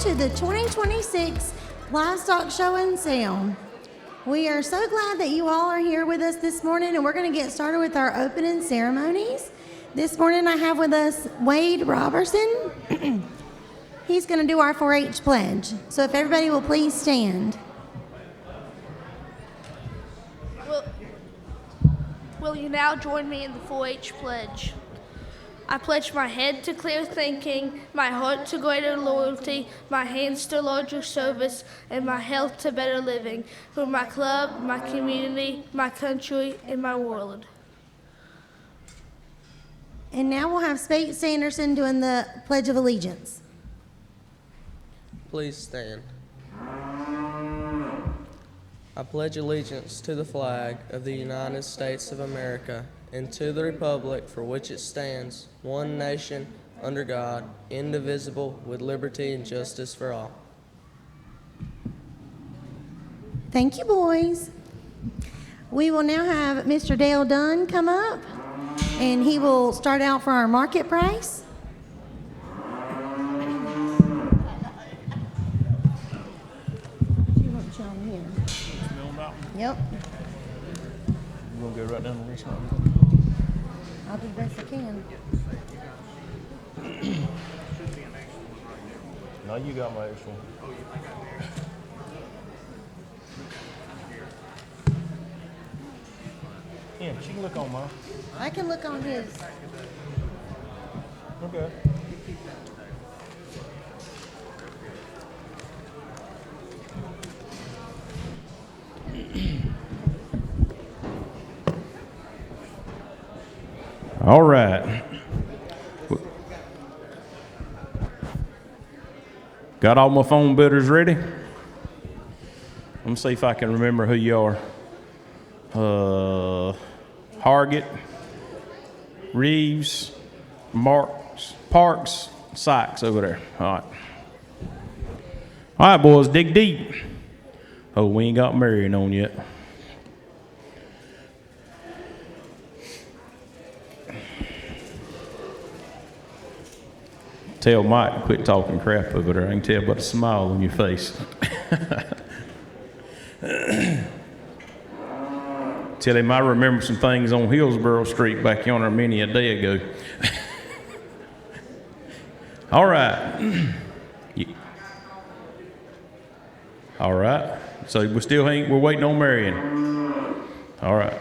to the 2026 Livestock Show and Sale. We are so glad that you all are here with us this morning, and we're going to get started with our opening ceremonies. This morning I have with us Wade Robertson. He's going to do our 4-H pledge. So if everybody will please stand. Will you now join me in the 4-H pledge? I pledge my head to clear thinking, my heart to greater loyalty, my hands to larger service, and my health to better living for my club, my community, my country, and my world. And now we'll have Spate Sanderson doing the Pledge of Allegiance. Please stand. I pledge allegiance to the flag of the United States of America and to the republic for which it stands, one nation, under God, indivisible, with liberty and justice for all. Thank you, boys. We will now have Mr. Dale Dunn come up, and he will start out for our market price. Yep. You want to go right down the list? I'll do the best I can. No, you got my extra one. Yeah, she can look on mine. I can look on his. Okay. All right. Got all my phone bidders ready? Let me see if I can remember who you are. Hargett, Reeves, Parks, Sykes over there. All right. All right, boys, dig deep. Oh, we ain't got Marion on yet. Tell Mike to quit talking crap over there. I can tell by the smile on your face. Tell him I remember some things on Hillsborough Street back yonder many a day ago. All right. All right. So we're waiting on Marion. All right.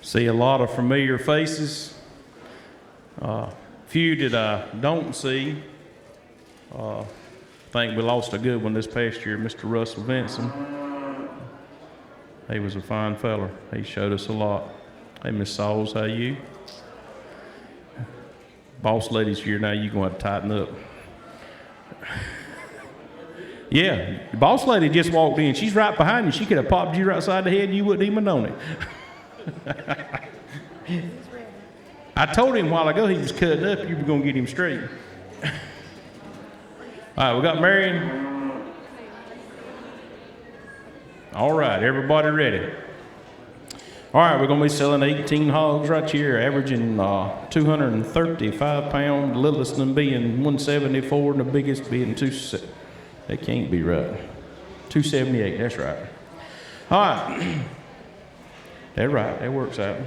See a lot of familiar faces. Few that I don't see. I think we lost a good one this past year, Mr. Russell Vinson. He was a fine fella. He showed us a lot. Hey, Miss Sauls, how you? Boss lady's here now. You're going to have to tighten up. Yeah, the boss lady just walked in. She's right behind you. She could have popped you right side the head and you wouldn't even known it. I told him a while ago he was cutting up, you were going to get him straight. All right, we got Marion. All right, everybody ready? All right, we're going to be selling 18 hogs right here, averaging 235 pounds, the littlest of them being 174 and the biggest being 270. That can't be right. 278, that's right. All right. That's right, that works out.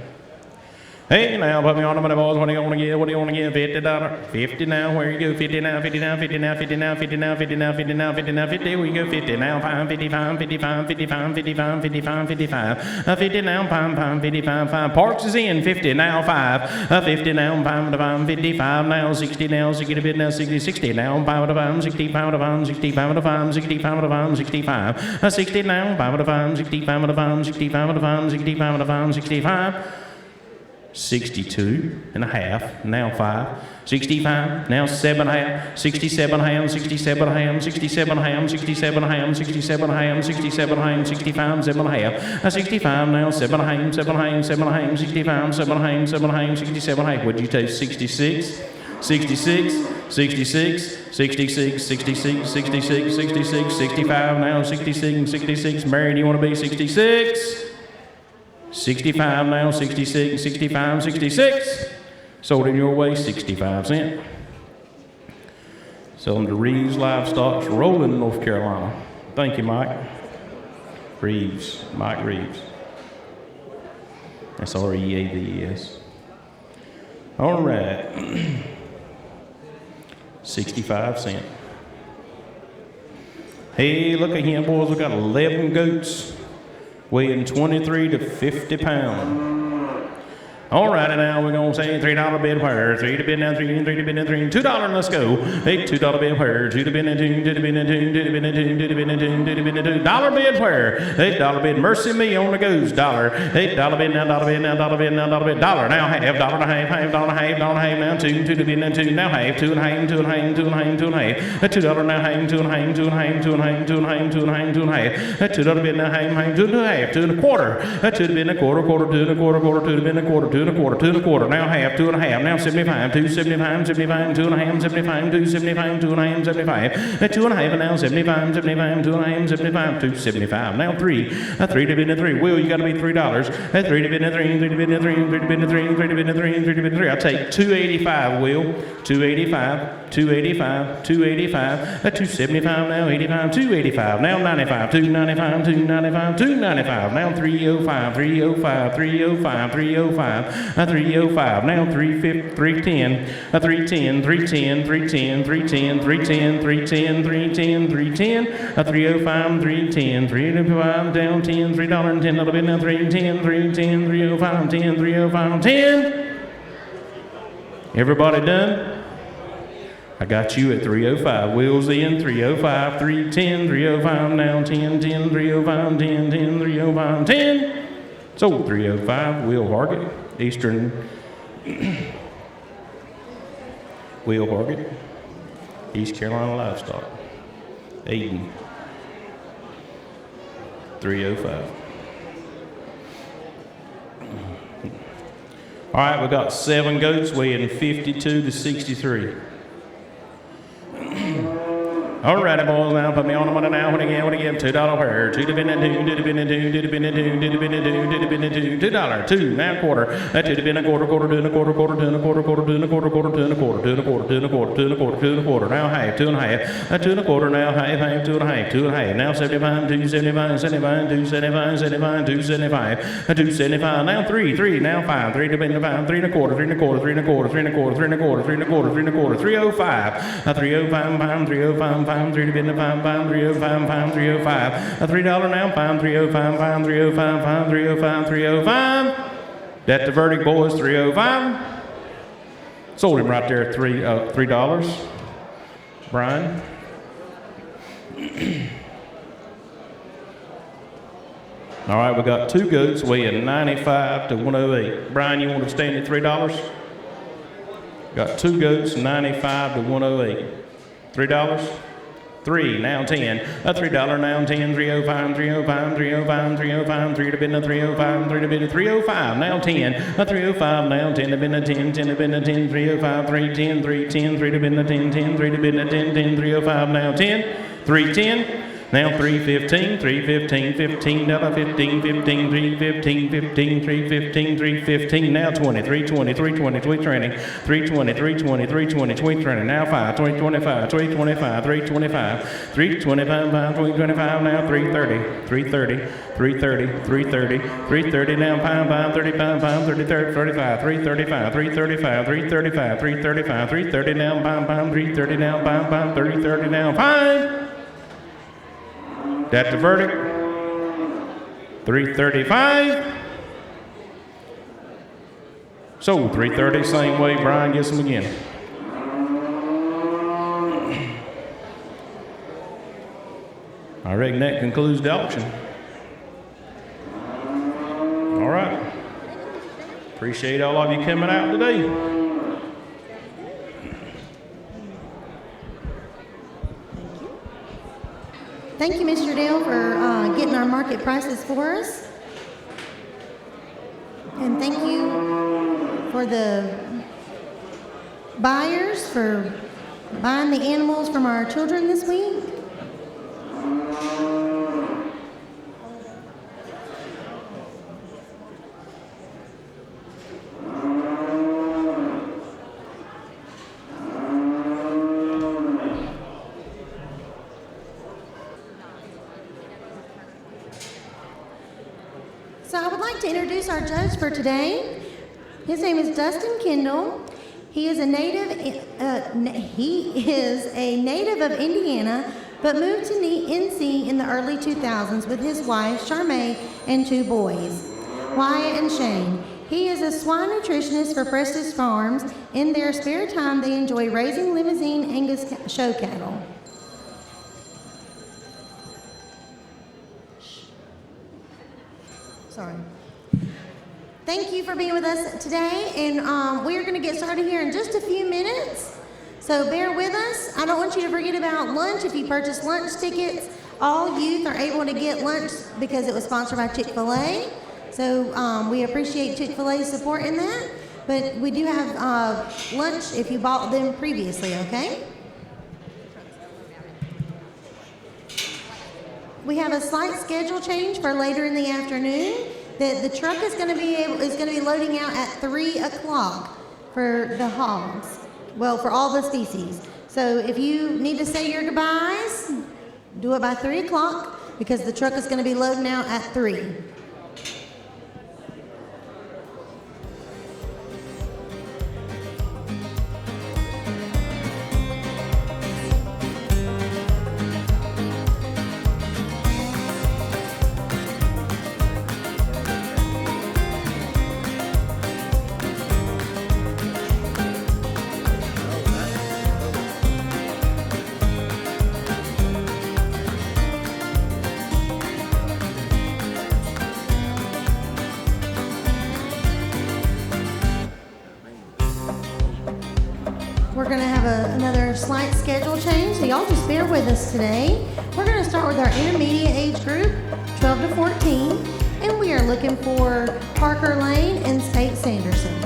Hey, now, put me on the money, boys. What do you want to get? What do you want to get? $50. 50 now. Where you go? 50 now, 50 now, 50 now, 50 now, 50 now, 50 now, 50 now, 50 now, 50. Where you go? 50 now, 5, 55, 55, 55, 55, 55, 55. 50 now, 5, 55, 5. Parks is in. 50 now, 5. 50 now, 5, 55 now, 60 now, 60 a bit now, 60, 60 now, 5, 65, 65, 65, 65, 60 now, 5, 65, 65, 65, 65. 62 and a half, now 5, 65, now 7 half, 67 ham, 67 ham, 67 ham, 67 ham, 67 ham, 67 ham, 65, 7 half, 65, now 7 ham, 7 ham, 7 ham, 65, 7 ham, 7 ham, 67 half. What'd you take? 66, 66, 66, 66, 66, 66, 66, 65, now 66, 66. Mary, do you want to be 66? 65 now, 66, 65, 66. Sold in your way, 65 cents. Sell them to Reeves Livestock, Roland, North Carolina. Thank you, Mike. Reeves, Mike Reeves. That's R-E-A-V-E-S. All right. 65 cents. Hey, look at him, boys. We got 11 goats weighing 23 to 50 pounds. All right, and now we're going to say $3 bid where, 3 to bid now, 3 to bid now, 3, $2, let's go. Hey, $2 bid where, 2 to bid now, 2 to bid now, 2 to bid now, 2 to bid now, 2 to bid now, $2 bid where, $8 bid, mercy me on the goose, $1, $8 bid now, $1 bid now, $1 bid now, $1 bid, $1 now, half, $1 and a half, $1 and a half, $1 and a half now, 2 to bid now, 2 now, half, 2 and a half, 2 and a half, 2 and a half, 2 and a half, $2 now, half, 2 and a half, 2 and a half, 2 and a half, 2 and a half, 2 and a half, 2 and a half, $2 bid now, half, 2 and a half, 2 and a quarter, 2 to bid now, quarter, 2 and a quarter, 2 to bid now, quarter, 2 and a quarter, 2 and a quarter. Now half, 2 and a half, now 75, 2, 75, 75, 2 and a half, 75, 2, 75, 2 and a half, 75, 2 and a half, and now 75, 75, 2 and a half, 75, 2, 75, now 3, 3 to bid in 3. Will, you got to be $3. 3 to bid in 3, 3 to bid in 3, 3 to bid in 3, 3 to bid in 3, 3 to bid in 3. I'll take 285, Will, 285, 285, 285, 275, now 85, 285, now 95, 295, 295, 295, now 305, 305, 305, 305, 305, now 310, 310, 310, 310, 310, 310, 310, 310, 310, 305, 310, 305, down 10, $3 and $10 bid now 310, 310, 305, 10, 305, 10. Everybody done? I got you at 305. Wheels in, 305, 310, 305, now 10, 10, 305, 10, 10, 305, 10. So 305, Will Hargett, Eastern Will Hargett, East Carolina Livestock, Aiden, 305. All right, we got 7 goats weighing 52 to 63. All righty, boys, now put me on the money now. What again? $2 per. 2 to bid and 2, 2 to bid and 2, 2 to bid and 2, 2 to bid and 2, 2 to bid and 2, $2, 2, now quarter. 2 to bid and a quarter, 2 and a quarter, 2 and a quarter, 2 and a quarter, 2 and a quarter, 2 and a quarter, 2 and a quarter, 2 and a quarter, 2 and a quarter, now half, 2 and a half, 2 and a quarter, now half, 2 and a half, 2 and a half, now 75, 275, 75, 275, 75, 275, 275, now 3, now 5, 3 to bid and 5, 3 and a quarter, 3 and a quarter, 3 and a quarter, 3 and a quarter, 3 and a quarter, 3 and a quarter, 3 and a quarter, 305, 305, 5, 305, 5, 3 to bid and 5, 305, 5, 305, $3 now, 5, 305, 5, 305, 5, 305, 305. That's the verdict, boys, 305. Sold him right there at $3. Brian. All right, we got 2 goats weighing 95 to 108. Brian, you want to stand at $3? Got 2 goats, 95 to 108. $3? 3, now 10, $3 now 10, 305, 305, 305, 305, 3 to bid a 305, 3 to bid a 305, now 10, 305, now 10 to bid a 10, 10 to bid a 10, 305, 310, 310, 3 to bid a 10, 10, 3 to bid a 10, 10, 305, now 10, 310. Now 315, 315, $15, 15, 15, 315, 15, 315, 315, now 20, 320, 320, 320, 320, 320, 320, 320, now 5, 325, 325, 325, 325, 5, 325, now 330, 330, 330, 330, 330, now 5, 5, 35, 5, 30, 35, 335, 335, 335, 335, 330, now 5, 5, 330, now 5, 5, 30, 30, now 5. That's the verdict. 335. So 330, same way Brian gets them again. I reckon that concludes the auction. All right. Appreciate all of you coming out today. Thank you, Mr. Dale, for getting our market prices for us. And thank you for the buyers for buying the animals from our children this week. So I would like to introduce our judge for today. His name is Dustin Kendall. He is a native of Indiana, but moved to NC in the early 2000s with his wife, Charmaine, and 2 boys, Wyatt and Shane. He is a swine nutritionist for Prestige Farms. In their spare time, they enjoy raising limousine Angus show cattle. Sorry. Thank you for being with us today, and we are going to get started here in just a few minutes, so bear with us. I don't want you to forget about lunch. If you purchase lunch tickets, all youth are able to get lunch because it was sponsored by Chick-fil-A, so we appreciate Chick-fil-A's support in that, but we do have lunch if you bought them previously, okay? We have a slight schedule change for later in the afternoon. The truck is going to be loading out at 3 o'clock for the hogs. Well, for all the species. So if you need to say your goodbyes, do it by 3 o'clock because the truck is going to be loading out at 3. We're going to have another slight schedule change, so y'all just bear with us today. We're going to start with our intermediate age group, 12 to 14, and we are looking for Parker Lane and Spate Sanderson.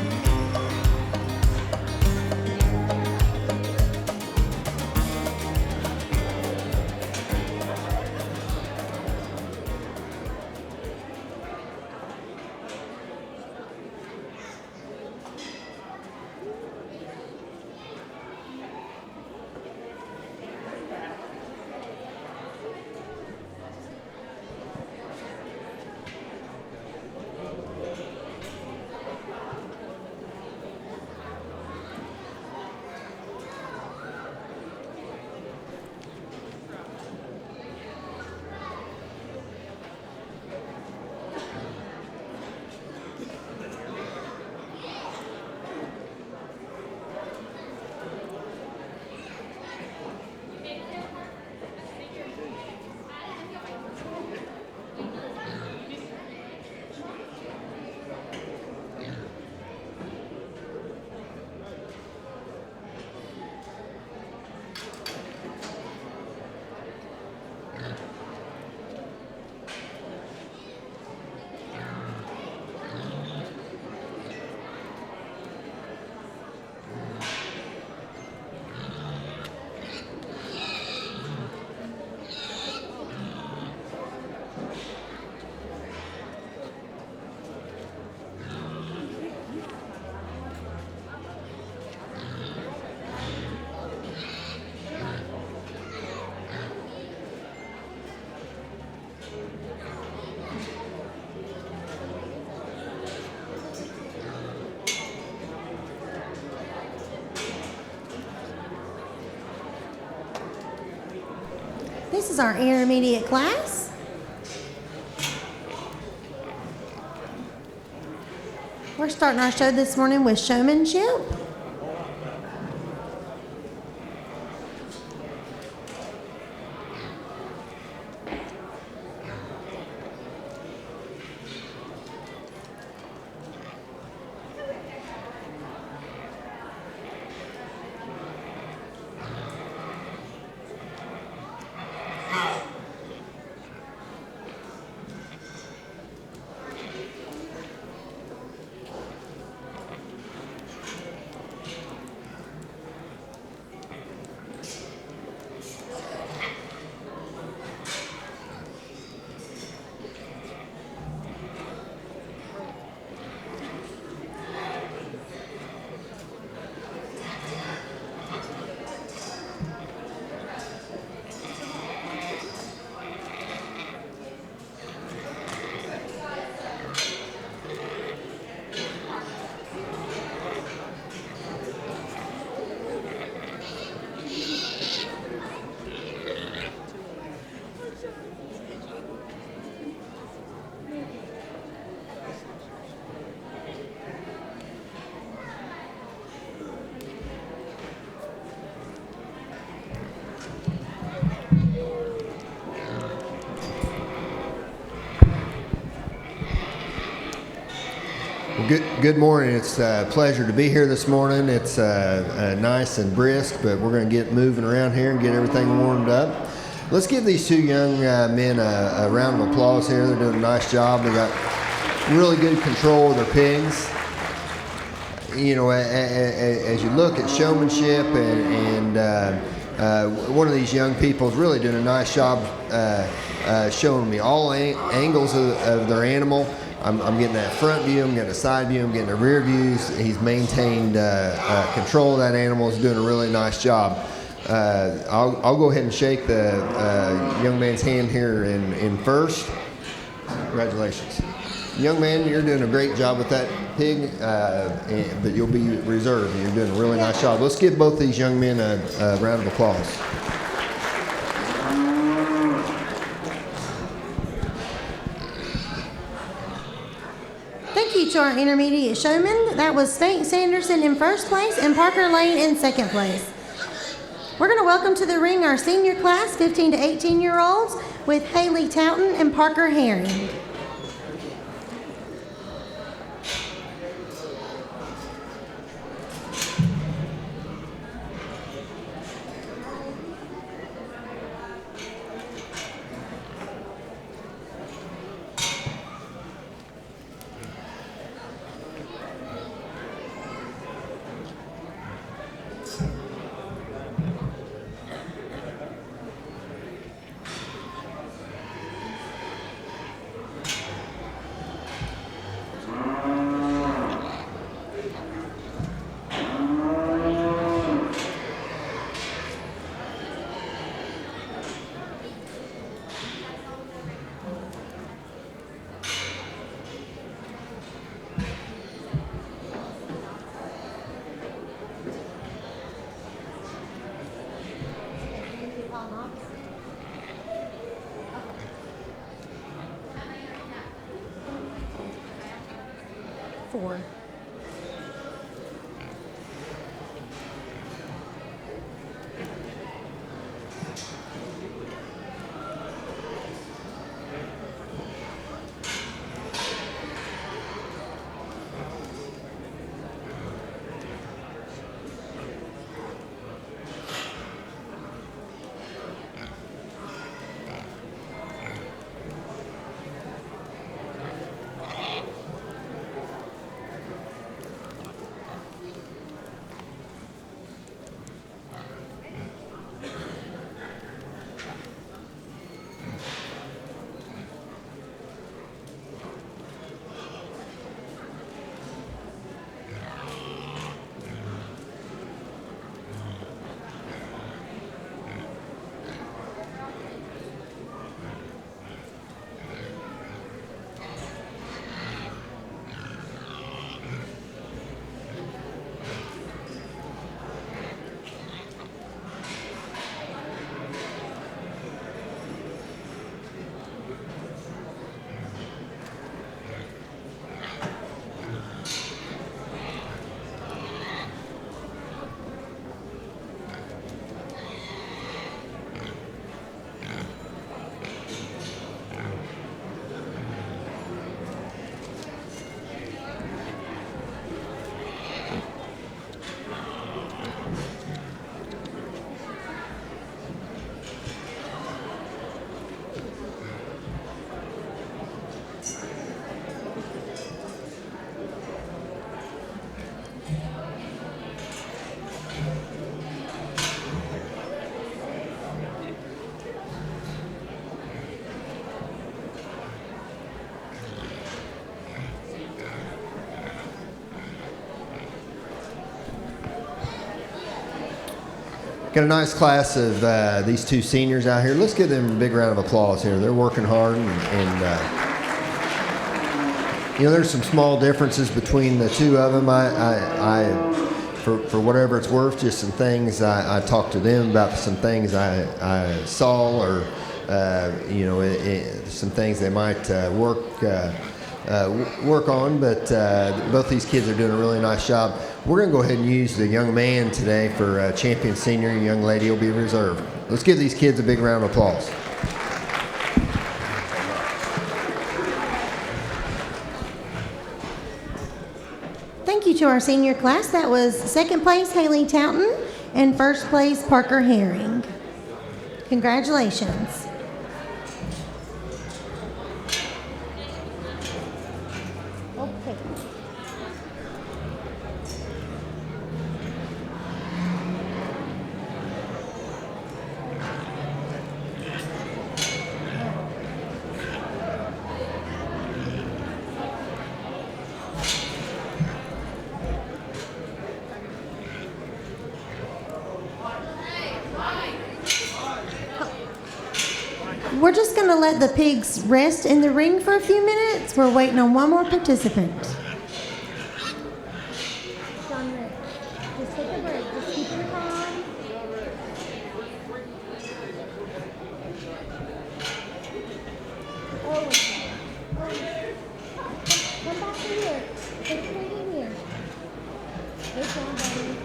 This is our intermediate class. We're starting our show this morning with showmanship. Well, good morning. It's a pleasure to be here this morning. It's nice and brisk, but we're going to get moving around here and get everything warmed up. Let's give these two young men a round of applause here. They're doing a nice job. They got really good control of their pigs. You know, as you look at showmanship and one of these young people is really doing a nice job showing me all angles of their animal. I'm getting that front view, I'm getting a side view, I'm getting the rear views. He's maintained control of that animal. He's doing a really nice job. I'll go ahead and shake the young man's hand here in first. Congratulations. Young man, you're doing a great job with that pig, but you'll be reserved. You're doing a really nice job. Let's give both these young men a round of applause. Thank you to our intermediate showmen. That was Stank Sanderson in first place and Parker Lane in second place. We're going to welcome to the ring our senior class, 15 to 18-year-olds, with Haley Towton and Parker Herring. Four. Got a nice class of these two seniors out here. Let's give them a big round of applause here. They're working hard, and you know, there's some small differences between the two of them. For whatever it's worth, just some things I talked to them about, some things I saw, or you know, some things they might work on. But both these kids are doing a really nice job. We're going to go ahead and use the young man today for champion senior. The young lady will be reserved. Let's give these kids a big round of applause. Thank you to our senior class. That was second place, Haley Towton, and first place, Parker Herring. Congratulations. Okay. We're just going to let the pigs rest in the ring for a few minutes. We're waiting on one more participant. John Rick, just take a break. Just keep your calm. Oh, come back in here. Take a break in here. Good job, buddy.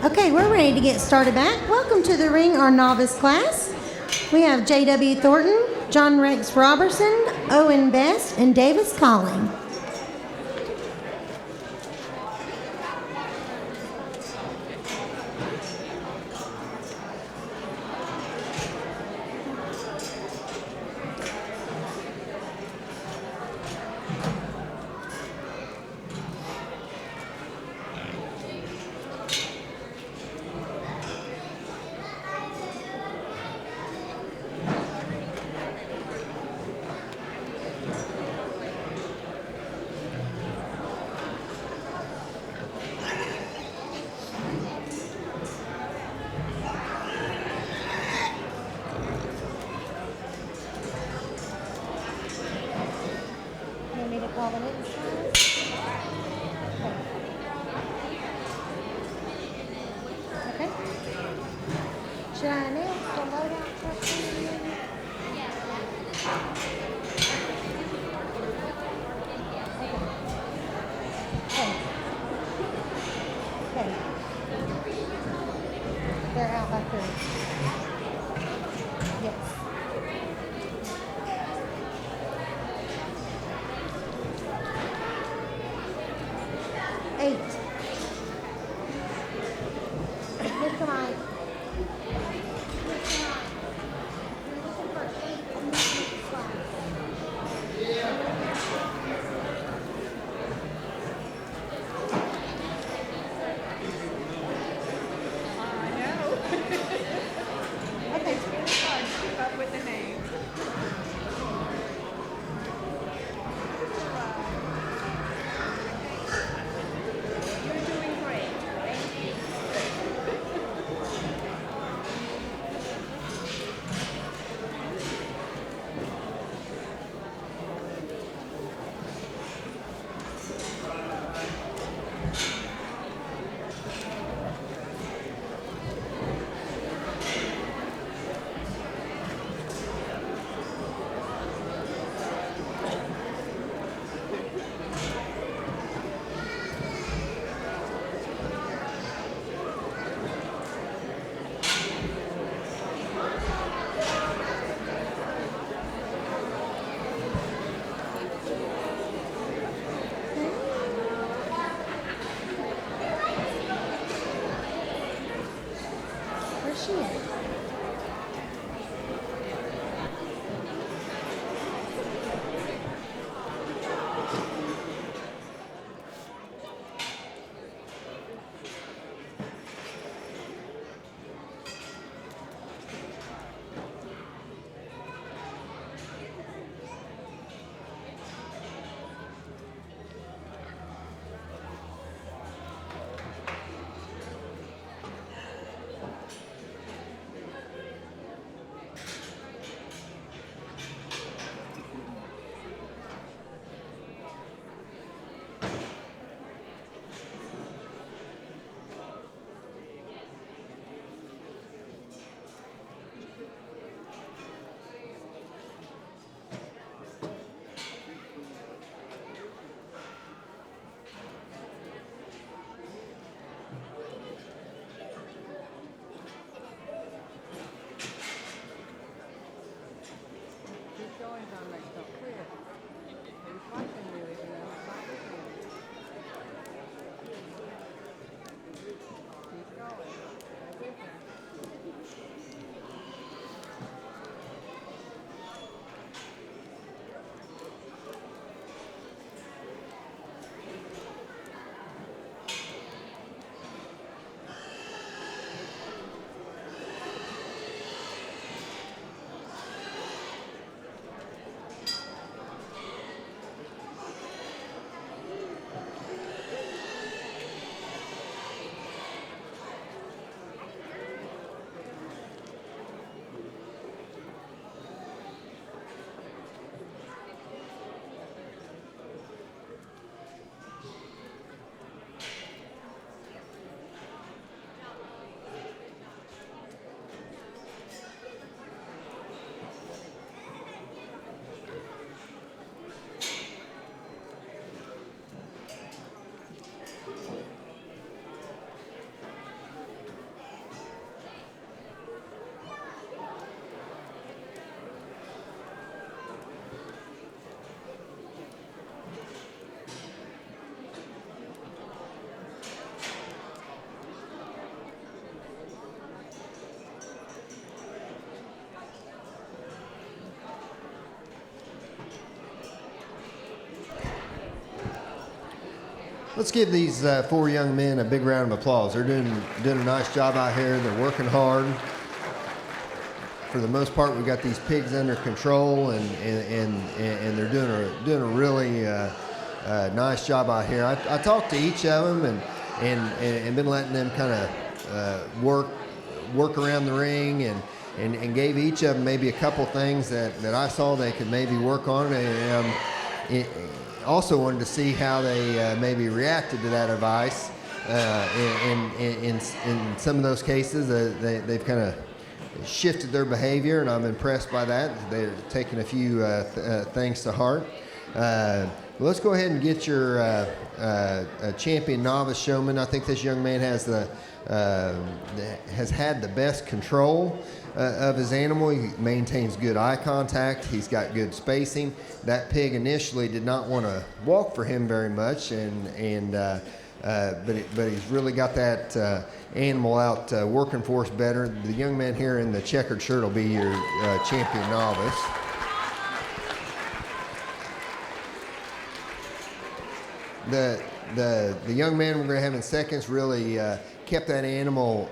Okay, we're ready to get started back. Welcome to the ring, our novice class. We have J.W. Thornton, John Rex Robertson, Owen Best, and Davis Colling. Let's give these 4 young men a big round of applause. They're doing a nice job out here. They're working hard. For the most part, we've got these pigs under control, and they're doing a really nice job out here. I talked to each of them and been letting them kind of work around the ring and gave each of them maybe a couple things that I saw they could maybe work on. And also wanted to see how they maybe reacted to that advice. In some of those cases, they've kind of shifted their behavior, and I'm impressed by that. They're taking a few things to heart. Let's go ahead and get your champion novice showman. I think this young man has had the best control of his animal. He maintains good eye contact. He's got good spacing. That pig initially did not want to walk for him very much, but he's really got that animal out working for us better. The young man here in the checkered shirt will be your champion novice. The young man we're going to have in seconds really kept that animal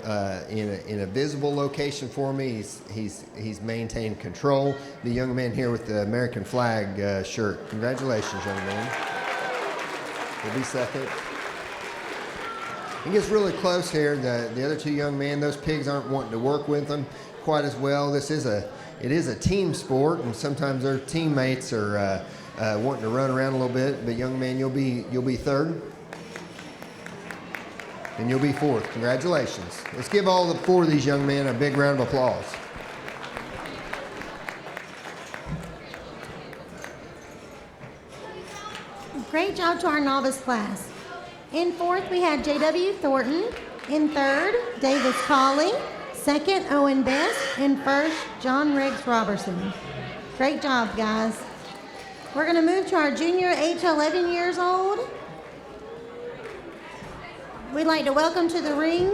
in a visible location for me. He's maintained control. The young man here with the American flag shirt. Congratulations, young man. He'll be second. He gets really close here. The other 2 young men, those pigs aren't wanting to work with them quite as well. It is a team sport, and sometimes their teammates are wanting to run around a little bit. But young man, you'll be third, and you'll be fourth. Congratulations. Let's give all 4 of these young men a big round of applause. Great job to our novice class. In fourth, we had J.W. Thornton. In third, Davis Colley. Second, Owen Best. And first, John Riggs Robertson. Great job, guys. We're going to move to our junior, age 11 years old. We'd like to welcome to the ring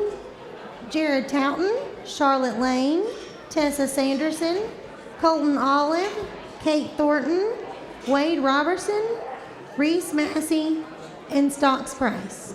Jared Towton, Charlotte Lane, Tessa Sanderson, Colton Olive, Kate Thornton, Wade Robertson, Reese Massey, and Stocks Price.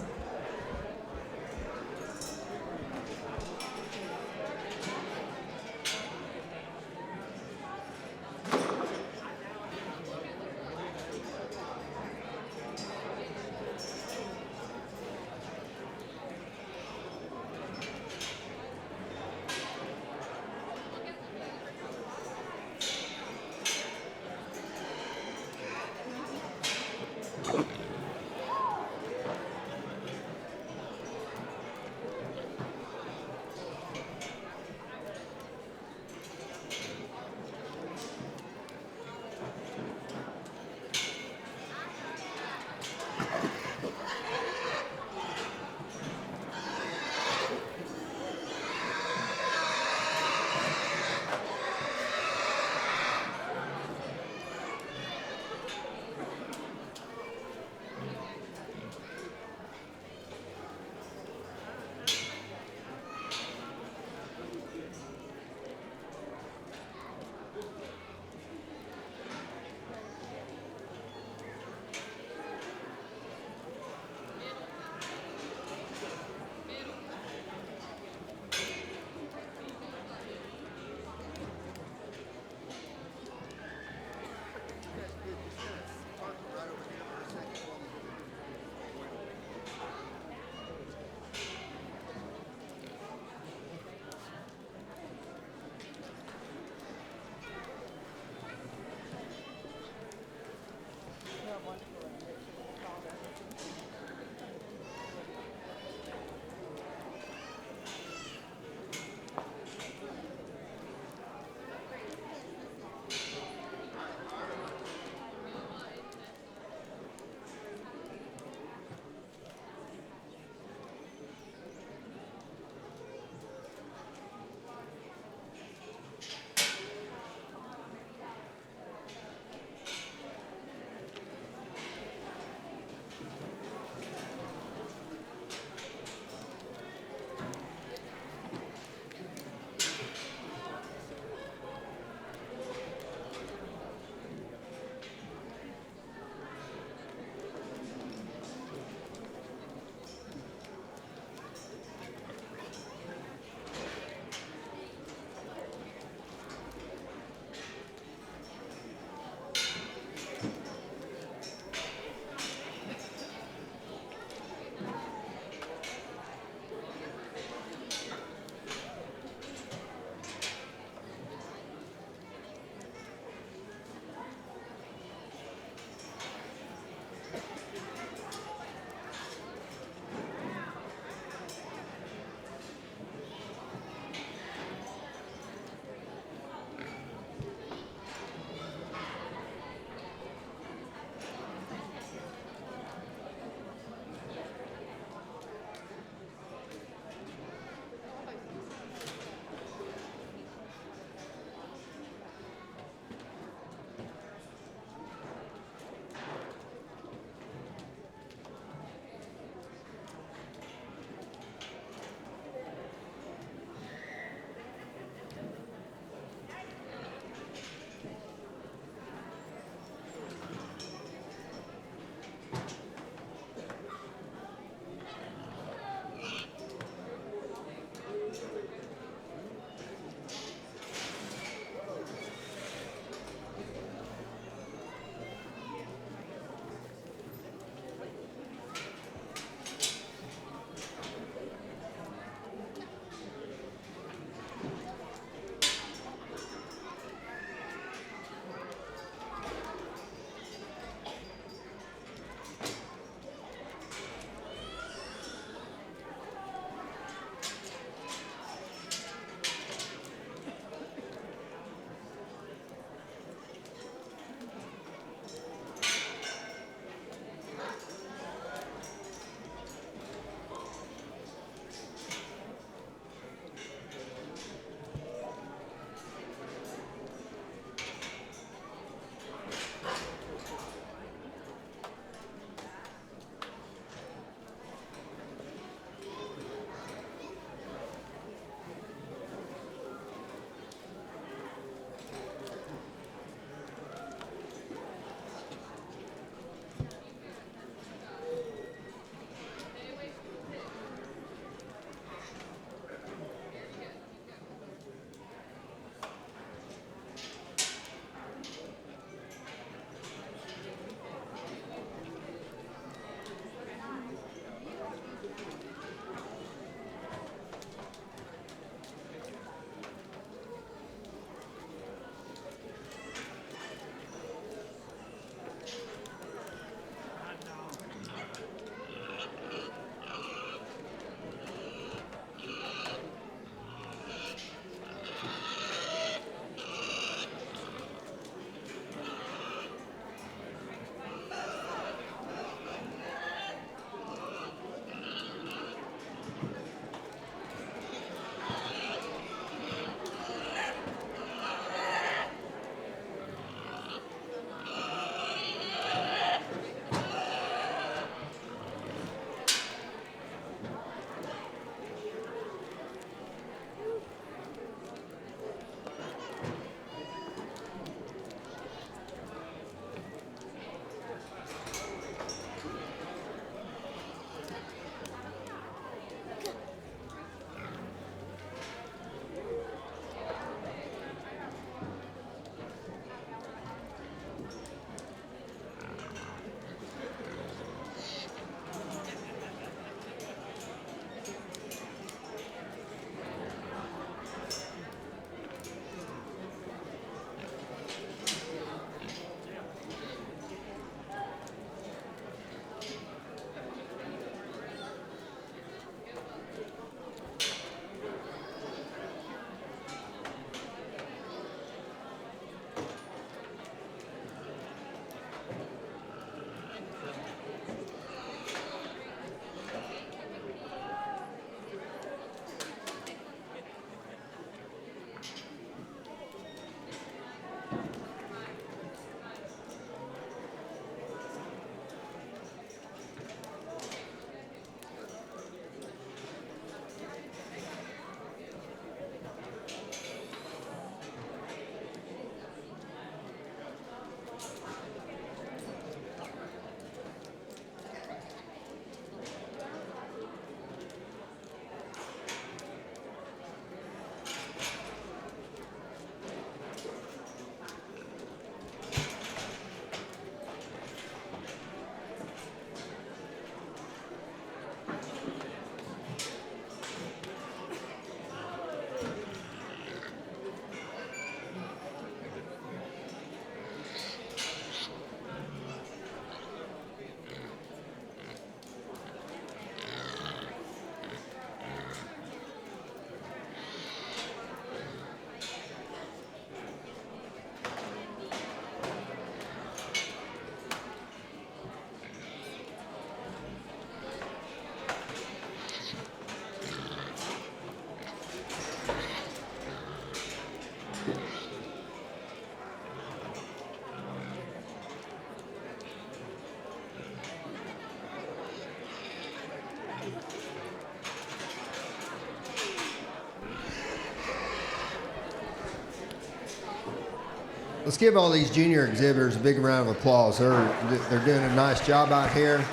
Let's give all these junior exhibitors a big round of applause. They're doing a nice job out here.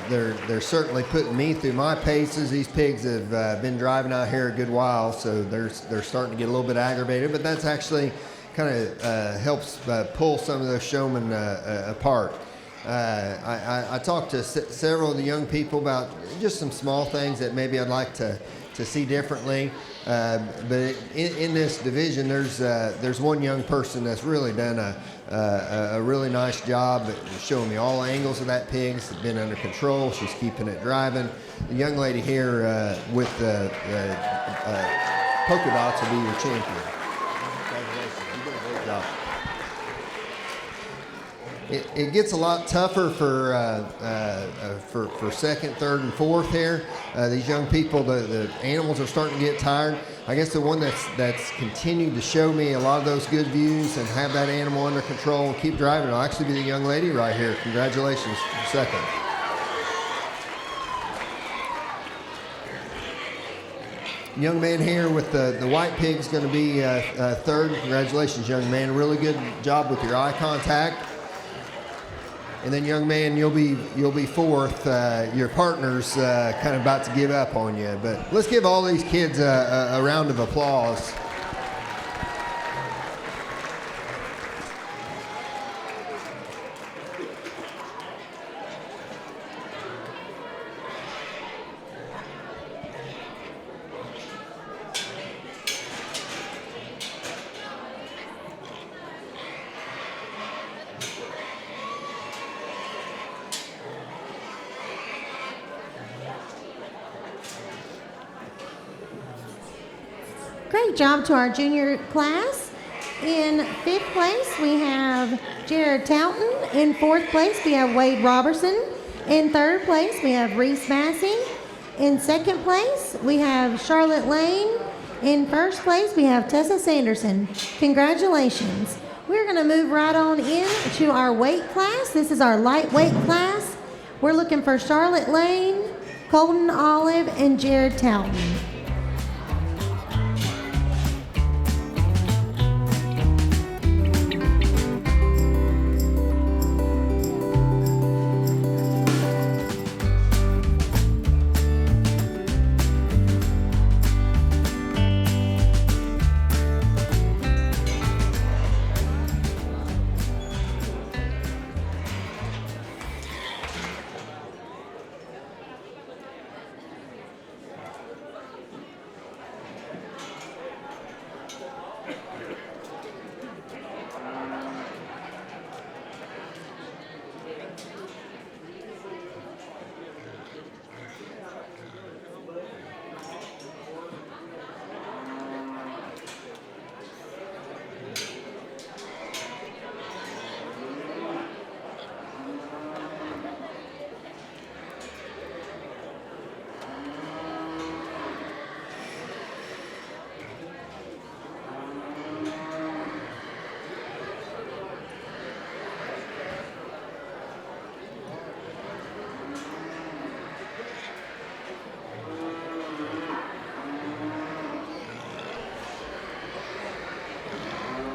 They're certainly putting me through my paces. These pigs have been driving out here a good while, so they're starting to get a little bit aggravated, but that's actually kind of helps pull some of those showmen apart. I talked to several of the young people about just some small things that maybe I'd like to see differently. But in this division, there's one young person that's really done a really nice job at showing me all angles of that pig. It's been under control. She's keeping it driving. The young lady here with the polka dots will be your champion. Congratulations. You did a great job. It gets a lot tougher for second, third, and fourth here. These young people, the animals are starting to get tired. I guess the one that's continued to show me a lot of those good views and have that animal under control and keep driving will actually be the young lady right here. Congratulations, second. Young man here with the white pig's going to be third. Congratulations, young man. Really good job with your eye contact. And then, young man, you'll be fourth. Your partner's kind of about to give up on you. But let's give all these kids a round of applause. Great job to our junior class. In fifth place, we have Jared Towton. In fourth place, we have Wade Robertson. In third place, we have Reese Massey. In second place, we have Charlotte Lane. In first place, we have Tessa Sanderson. Congratulations. We're going to move right on in to our weight class. This is our lightweight class. We're looking for Charlotte Lane, Colton Olive, and Jared Towton.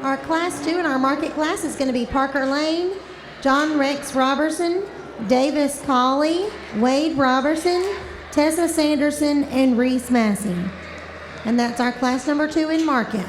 Our class 2 and our market class is going to be Parker Lane, John Rex Robertson, Davis Colley, Wade Robertson, Tessa Sanderson, and Reese Massey. And that's our class number 2 in market.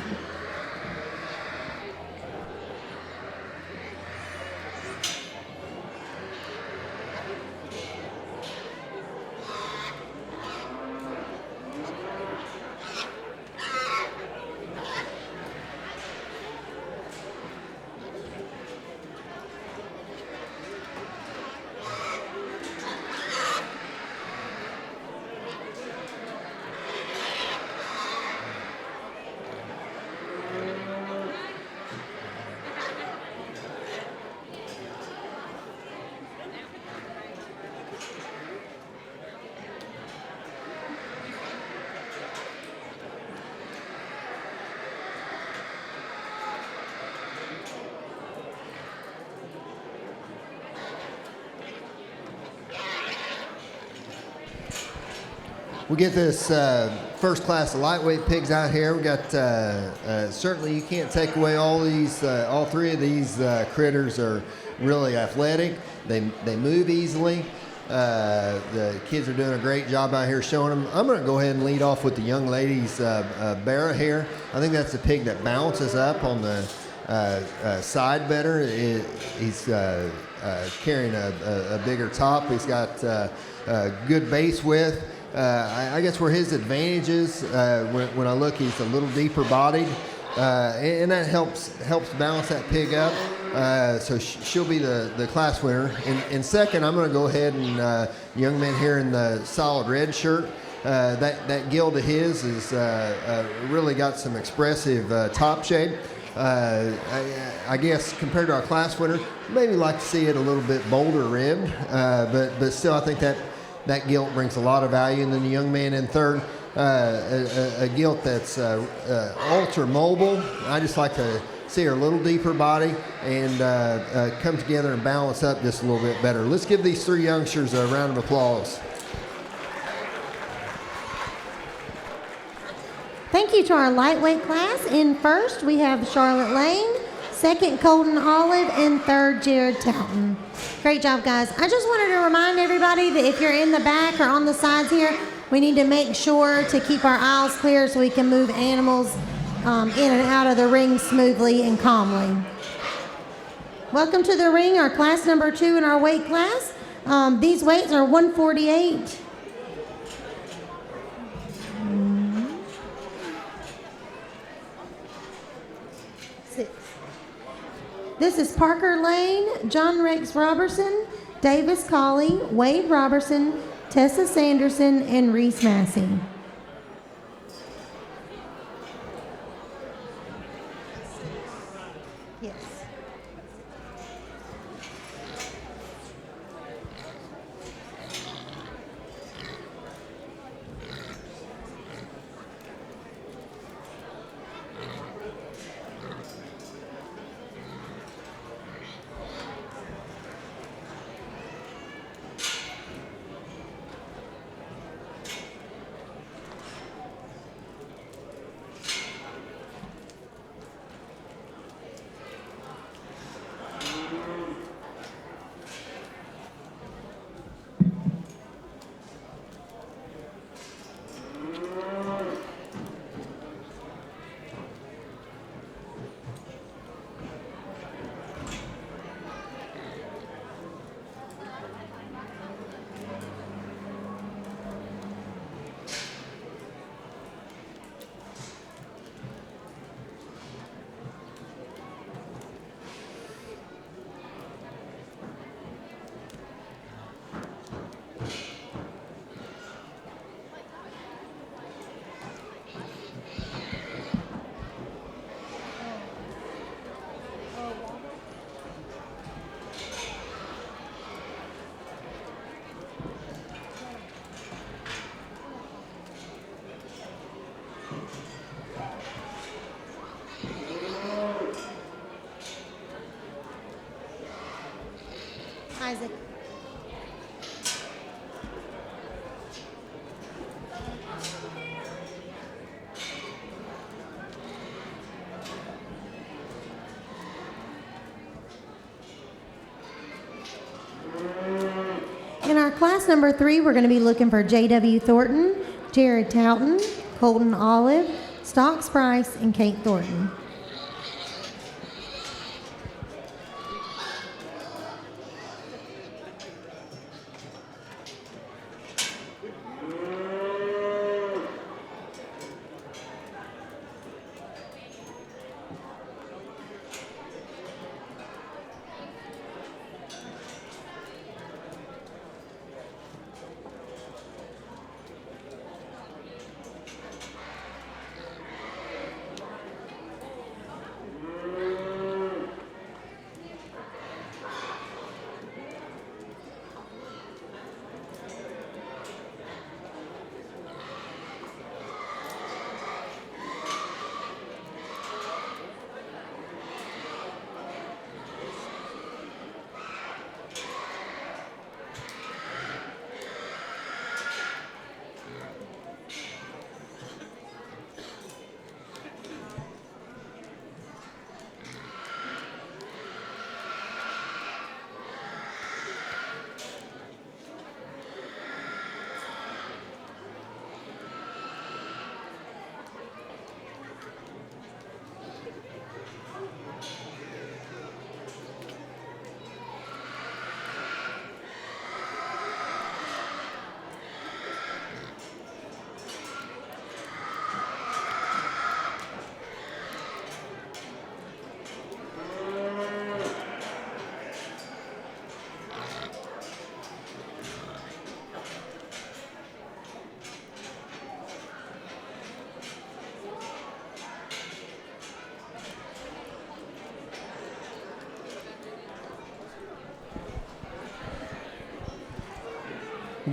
We get this first class of lightweight pigs out here. We got certainly you can't take away all three of these critters are really athletic. They move easily. The kids are doing a great job out here showing them. I'm going to go ahead and lead off with the young lady's Barra here. I think that's the pig that bounces up on the side better. He's carrying a bigger top. He's got good base width. I guess where his advantage is, when I look, he's a little deeper bodied, and that helps balance that pig up. So she'll be the class winner. In second, I'm going to go ahead and young man here in the solid red shirt. That gilt of his is really got some expressive top shape. I guess compared to our class winner, maybe like to see it a little bit bolder ribbed, but still I think that gilt brings a lot of value. And then the young man in third, a gilt that's ultra mobile. I just like to see her a little deeper body and come together and balance up just a little bit better. Let's give these three youngsters a round of applause. Thank you to our lightweight class. In first, we have Charlotte Lane, second, Colton Olive, and third, Jared Talton. Great job, guys. I just wanted to remind everybody that if you're in the back or on the sides here, we need to make sure to keep our aisles clear so we can move animals in and out of the ring smoothly and calmly. Welcome to the ring, our class number 2 in our weight class. These weights are 148. This is Parker Lane, John Rex Robertson, Davis Colley, Wade Robertson, Tessa Sanderson, and Reese Massey. Yes. Isaac. In our class number 3, we're going to be looking for J.W. Thornton, Jared Talton, Colton Olive, Stocks Price, and Kate Thornton.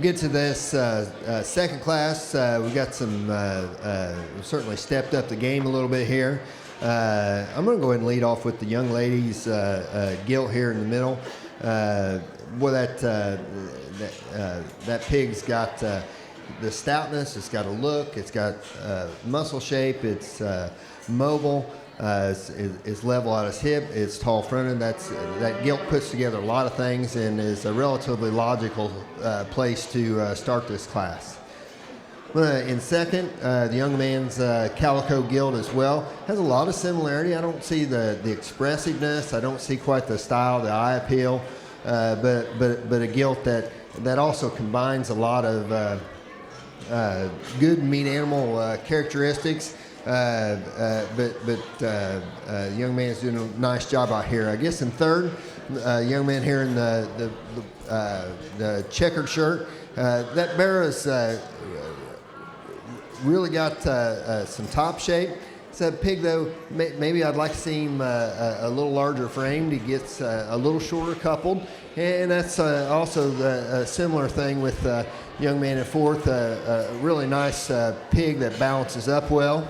get to this second class. We've got some, we've certainly stepped up the game a little bit here. I'm going to go ahead and lead off with the young ladies' gilt here in the middle. Boy, that pig's got the stoutness, it's got a look, it's got muscle shape, it's mobile, it's level at its hip, it's tall fronted. That gilt puts together a lot of things and is a relatively logical place to start this class. In second, the young man's calico gilt as well has a lot of similarity. I don't see the expressiveness, I don't see quite the style, the eye appeal, but a gilt that also combines a lot of good meat animal characteristics. But the young man's doing a nice job out here. I guess in third, young man here in the checkered shirt. That barrow's really got some top shape. It's a pig, though, maybe I'd like to see him a little larger framed. He gets a little shorter coupled. And that's also a similar thing with young man in fourth. A really nice pig that balances up well,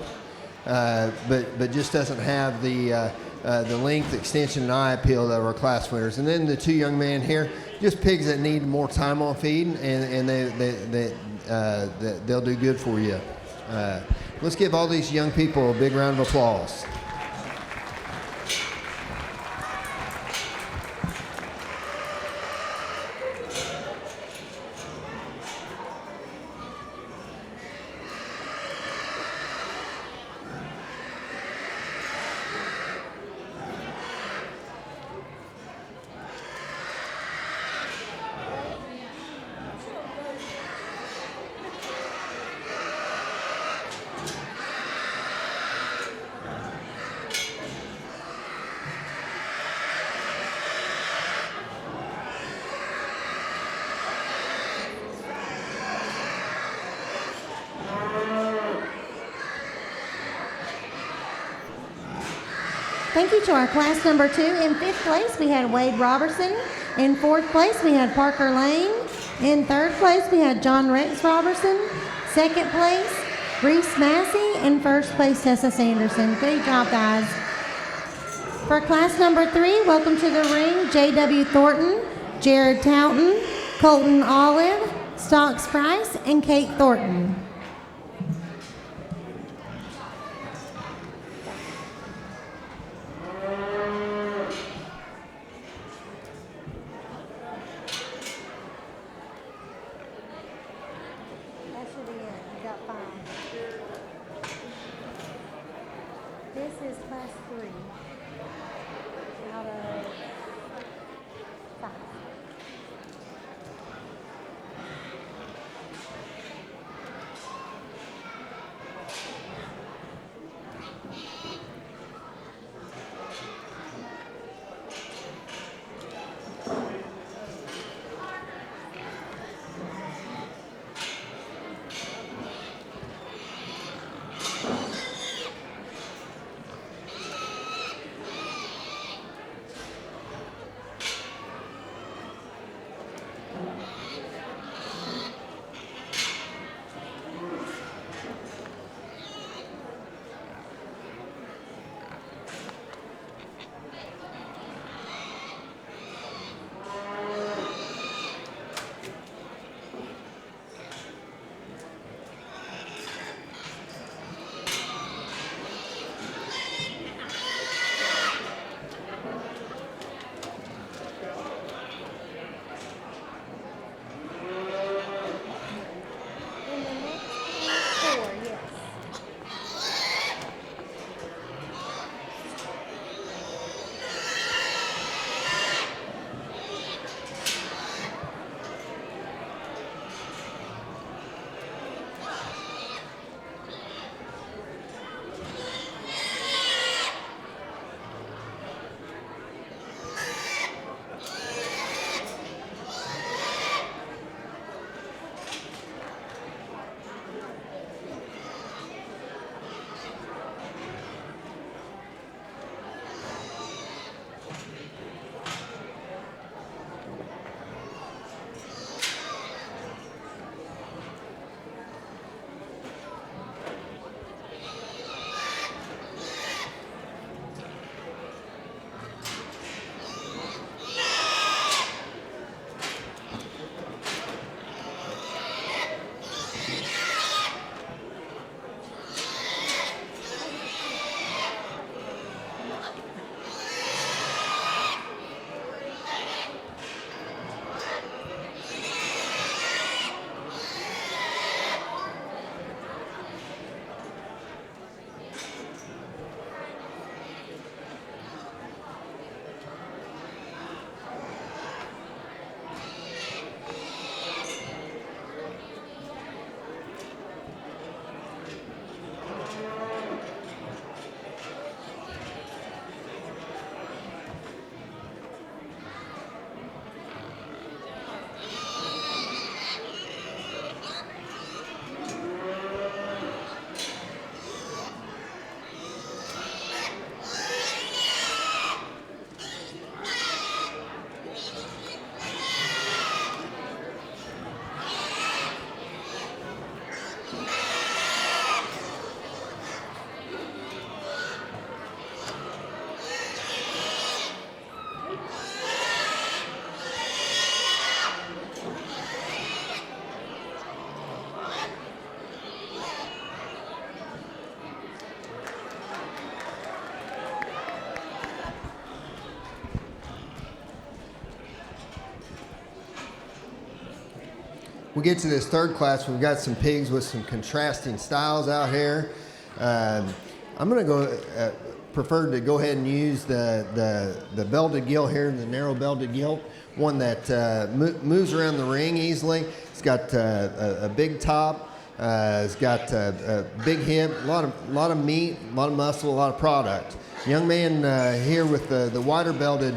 but just doesn't have the length, extension, and eye appeal that our class winners. And then the two young men here, just pigs that need more time on feed, and they'll do good for you. Let's give all these young people a big round of applause. Thank you to our class number 2. In 5th place, we had Wade Robertson. In 4th place, we had Parker Lane. In 3rd place, we had John Rex Robertson. 2nd place, Reese Massey. And 1st place, Tessa Sanderson. Good job, guys. For class number 3, welcome to the ring, J.W. Thornton, Jared Towton, Colton Olive, Stocks Price, and Kate Thornton. This is class 3 out of 5. get to this third class, we've got some pigs with some contrasting styles out here. I'm going to prefer to go ahead and use the belted gilt here, the narrow belted gilt, one that moves around the ring easily. It's got a big top. It's got a big hip, a lot of meat, a lot of muscle, a lot of product. Young man here with the wider belted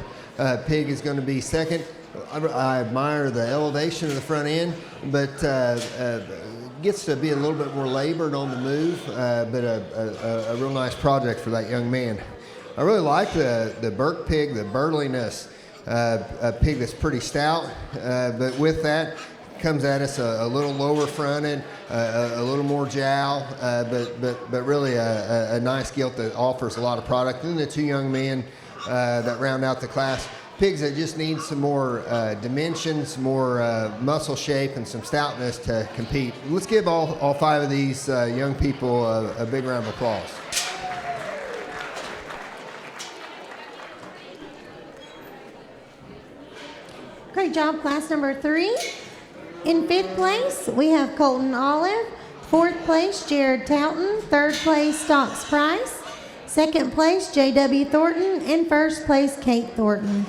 pig is going to be second. I admire the elevation of the front end, but gets to be a little bit more labored on the move, but a real nice project for that young man. I really like the Burke pig, the burliness, a pig that's pretty stout, but with that comes at us a little lower fronted, a little more jowl, but really a nice gilt that offers a lot of product. And the two young men that round out the class, pigs that just need some more dimension, some more muscle shape, and some stoutness to compete. Let's give all five of these young people a big round of applause. Great job, class number 3. In 5th place, we have Colton Olive. 4th place, Jared Towton. 3rd place, Stocks Price. 2nd place, J.W. Thornton. And 1st place, Kate Thornton.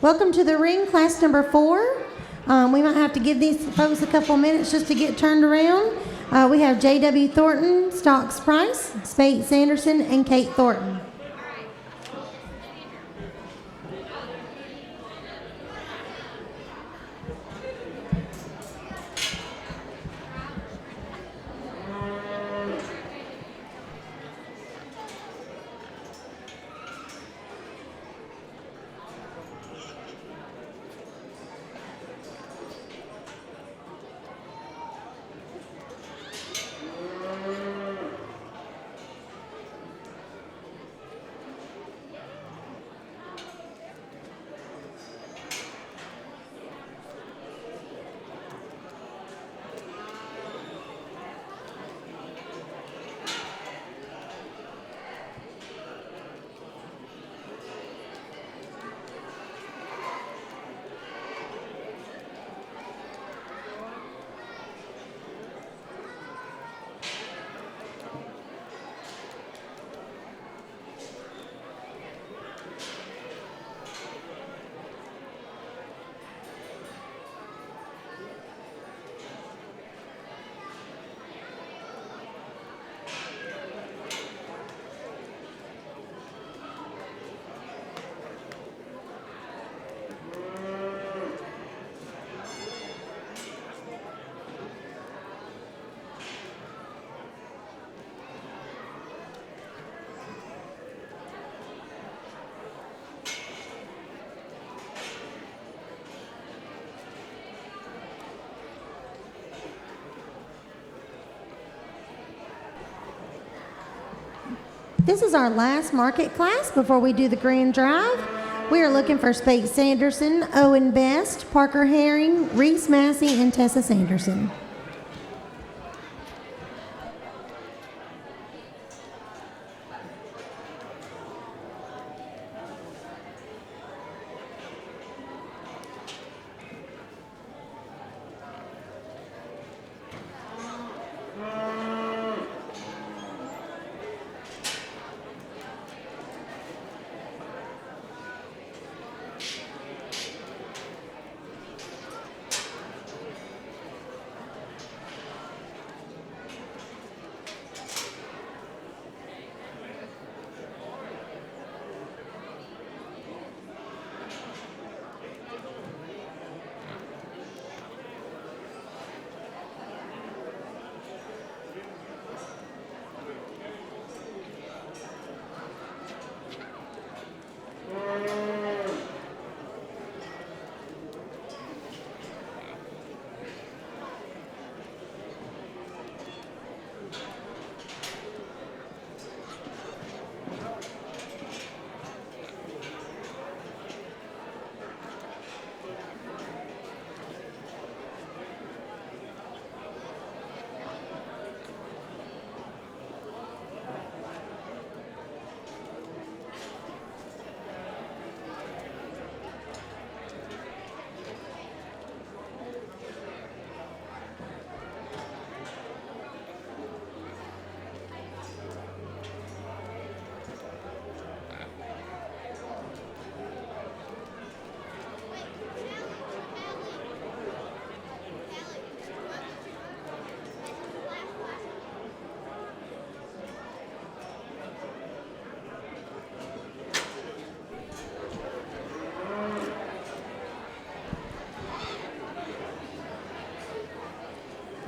Welcome to the ring, class number 4. We might have to give these folks a couple minutes just to get turned around. We have J.W. Thornton, Stocks Price, Spate Sanderson, and Kate Thornton. This is our last market class before we do the grand drive. We are looking for Spate Sanderson, Owen Best, Parker Herring, Reese Massey, and Tessa Sanderson.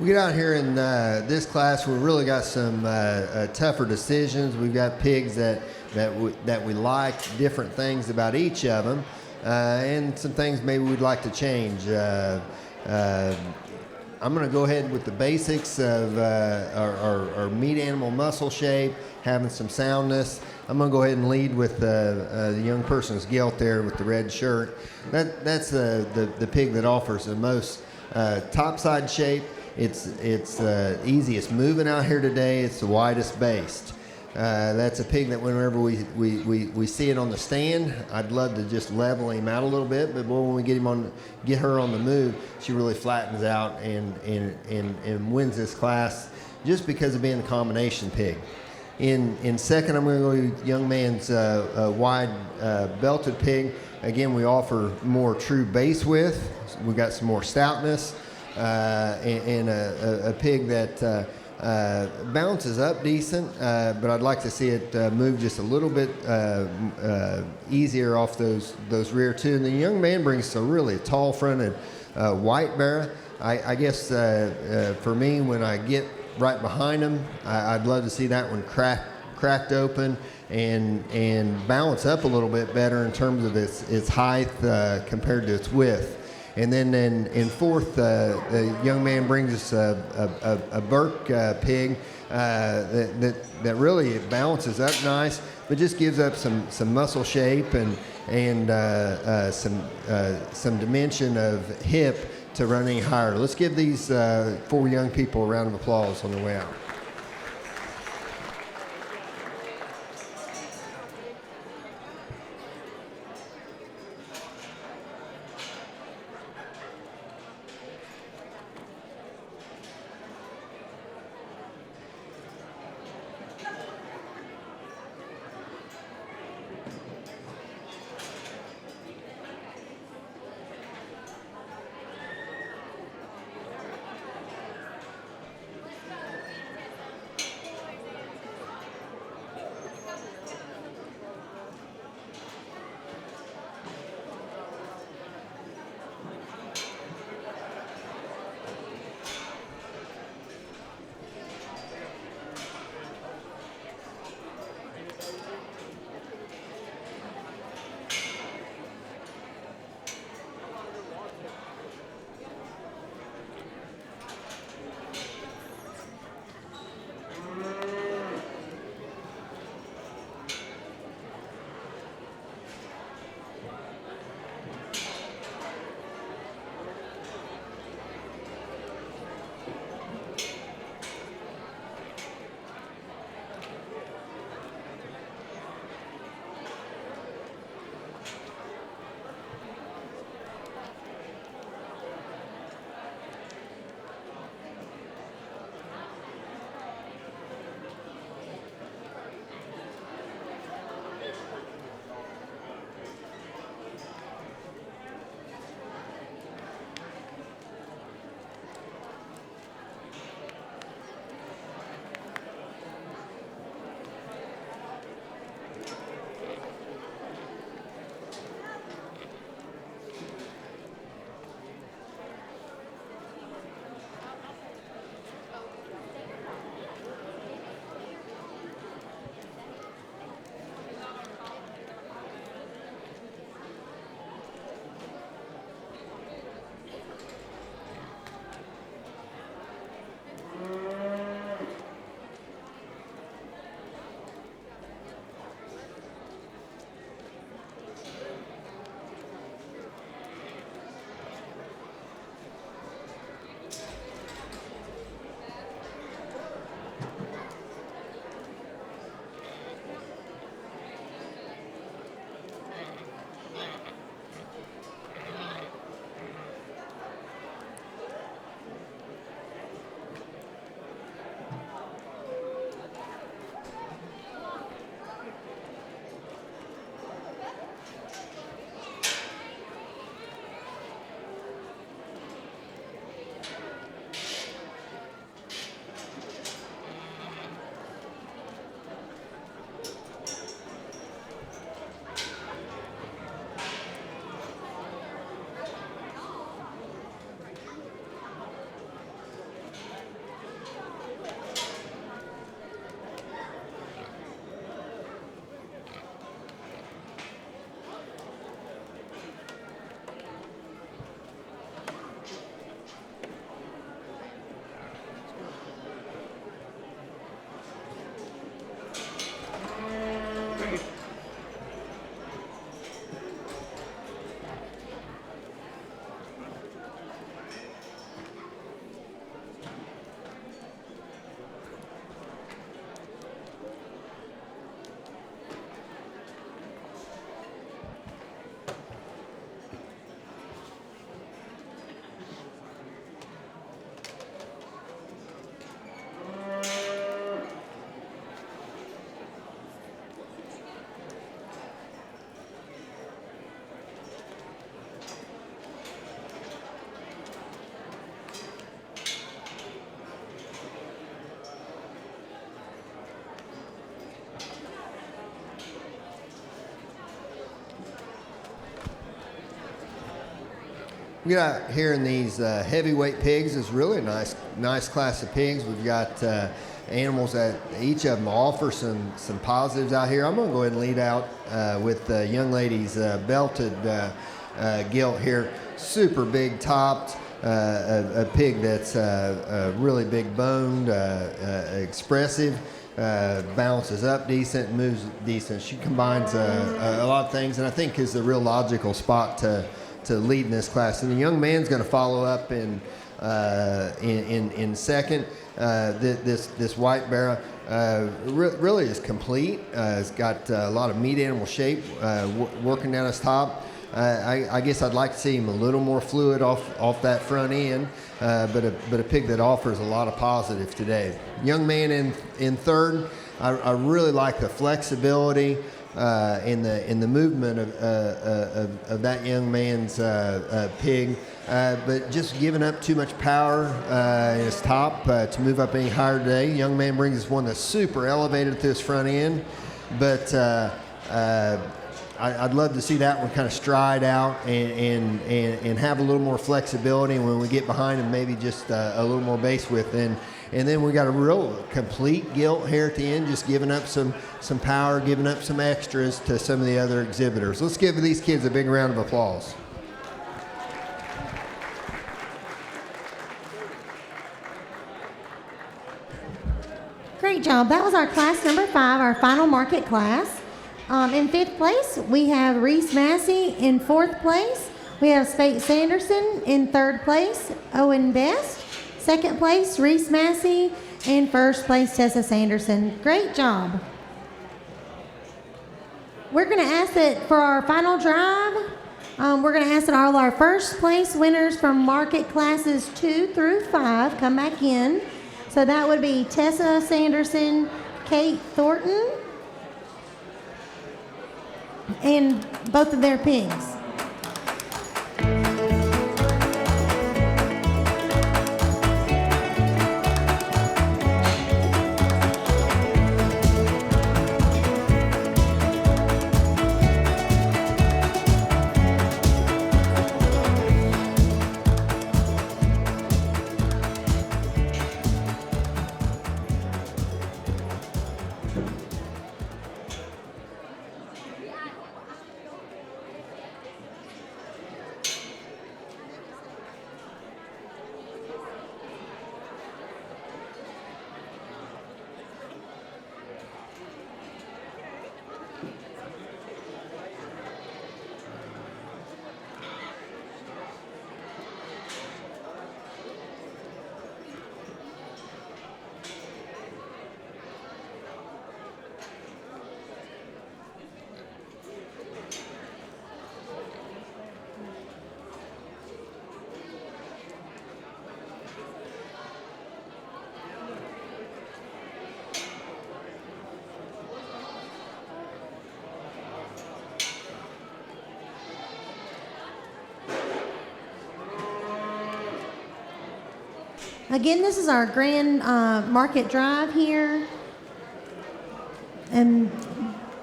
We get out here in this class, we've really got some tougher decisions. We've got pigs that we like, different things about each of them, and some things maybe we'd like to change. I'm going to go ahead with the basics of our meat animal muscle shape, having some soundness. I'm going to go ahead and lead with the young person's gilt there with the red shirt. That's the pig that offers the most topside shape. It's easiest moving out here today. It's the widest based. That's a pig that whenever we see it on the stand, I'd love to just level him out a little bit. But boy, when we get her on the move, she really flattens out and wins this class just because of being a combination pig. In second, I'm going to go with young man's wide belted pig. Again, we offer more true base width. We've got some more stoutness. And a pig that bounces up decent, but I'd like to see it move just a little bit easier off those rear two. And the young man brings a really tall-fronted white barra. I guess for me, when I get right behind him, I'd love to see that one cracked open and balance up a little bit better in terms of its height compared to its width. And then in fourth, the young man brings us a Burke pig that really balances up nice, but just gives up some muscle shape and some dimension of hip to running higher. Let's give these four young people a round of applause on the way out. We got out here in these heavyweight pigs. It's really a nice class of pigs. We've got animals that each of them offer some positives out here. I'm going to go ahead and lead out with the young lady's belted gilt here. Super big topped, a pig that's really big boned, expressive, bounces up decent, moves decent. She combines a lot of things, and I think is the real logical spot to lead in this class. And the young man's going to follow up in second. This white barrow really is complete. It's got a lot of meat animal shape working down his top. I guess I'd like to see him a little more fluid off that front end, but a pig that offers a lot of positive today. Young man in third. I really like the flexibility in the movement of that young man's pig, but just giving up too much power in his top to move up any higher today. Young man brings us one that's super elevated to his front end, but I'd love to see that one kind of stride out and have a little more flexibility. And when we get behind him, maybe just a little more base width. And then we got a real complete gilt here at the end, just giving up some power, giving up some extras to some of the other exhibitors. Let's give these kids a big round of applause. Great job. That was our class number 5, our final market class. In 5th place, we have Reese Massey. In 4th place, we have Spate Sanderson. In 3rd place, Owen Best. 2nd place, Reese Massey. And 1st place, Tessa Sanderson. Great job. We're going to ask that for our final drive, we're going to ask that all our 1st place winners from market classes 2 through 5 come back in. So that would be Tessa Sanderson, Kate Thornton, and both of their pigs. Again, this is our grand market drive here. And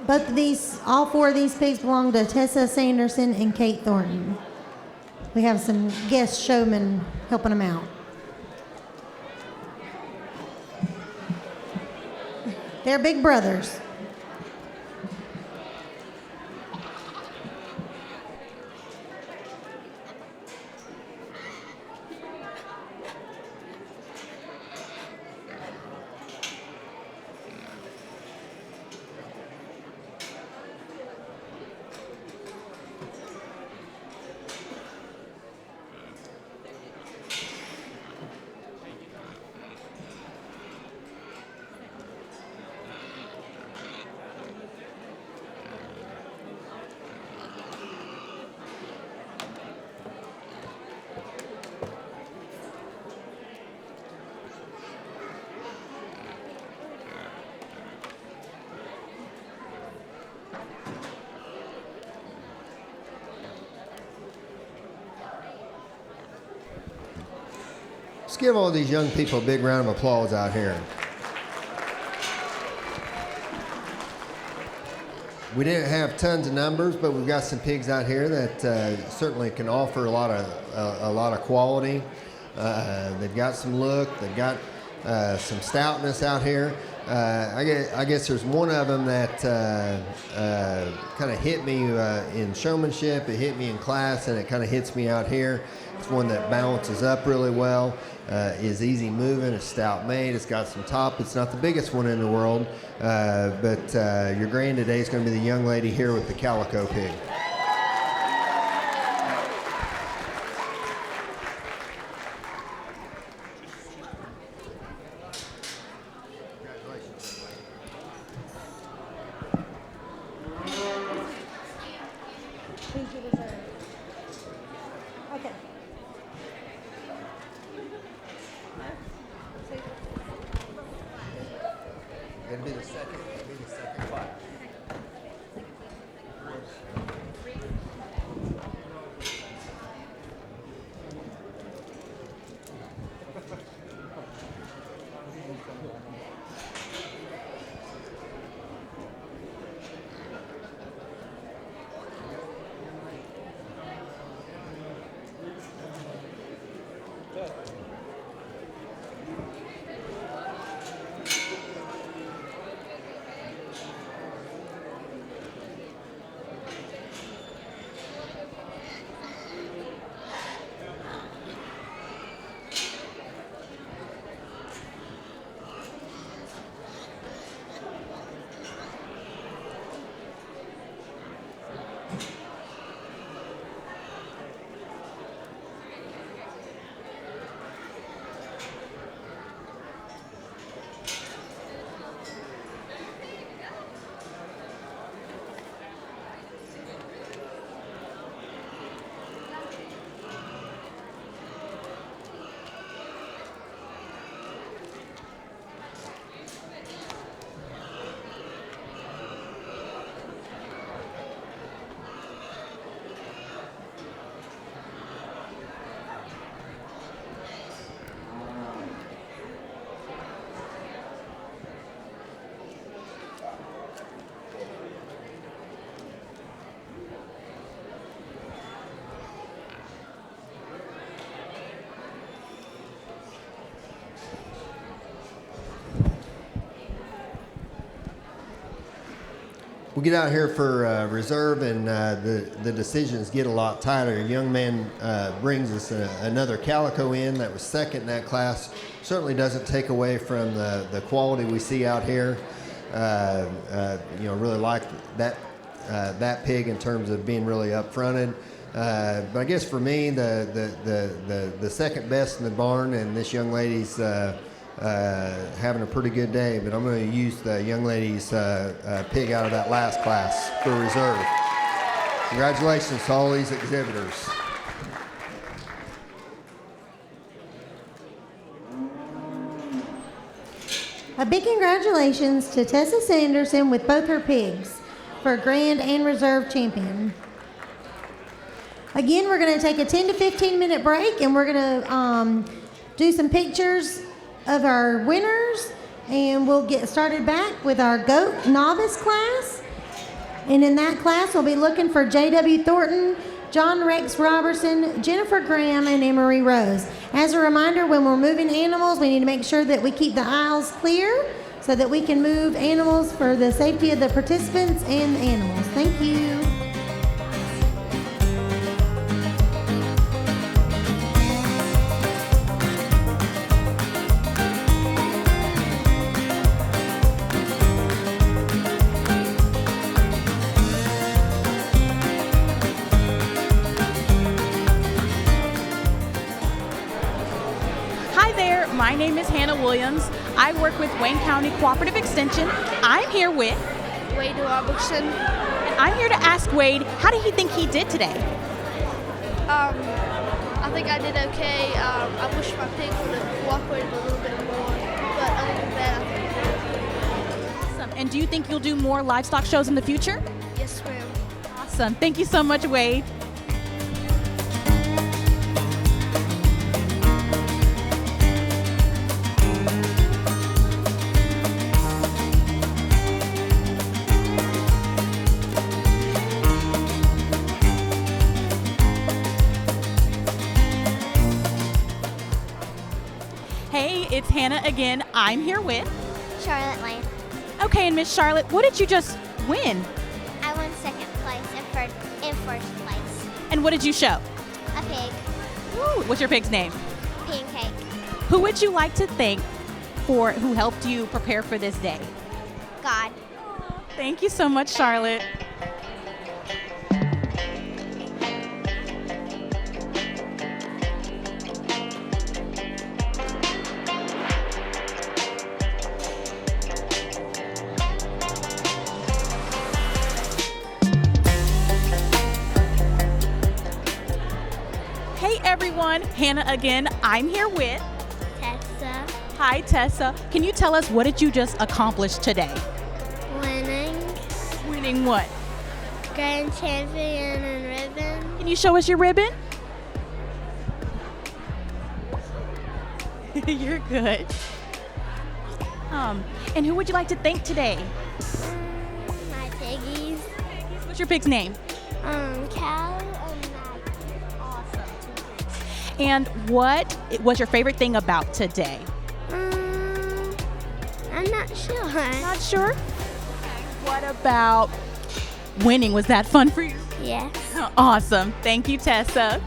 both of these, all 4 of these pigs belong to Tessa Sanderson and Kate Thornton. We have some guest showmen helping them out. They're big brothers. Let's give all these young people a big round of applause out here. We didn't have tons of numbers, but we've got some pigs out here that certainly can offer a lot of quality. They've got some look. They've got some stoutness out here. I guess there's one of them that kind of hit me in showmanship. It hit me in class, and it kind of hits me out here. It's one that balances up really well. Is easy moving. It's stout made. It's got some top. It's not the biggest one in the world, but your grand today is going to be the young lady here with the calico pig. Okay. It'll be the second. Class. We get out here for reserve, and the decisions get a lot tighter. A young man brings us another calico in that was second in that class. Certainly doesn't take away from the quality we see out here. Really like that pig in terms of being really upfronted. But I guess for me, the second best in the barn, and this young lady's having a pretty good day, but I'm going to use the young lady's pig out of that last class for reserve. Congratulations to all these exhibitors. A big congratulations to Tessa Sanderson with both her pigs for Grand and Reserve Champion. Again, we're going to take a 10 to 15 minute break, and we're going to do some pictures of our winners, and we'll get started back with our goat novice class. And in that class, we'll be looking for J.W. Thornton, John Rex Robertson, Jennifer Graham, and Emery Rose. As a reminder, when we're moving animals, we need to make sure that we keep the aisles clear so that we can move animals for the safety of the participants and the animals. Thank you. My name is Hannah Williams. I work with Wayne County Cooperative Extension. I'm here with Wade Robertson. I'm here to ask Wade, how did he think he did today? I think I did okay. I wish my pig would have cooperated a little bit more, but other than that, I think I did. Awesome. And do you think you'll do more livestock shows in the future? Yes, ma'am. Awesome. Thank you so much, Wade. Hannah again. I'm here with. Charlotte Lane. Okay, and Miss Charlotte, what did you just win? I won second place in first place. And what did you show? A pig. Ooh, what's your pig's name? Pancake. Who would you like to thank for who helped you prepare for this day? God. Thank you so much, Charlotte. Hey everyone, Hannah again. I'm here with Tessa. Hi Tessa. Can you tell us what did you just accomplish today? Winning. Winning what? Grand champion and ribbon. Can you show us your ribbon? You're good. And who would you like to thank today? My piggies. What's your pig's name? Cal and Maggie. Awesome. And what was your favorite thing about today? I'm not sure. Not sure? What about winning? Was that fun for you? Yes. Awesome. Thank you, Tessa.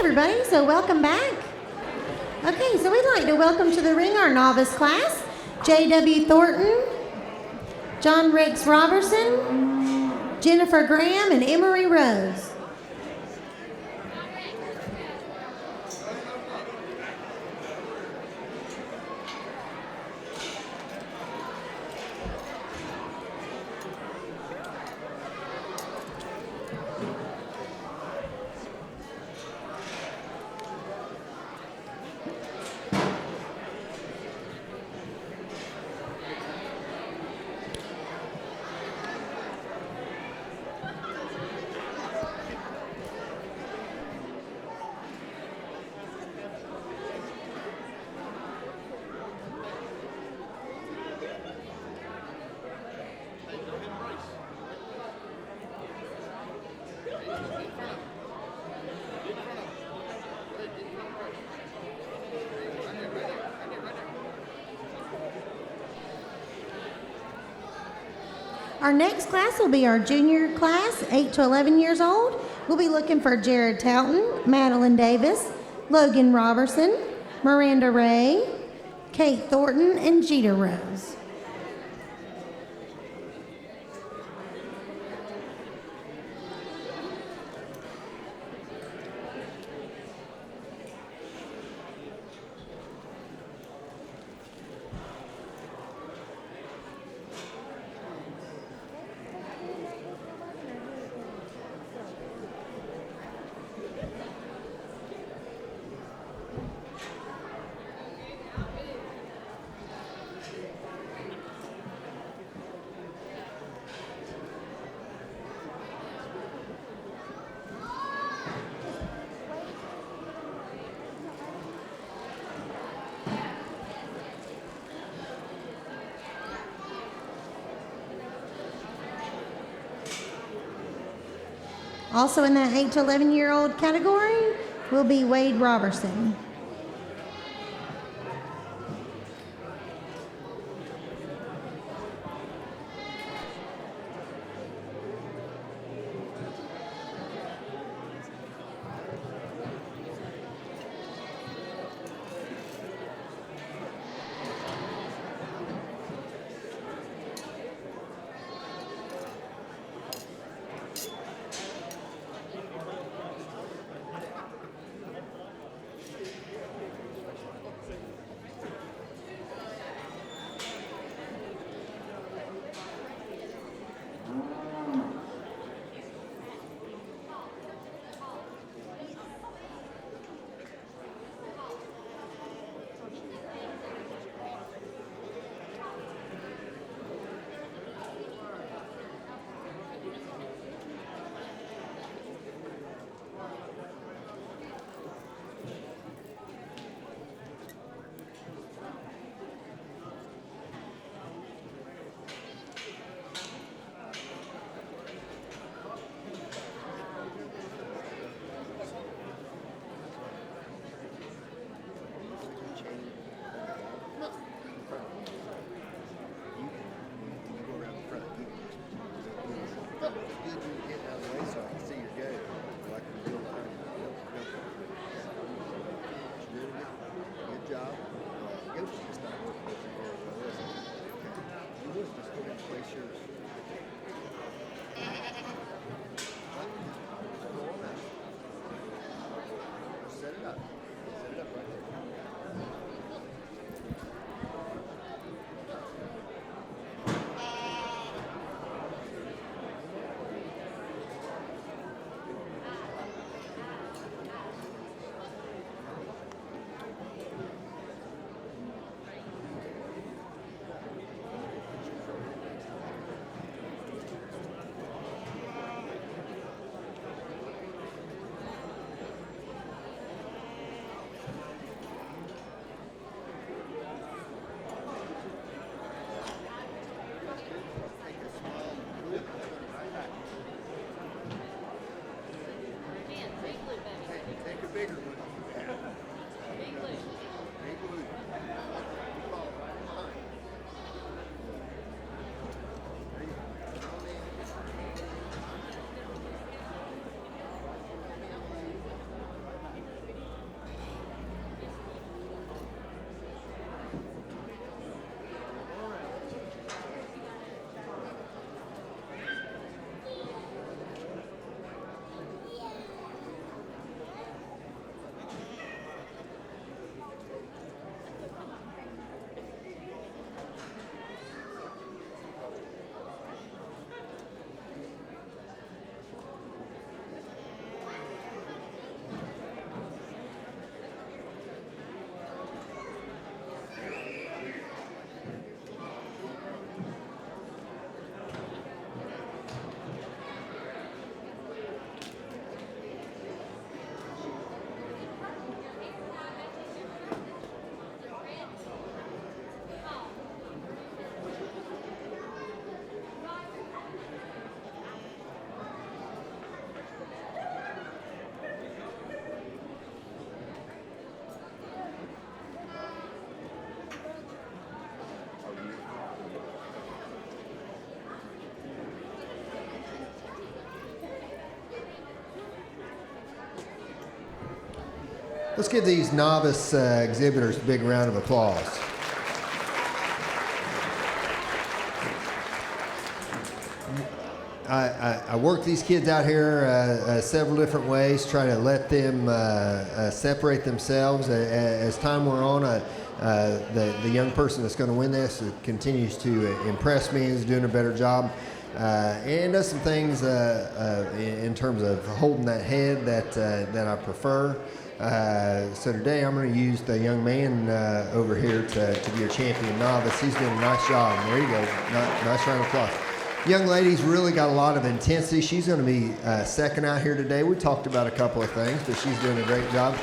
Everybody, so welcome back. Okay, so we'd like to welcome to the ring our novice class, J.W. Thornton, John Rex Robertson, Jennifer Graham, and Emery Rose. Our next class will be our junior class, 8 to 11 years old. We'll be looking for Jared Touton, Madeline Davis, Logan Robertson, Miranda Ray, Kate Thornton, and Jeter Rose. Also in that 8 to 11-year-old category will be Wade Robertson. Let's give these novice exhibitors a big round of applause. I work these kids out here several different ways, try to let them separate themselves. As time wore on, the young person that's going to win this continues to impress me, is doing a better job, and does some things in terms of holding that head that I prefer. So today I'm going to use the young man over here to be your champion novice. He's doing a nice job. There you go. Nice round of applause. Young lady's really got a lot of intensity. She's going to be second out here today. We talked about a couple of things, but she's doing a great job.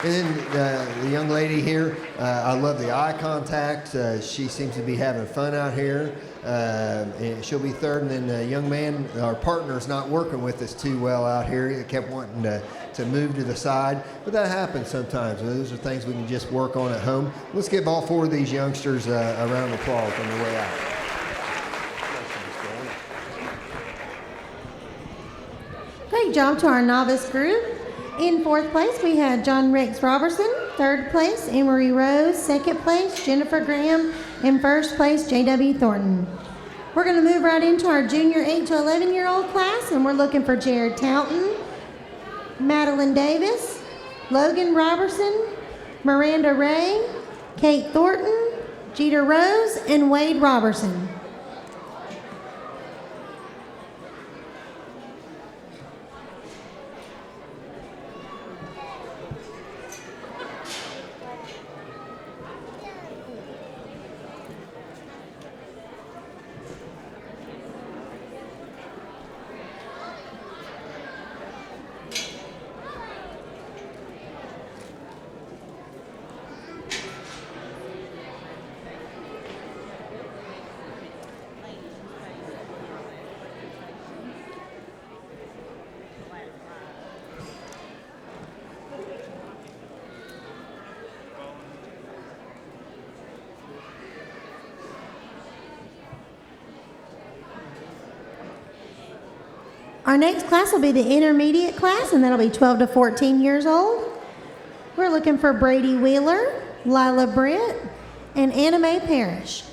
And then the young lady here, I love the eye contact. She seems to be having fun out here. And she'll be third. And then the young man, our partner's not working with us too well out here. He kept wanting to move to the side. But that happens sometimes. Those are things we can just work on at home. Let's give all four of these youngsters a round of applause on their way out. Great job to our novice group. In fourth place, we had John Rex Robertson. Third place, Emery Rose. Second place, Jennifer Graham. And first place, J.W. Thornton. We're going to move right into our junior 8 to 11-year-old class, and we're looking for Jared Taunton, Madeline Davis, Logan Robertson, Miranda Ray, Kate Thornton, Jeter Rose, and Wade Robertson. Our next class will be the intermediate class, and that'll be 12 to 14 years old. We're looking for Brady Wheeler, Lila Britt, and Anna Mae Parrish.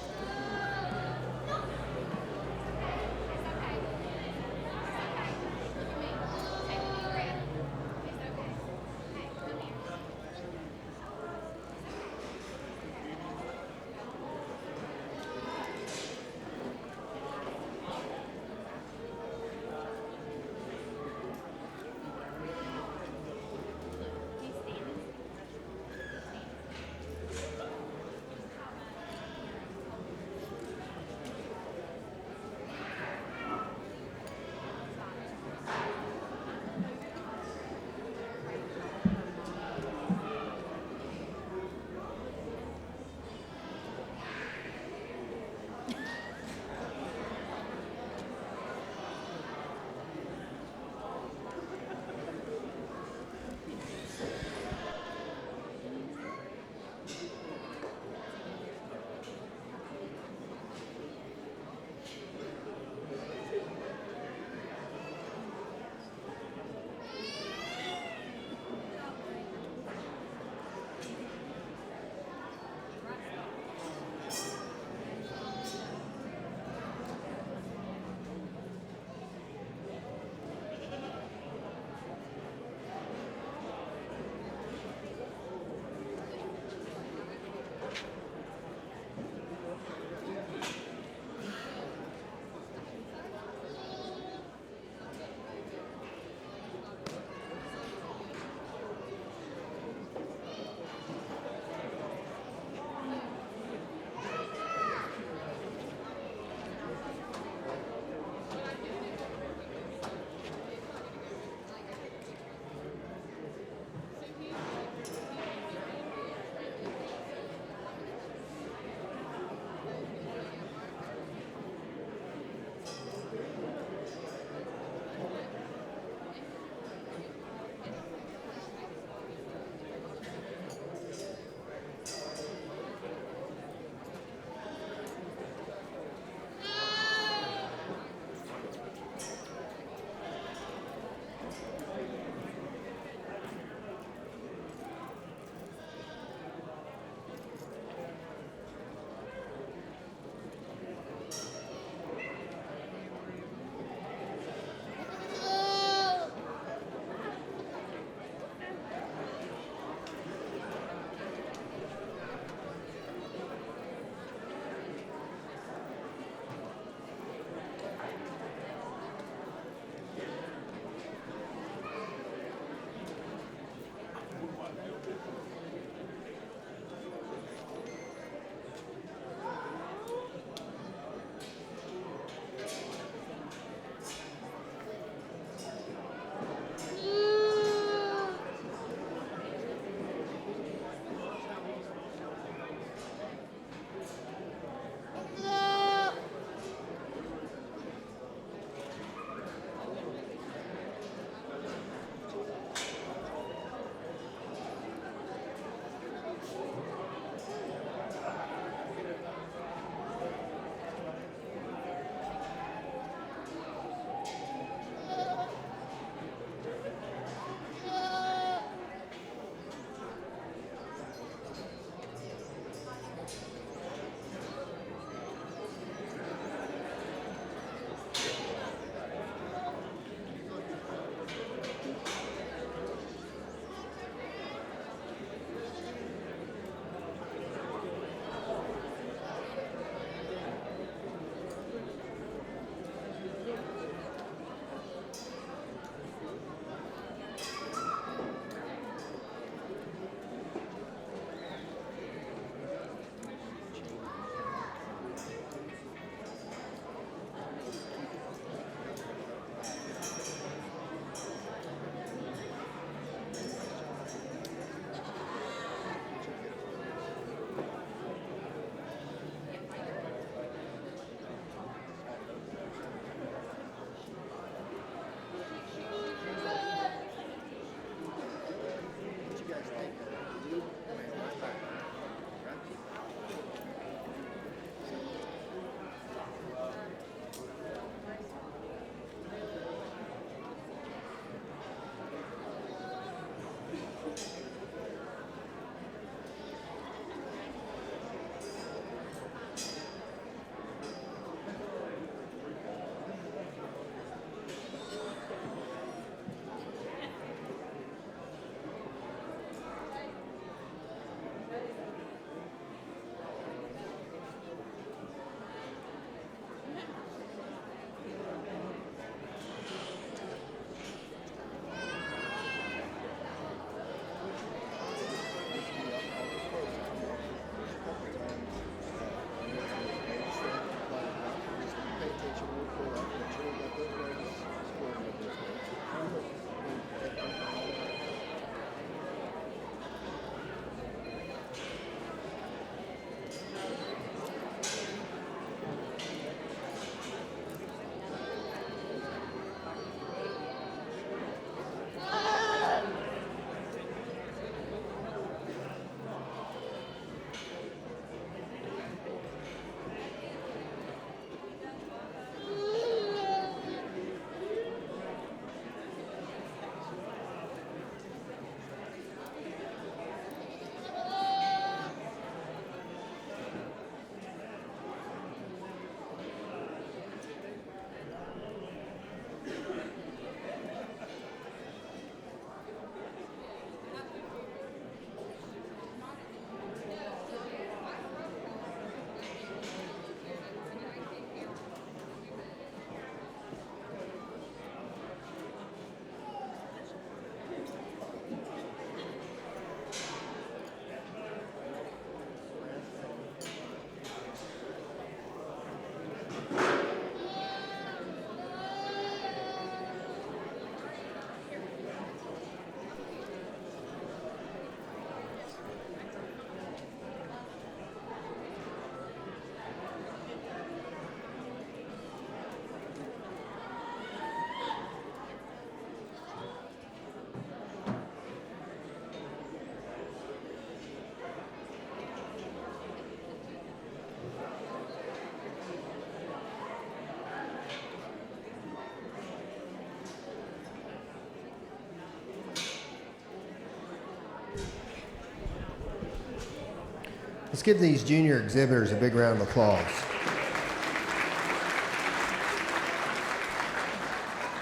Let's give these junior exhibitors a big round of applause.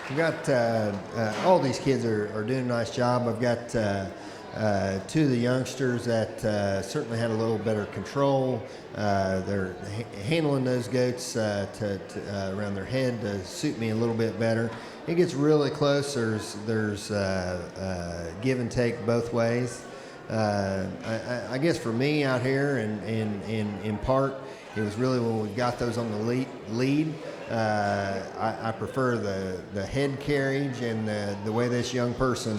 We've got all these kids are doing a nice job. I've got two of the youngsters that certainly had a little better control. They're handling those goats around their head to suit me a little bit better. It gets really close. There's give and take both ways. I guess for me out here, and in part, it was really when we got those on the lead. I prefer the head carriage and the way this young person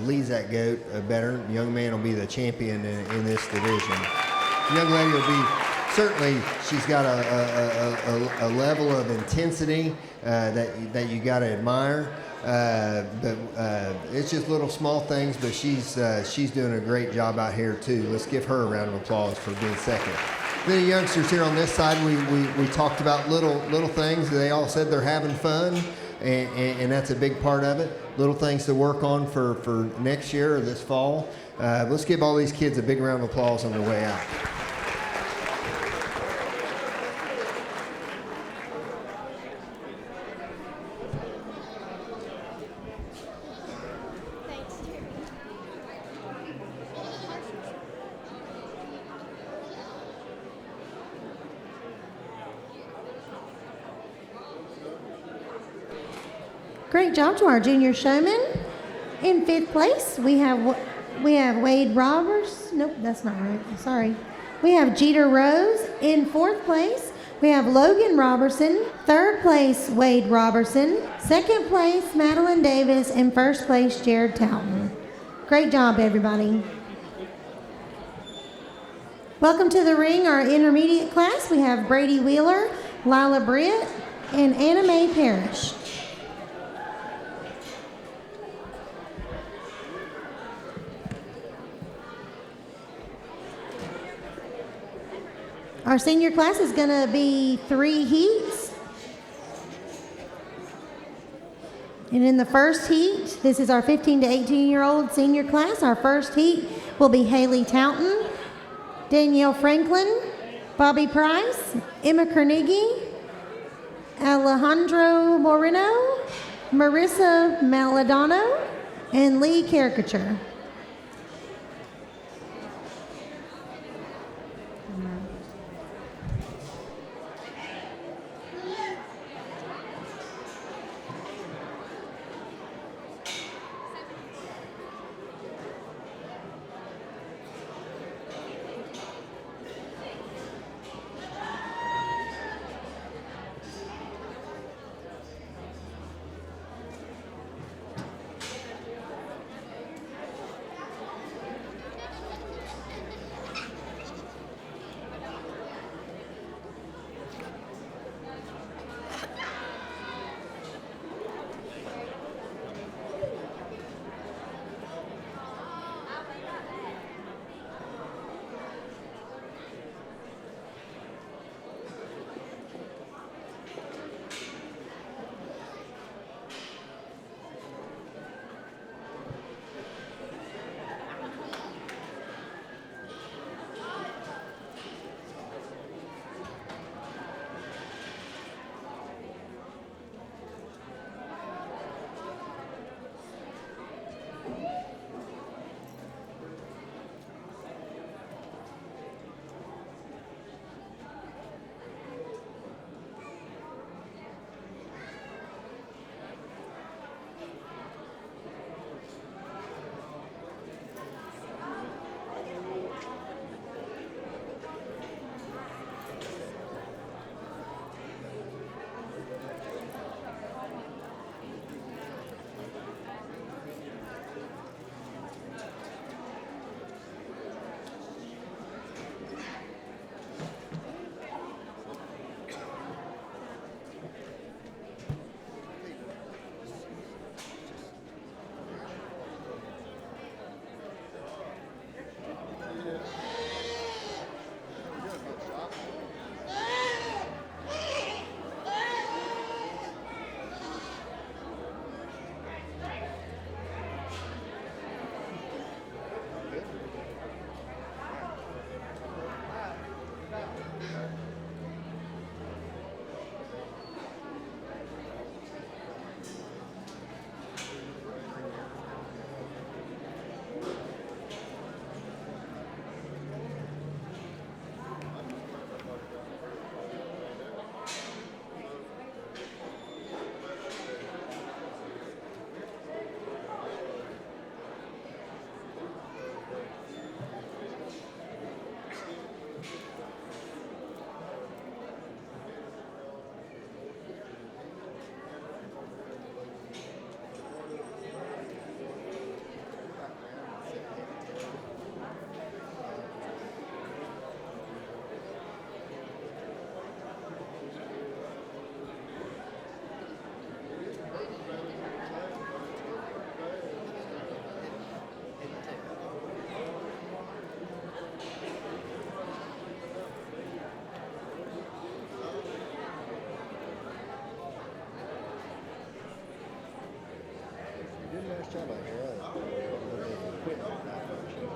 leads that goat better. The young man will be the champion in this division. The young lady will be, certainly she's got a level of intensity that you got to admire. But it's just little small things, but she's doing a great job out here too. Let's give her a round of applause for being second. Then the youngsters here on this side, we talked about little things. They all said they're having fun, and that's a big part of it. Little things to work on for next year or this fall. Let's give all these kids a big round of applause on their way out. Great job to our junior showmen. In fifth place, we have Wade Roberts. Nope, that's not right. Sorry. We have Jeter Rose. In fourth place, we have Logan Robertson. Third place, Wade Robertson. Second place, Madeline Davis. And first place, Jared Towton. Great job, everybody. Welcome to the ring, our intermediate class. We have Brady Wheeler, Lila Britt, and Anna Mae Parrish. Our senior class is going to be 3 heats. And in the first heat, this is our 15 to 18-year-old senior class. Our first heat will be Haley Towton, Danielle Franklin, Bobby Price, Emma Carnegie, Alejandro Moreno, Marissa Maladano, and Lee Caricature. job out here. Equipment malfunction.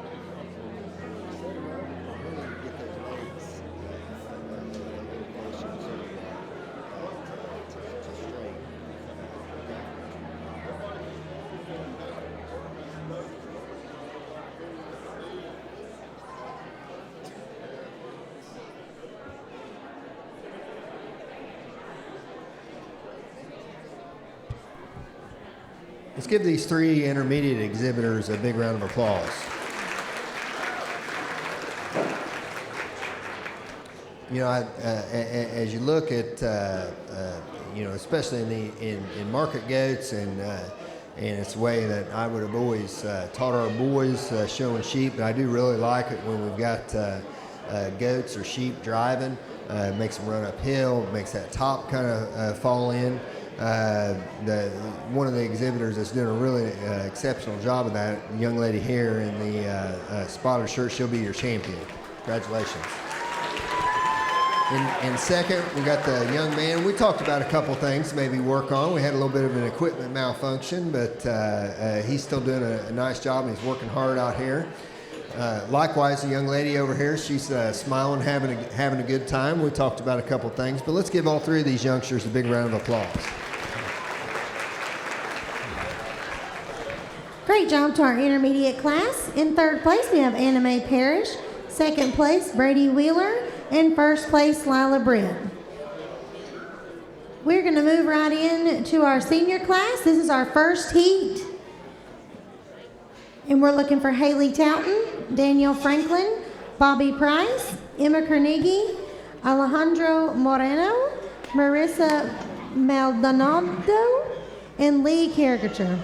Set them up, and then get their legs in position to straight. Let's give these 3 intermediate exhibitors a big round of applause. You know, as you look at, you know, especially in market goats, and it's a way that I would have always taught our boys showing sheep, and I do really like it when we've got goats or sheep driving. It makes them run uphill, makes that top kind of fall in. One of the exhibitors that's doing a really exceptional job of that, young lady here in the spotted shirt, she'll be your champion. Congratulations. In second, we got the young man. We talked about a couple things to maybe work on. We had a little bit of an equipment malfunction, but he's still doing a nice job, and he's working hard out here. Likewise, the young lady over here, she's smiling, having a good time. We talked about a couple things, but let's give all 3 of these youngsters a big round of applause. Great job to our intermediate class. In third place, we have Anna Mae Parrish. Second place, Brady Wheeler. And first place, Lila Britt. We're going to move right in to our senior class. This is our first heat. And we're looking for Haley Towton, Danielle Franklin, Bobby Price, Emma Carnegie, Alejandro Moreno, Marissa Maldonado, and Lee Caricature.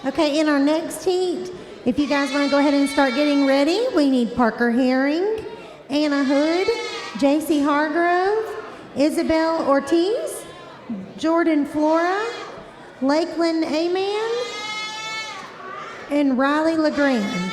Okay, in our next heat, if you guys want to go ahead and start getting ready, we need Parker Herring, Anna Hood, JC Hargrove, Isabel Ortiz, Jordan Flora, Lakeland Aman, and Riley LeGrand.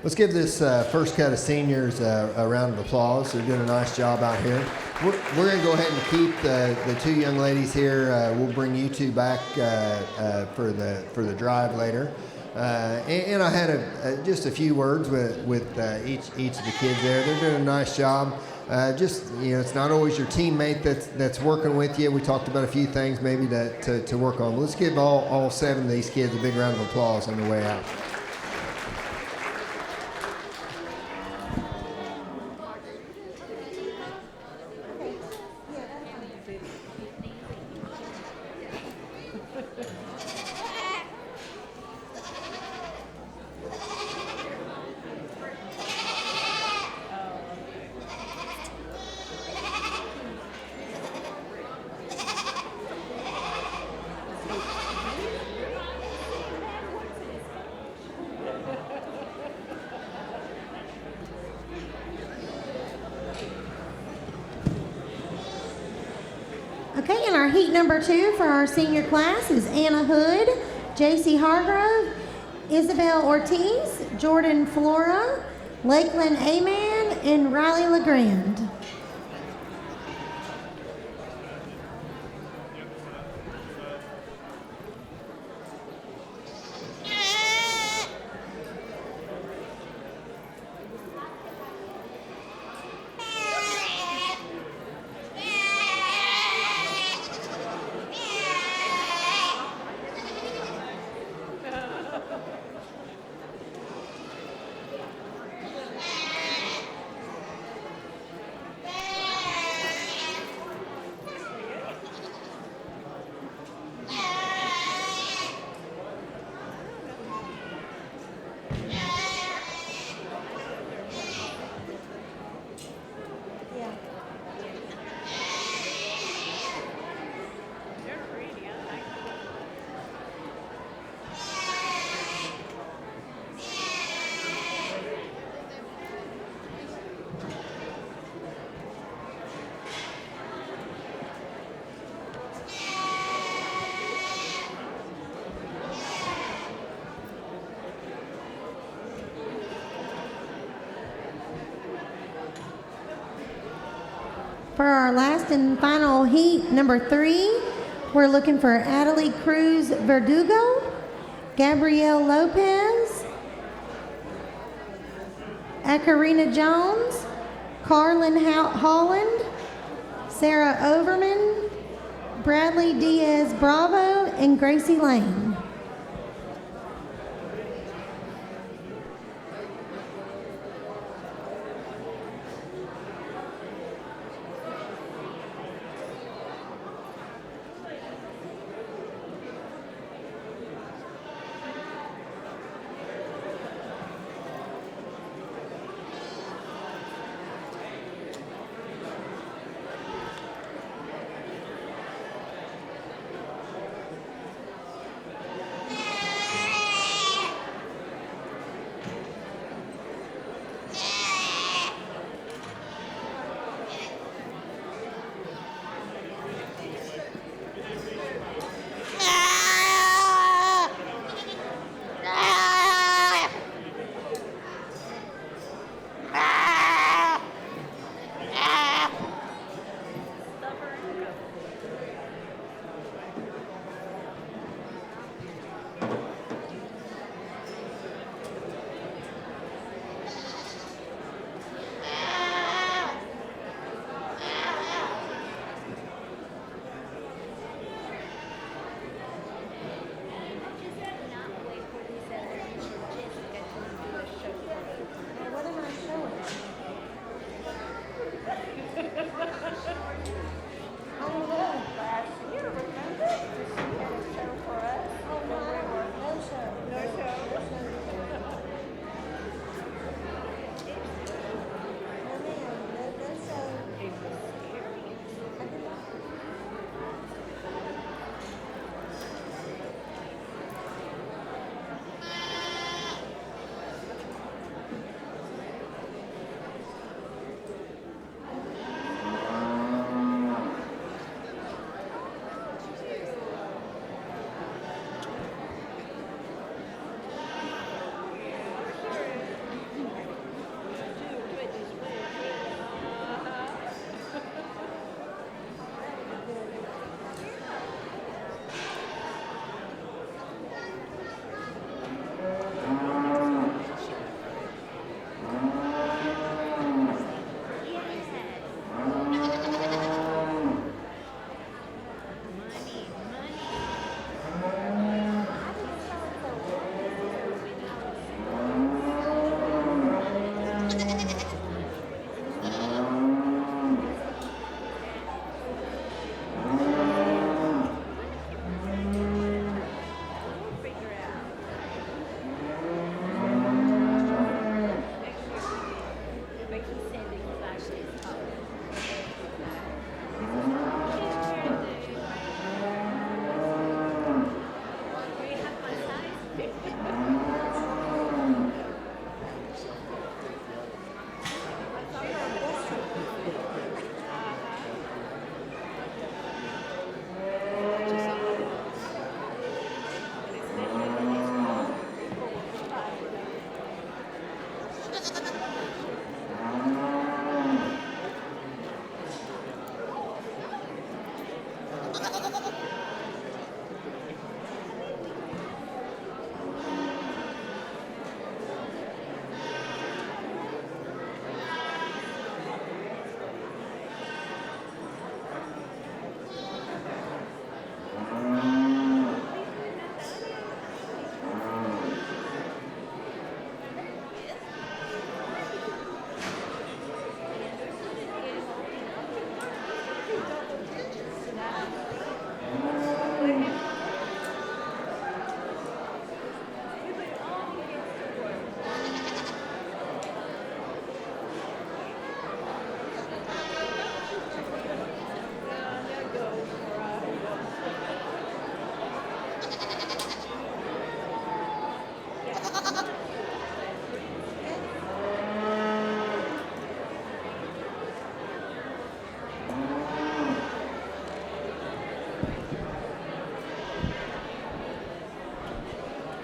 Let's give this first cut of seniors a round of applause. They're doing a nice job out here. We're going to go ahead and keep the two young ladies here. We'll bring you two back for the drive later. And I had just a few words with each of the kids there. They're doing a nice job. It's not always your teammate that's working with you. We talked about a few things maybe to work on. Let's give all 7 of these kids a big round of applause on the way out. Okay, and our heat number 2 for our senior class is Anna Hood, JC Hargrove, Isabel Ortiz, Jordan Flora, Lakeland Aman, and Riley LeGrand. For our last and final heat, number 3, we're looking for Adelie Cruz Verdugo, Gabrielle Lopez, Akarina Jones, Carlin Holland, Sarah Overman, Bradley Diaz Bravo, and Gracie Lane.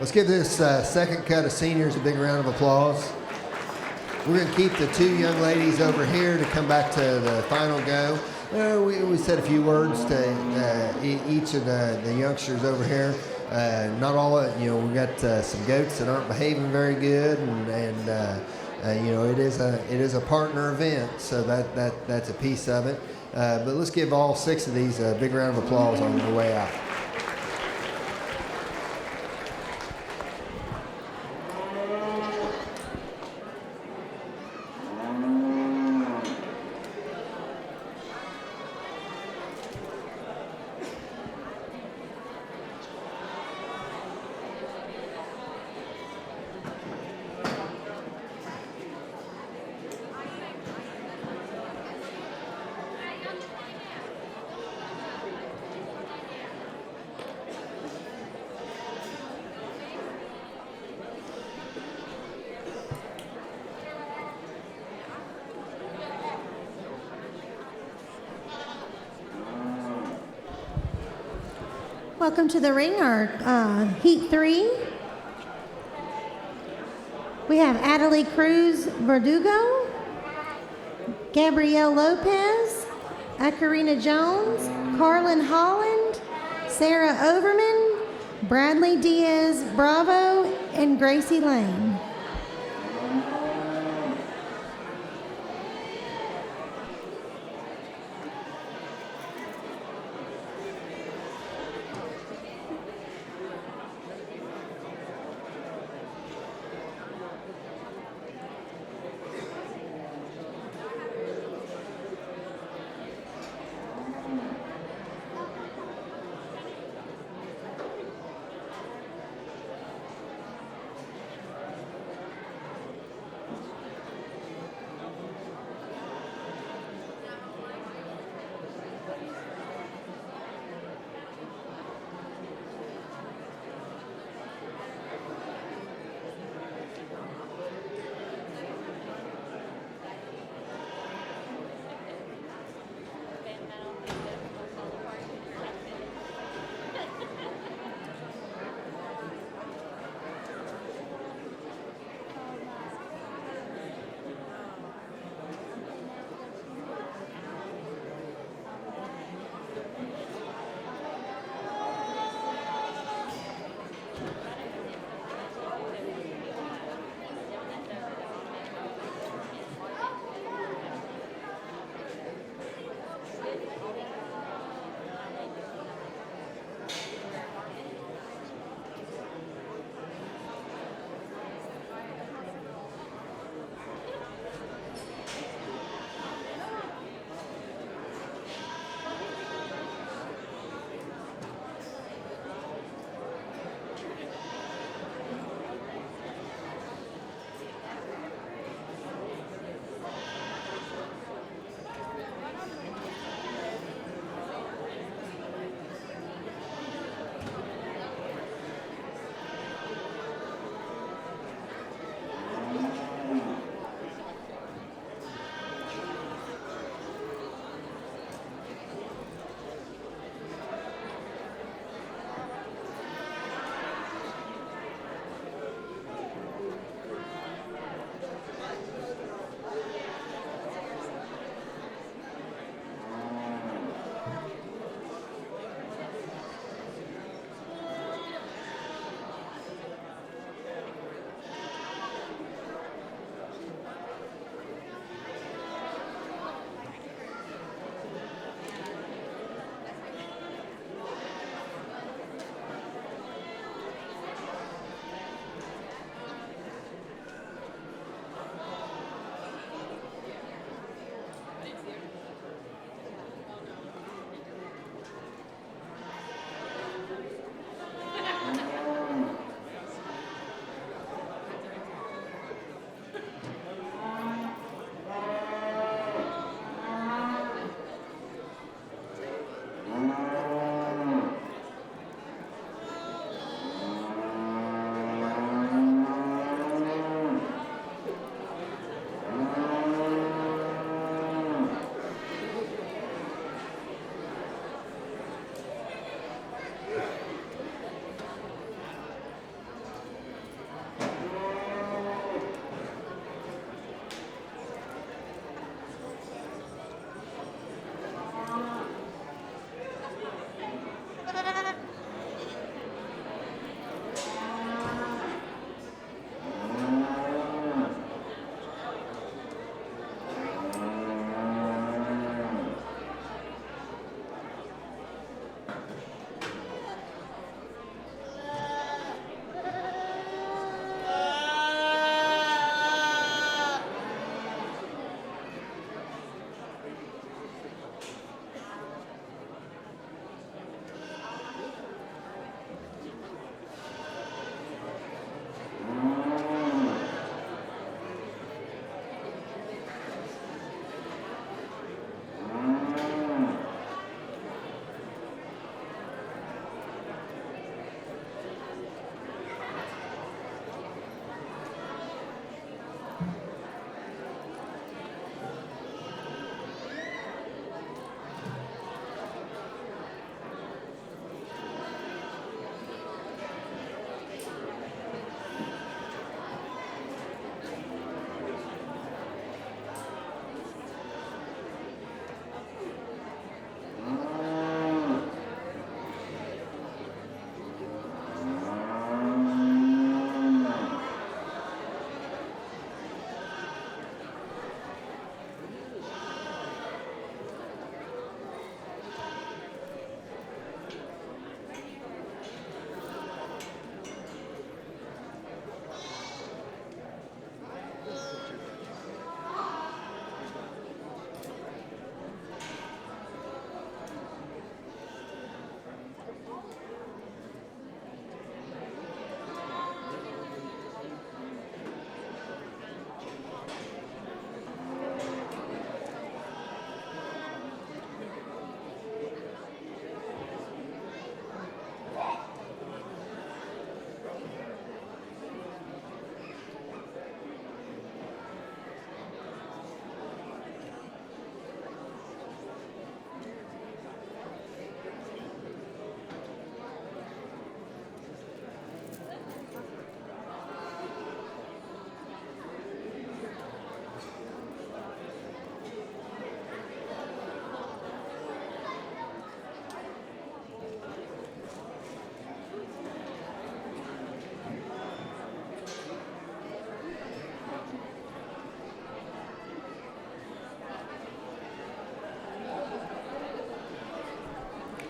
Let's give this second cut of seniors a big round of applause. We're going to keep the two young ladies over here to come back to the final go. We said a few words to each of the youngsters over here. Not all, we got some goats that aren't behaving very good, and it is a partner event, so that's a piece of it. But let's give all 6 of these a big round of applause on their way out. Welcome to the ring, our Heat 3. We have Adelie Cruz Verdugo, Gabrielle Lopez, Akarina Jones, Carlin Holland, Sarah Overman, Bradley Diaz Bravo, and Gracie Lane.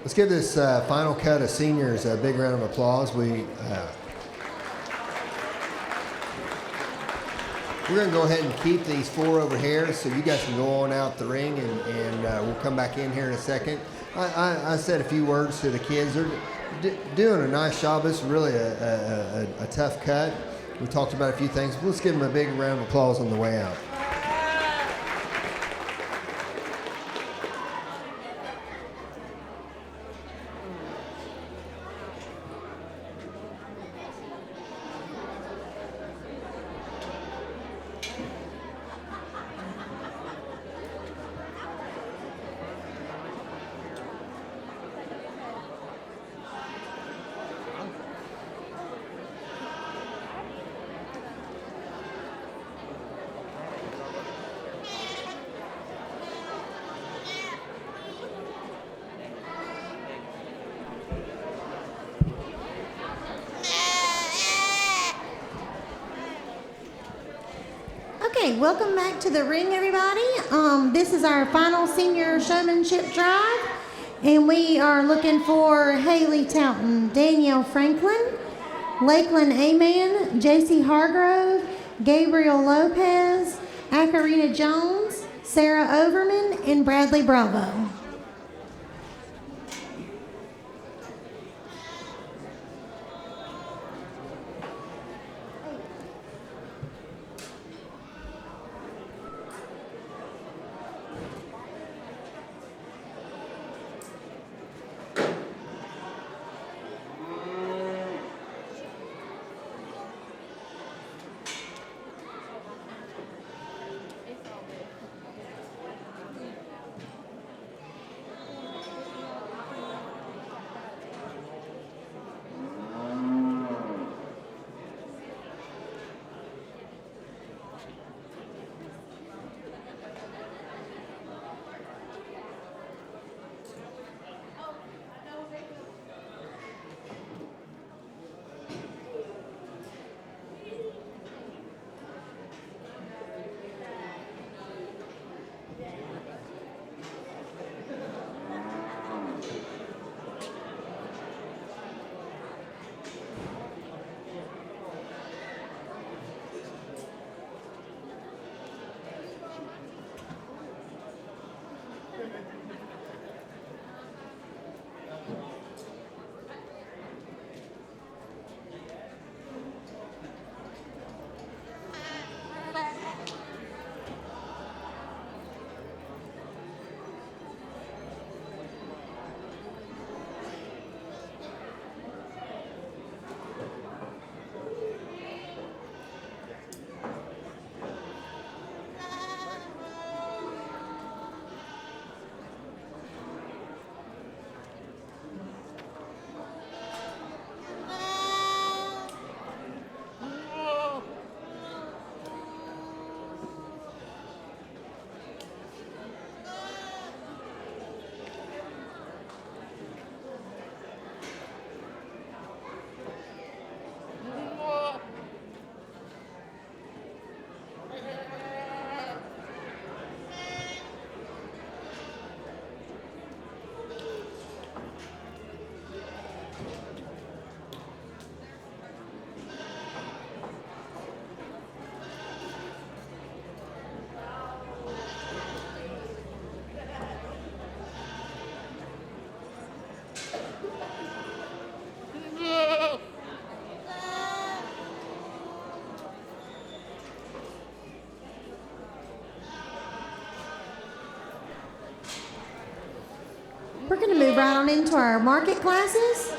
Let's give this final cut of seniors a big round of applause. We're going to go ahead and keep these 4 over here so you guys can go on out the ring, and we'll come back in here in a second. I said a few words to the kids. They're doing a nice job. It's really a tough cut. We talked about a few things. Let's give them a big round of applause on the way out. Okay, welcome back to the ring, everybody. This is our final senior showmanship drive, and we are looking for Haley Towton, Danielle Franklin, Lakeland Aman, JC Hargrove, Gabriel Lopez, Akarina Jones, Sarah Overman, and Bradley Bravo. We're going to move right on into our market classes.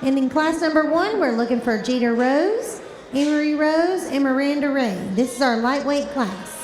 And in class number 1, we're looking for Jeter Rose, Emery Rose, and Miranda Ray. This is our lightweight class.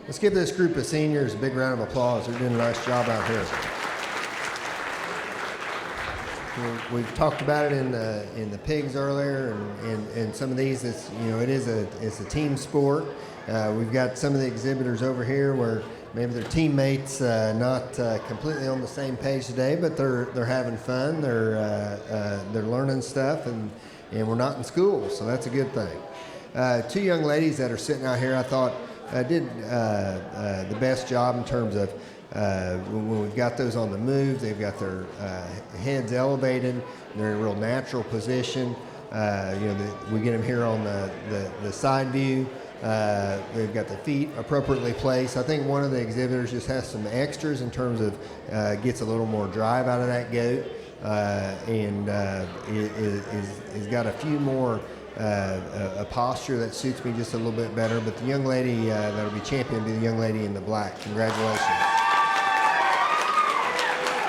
Let's give this group of seniors a big round of applause. They're doing a nice job out here. We've talked about it in the pigs earlier, and some of these. It's a team sport. We've got some of the exhibitors over here where maybe their teammates not completely on the same page today, but they're having fun. They're learning stuff, and we're not in school, so that's a good thing. Two young ladies that are sitting out here, I thought did the best job in terms of. When we've got those on the move, they've got their heads elevated. They're in a real natural position. We get them here on the side view. They've got the feet appropriately placed. I think one of the exhibitors just has some extras in terms of gets a little more drive out of that goat, and is got a few more a posture that suits me just a little bit better. But the young lady that'll be champion will be the young lady in the black. Congratulations.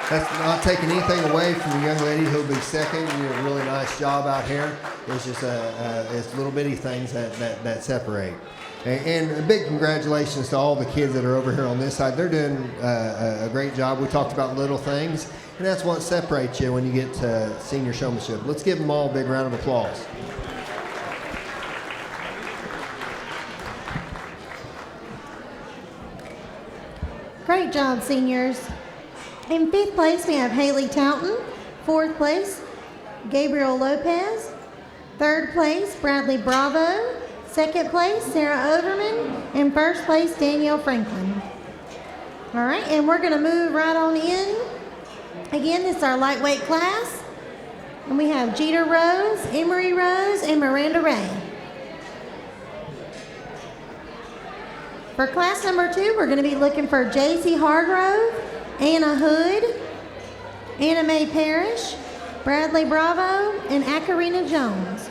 That's not taking anything away from the young lady who'll be second. You did a really nice job out here. It's just it's little bitty things that separate. And a big congratulations to all the kids that are over here on this side. They're doing a great job. We talked about little things, and that's what separates you when you get to senior showmanship. Let's give them all a big round of applause. Great job, seniors. In 5th place, we have Haley Towton. 4th place, Gabriel Lopez. 3rd place, Bradley Bravo. 2nd place, Sarah Overman. And 1st place, Danielle Franklin. All right, and we're going to move right on in. Again, this is our lightweight class. And we have Jeter Rose, Emery Rose, and Miranda Ray. For class number 2, we're going to be looking for JC Hargrove, Anna Hood, Anna Mae Parrish, Bradley Bravo, and Akarina Jones.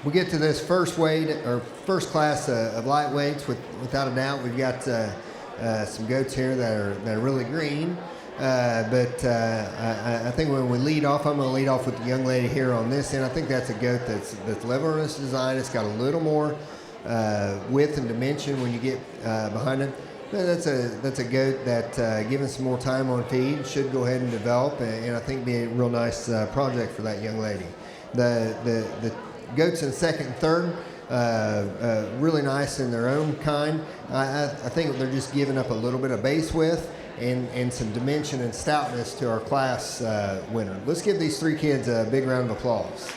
We get to this first weight or first class of lightweights. Without a doubt, we've got some goats here that are really green. But I think when we lead off, I'm going to lead off with the young lady here on this end. I think that's a goat that's level in its design. It's got a little more width and dimension when you get behind it. That's a goat that, given some more time on feed, should go ahead and develop, and I think be a real nice project for that young lady. The goats in second and third, really nice in their own kind. I think they're just giving up a little bit of base width and some dimension and stoutness to our class winner. Let's give these three kids a big round of applause.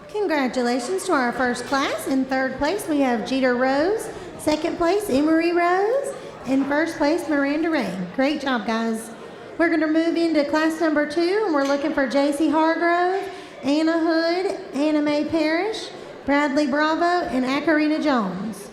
Congratulations to our first class. In third place, we have Jeter Rose. Second place, Emery Rose. In first place, Miranda Ray. Great job, guys. We're going to move into class number 2, and we're looking for JC Hargrove, Anna Hood, Anna Mae Parrish, Bradley Bravo, and Akarina Jones.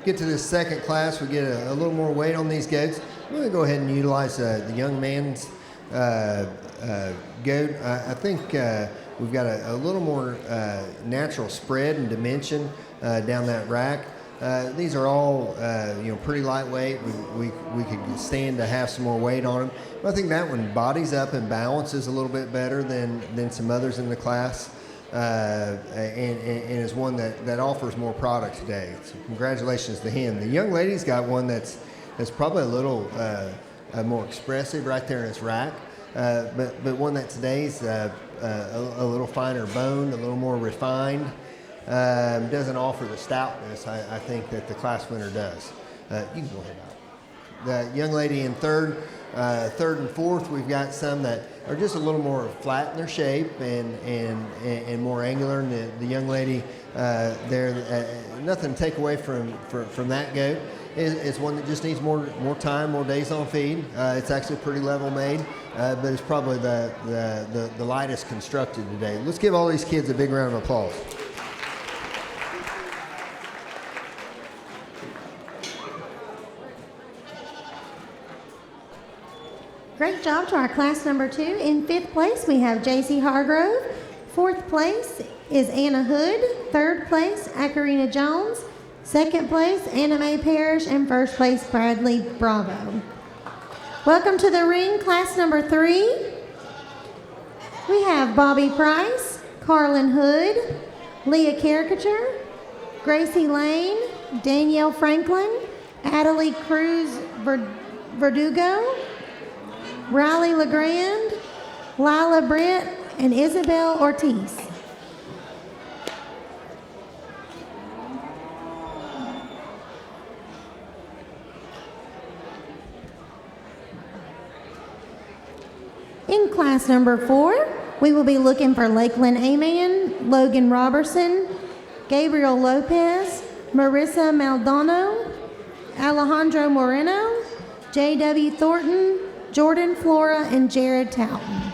get to this second class, we get a little more weight on these goats. We're going to go ahead and utilize the young man's goat. I think we've got a little more natural spread and dimension down that rack. These are all pretty lightweight. We could stand to have some more weight on them. But I think that one bodies up and balances a little bit better than some others in the class, and is one that offers more product today. So congratulations to him. The young lady's got one that's probably a little more expressive right there in his rack, but one that today's a little finer boned, a little more refined. Doesn't offer the stoutness I think that the class winner does. You can go ahead out. The young lady in third and fourth, we've got some that are just a little more flat in their shape and more angular. And the young lady there, nothing to take away from that goat. It's one that just needs more time, more days on feed. It's actually pretty level made, but it's probably the lightest constructed today. Let's give all these kids a big round of applause. Great job to our class number 2. In 5th place, we have J.C. Hargrove. 4th place is Anna Hood. 3rd place, Acarina Jones. 2nd place, Anna Mae Parrish. And 1st place, Bradley Bravo. Welcome to the ring, class number 3. We have Bobby Price, Carlin Hood, Leah Caricature, Gracie Lane, Danielle Franklin, Adelie Cruz Verdugo, Riley LeGrand, Lila Britt, and Isabel Ortiz. In class number 4, we will be looking for Lakeland Aman, Logan Robertson, Gabriel Lopez, Marissa Maldonado, Alejandro Moreno, J.W. Thornton, Jordan Flora, and Jared Towton.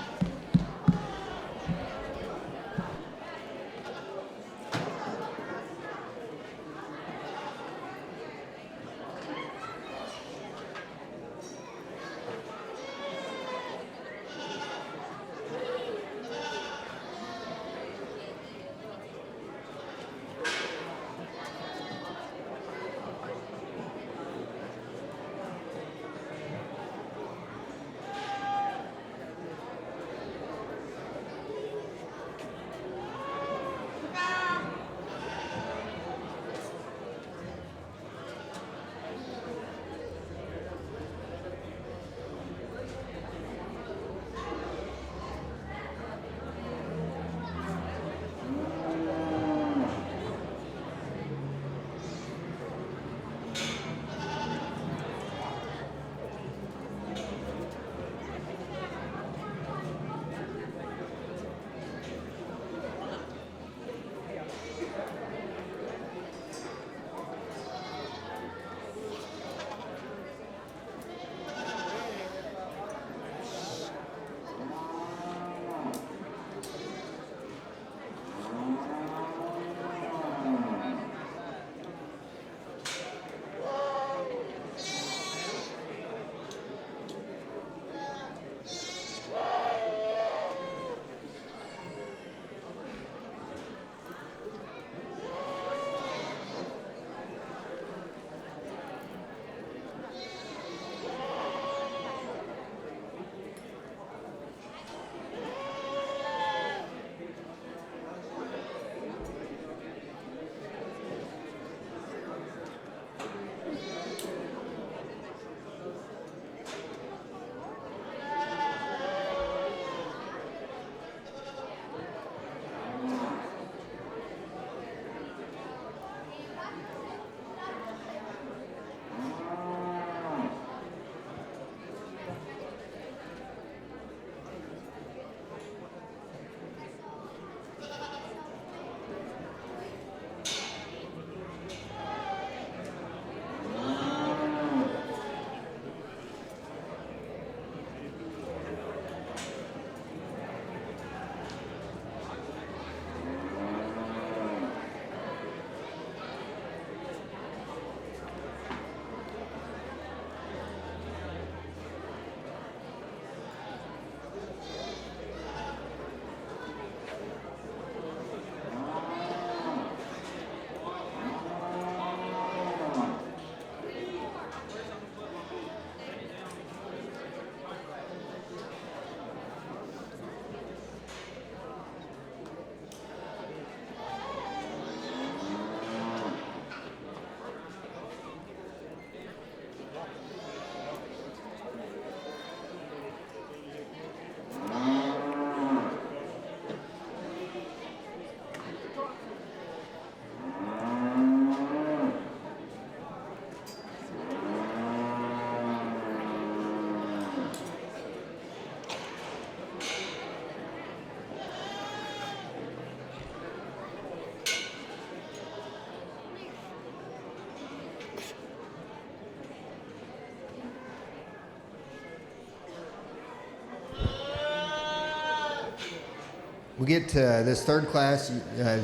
We get to this third class.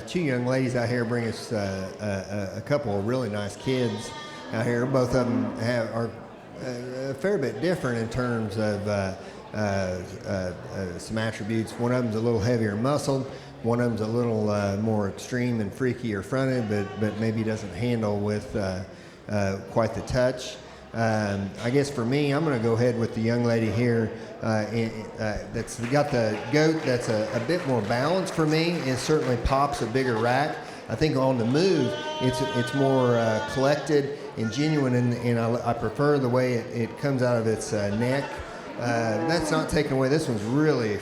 Two young ladies out here bring us a couple of really nice kids out here. Both of them are a fair bit different in terms of some attributes. One of them's a little heavier muscled. One of them's a little more extreme and freakier fronted, but maybe doesn't handle with quite the touch. I guess for me, I'm going to go ahead with the young lady here that's got the goat that's a bit more balanced for me. It certainly pops a bigger rack. I think on the move, it's more collected and genuine, and I prefer the way it comes out of its neck. That's not taken away. This one's really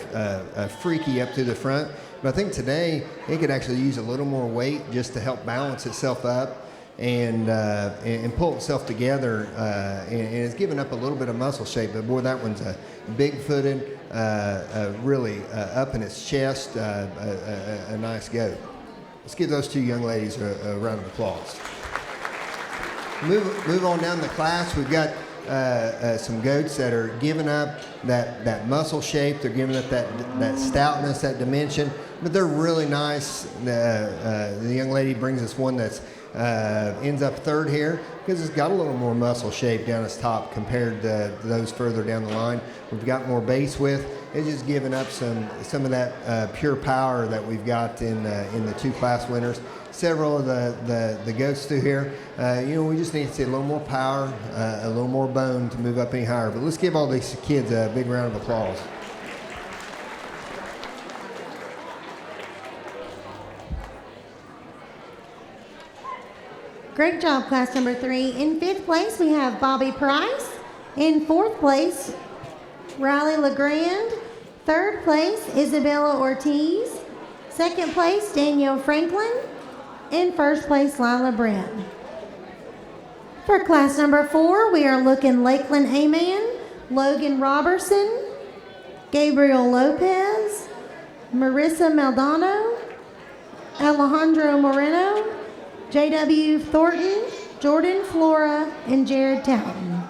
freaky up through the front. But I think today it could actually use a little more weight just to help balance itself up and pull itself together. And it's given up a little bit of muscle shape. But boy, that one's big-footed, really up in its chest, a nice goat. Let's give those two young ladies a round of applause. Move on down the class. We've got some goats that are giving up that muscle shape. They're giving up that stoutness, that dimension. But they're really nice. The young lady brings us one that's ends up third here because it's got a little more muscle shape down its top compared to those further down the line. We've got more base width. It's just giving up some of that pure power that we've got in the two class winners. Several of the goats through here, we just need to see a little more power, a little more bone to move up any higher. But let's give all these kids a big round of applause. Great job, class number 3. In 5th place, we have Bobby Price. In 4th place, Riley LeGrand. 3rd place, Isabella Ortiz. 2nd place, Danielle Franklin. In 1st place, Lila Brett. For class number 4, we are looking Lakeland Aman, Logan Robertson, Gabriel Lopez, Marissa Maldonado, Alejandro Moreno, J.W. Thornton, Jordan Flora, and Jared Towton.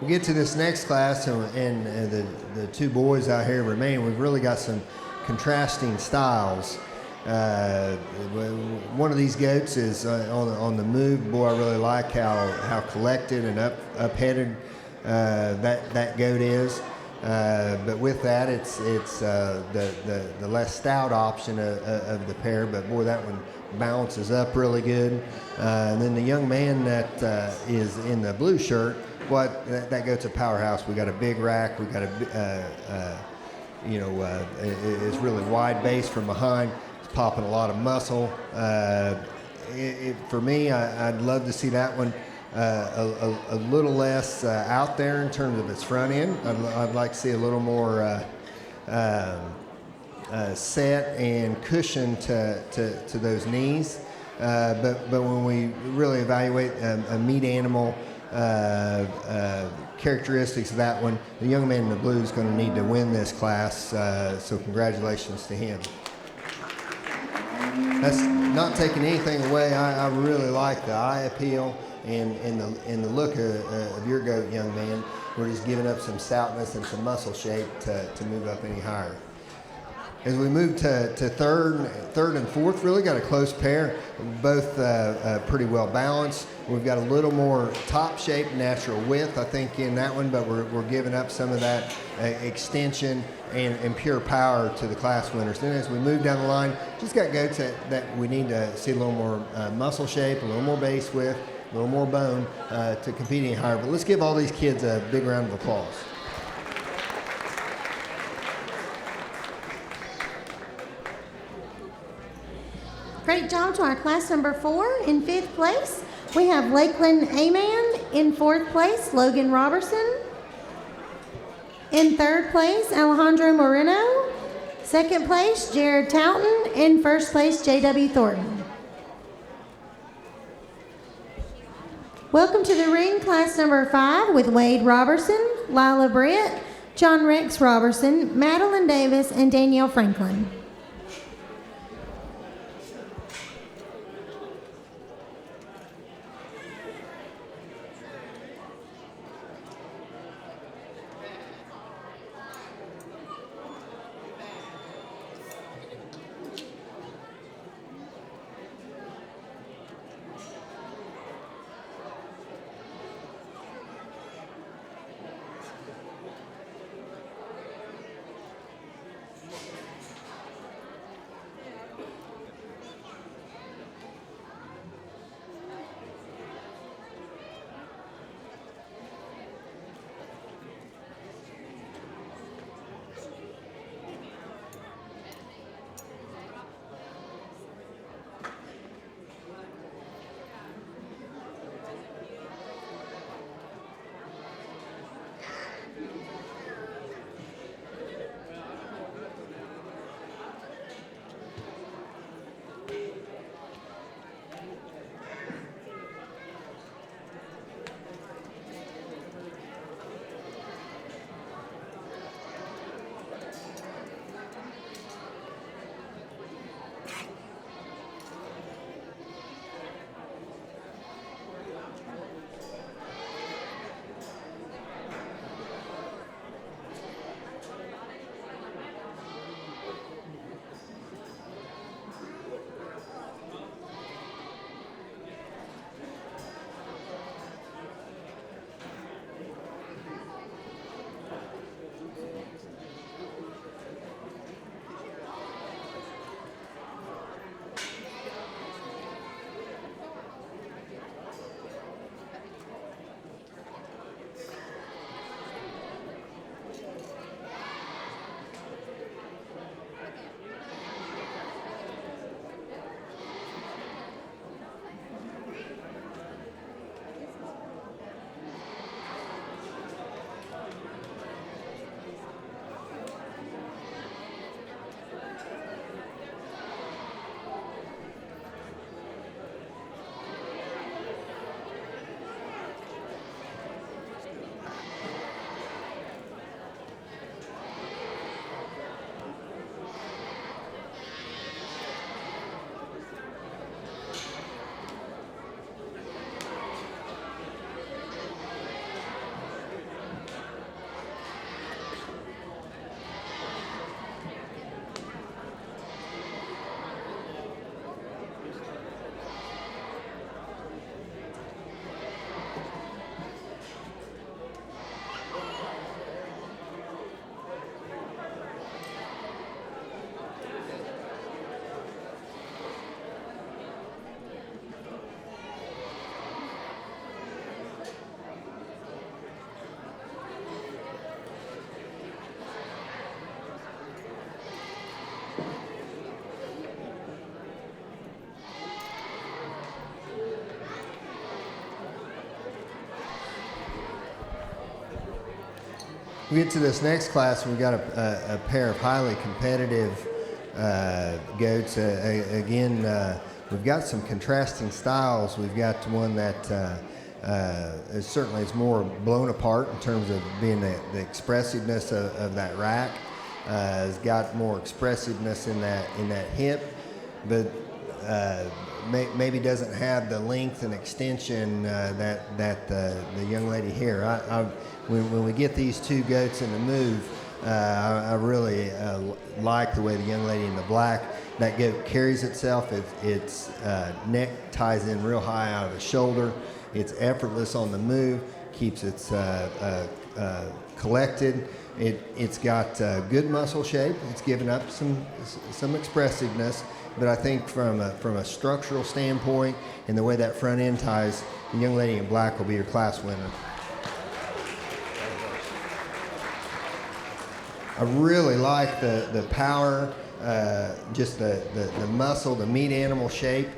we get to this next class, and the two boys out here remain, we've really got some contrasting styles. One of these goats is on the move. Boy, I really like how collected and up-headed that goat is. But with that, it's the less stout option of the pair. But boy, that one balances up really good. And then the young man that is in the blue shirt, that goat's a powerhouse. We got a big rack. We got it's really wide base from behind. It's popping a lot of muscle. For me, I'd love to see that one a little less out there in terms of its front end. I'd like to see a little more set and cushion to those knees. But when we really evaluate a meat animal characteristics of that one, the young man in the blue is going to need to win this class. So congratulations to him. That's not taking anything away. I really like the eye appeal and the look of your goat, young man. We're just giving up some stoutness and some muscle shape to move up any higher. As we move to third and fourth, really got a close pair, both pretty well balanced. We've got a little more top shape, natural width, I think, in that one, but we're giving up some of that extension and pure power to the class winners. Then as we move down the line, just got goats that we need to see a little more muscle shape, a little more base width, a little more bone to compete any higher. But let's give all these kids a big round of applause. Great job to our class number 4. In 5th place, we have Lakeland Aman. In 4th place, Logan Robertson. In 3rd place, Alejandro Moreno. 2nd place, Jared Towton. In 1st place, J.W. Thornton. Welcome to the ring, class number 5, with Wade Robertson, Lila Britt, John Rex Robertson, Madeline Davis, and Danielle Franklin. We get to this next class, we've got a pair of highly competitive goats. Again, we've got some contrasting styles. We've got one that certainly is more blown apart in terms of being the expressiveness of that rack. Has got more expressiveness in that hip, but maybe doesn't have the length and extension that the young lady here. When we get these two goats in the move, I really like the way the young lady in the black, that goat carries itself. Its neck ties in real high out of the shoulder. It's effortless on the move, keeps it collected. It's got good muscle shape. It's given up some expressiveness, but I think from a structural standpoint and the way that front end ties, the young lady in black will be your class winner. I really like the power, just the muscle, the meat animal shape.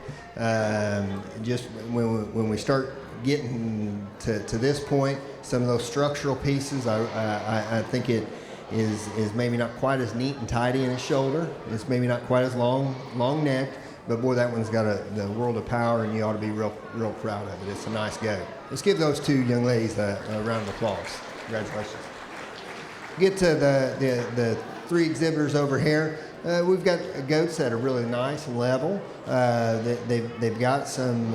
Just when we start getting to this point, some of those structural pieces, I think it is maybe not quite as neat and tidy in its shoulder. It's maybe not quite as long necked, but boy, that one's got the world of power, and you ought to be real proud of it. It's a nice goat. Let's give those two young ladies a round of applause. Congratulations. Get to the three exhibitors over here. We've got goats that are really nice and level. They've got some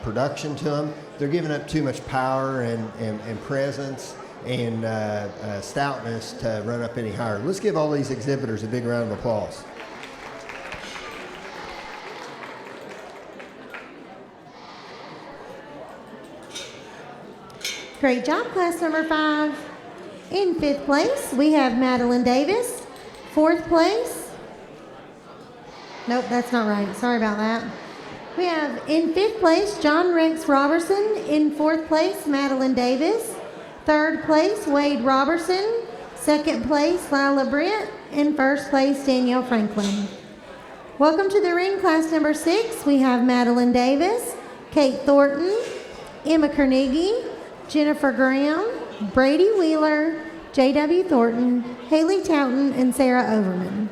production to them. They're giving up too much power and presence and stoutness to run up any higher. Let's give all these exhibitors a big round of applause. Great job, class number 5. In 5th place, we have Madeline Davis. 4th place, nope, that's not right. Sorry about that. We have in 5th place, John Rex Robertson. In 4th place, Madeline Davis. 3rd place, Wade Robertson. 2nd place, Lila Britt. And 1st place, Danielle Franklin. Welcome to the ring, class number 6. We have Madeline Davis, Kate Thornton, Emma Carnegie, Jennifer Graham, Brady Wheeler, J.W. Thornton, Haley Towton, and Sarah Overman.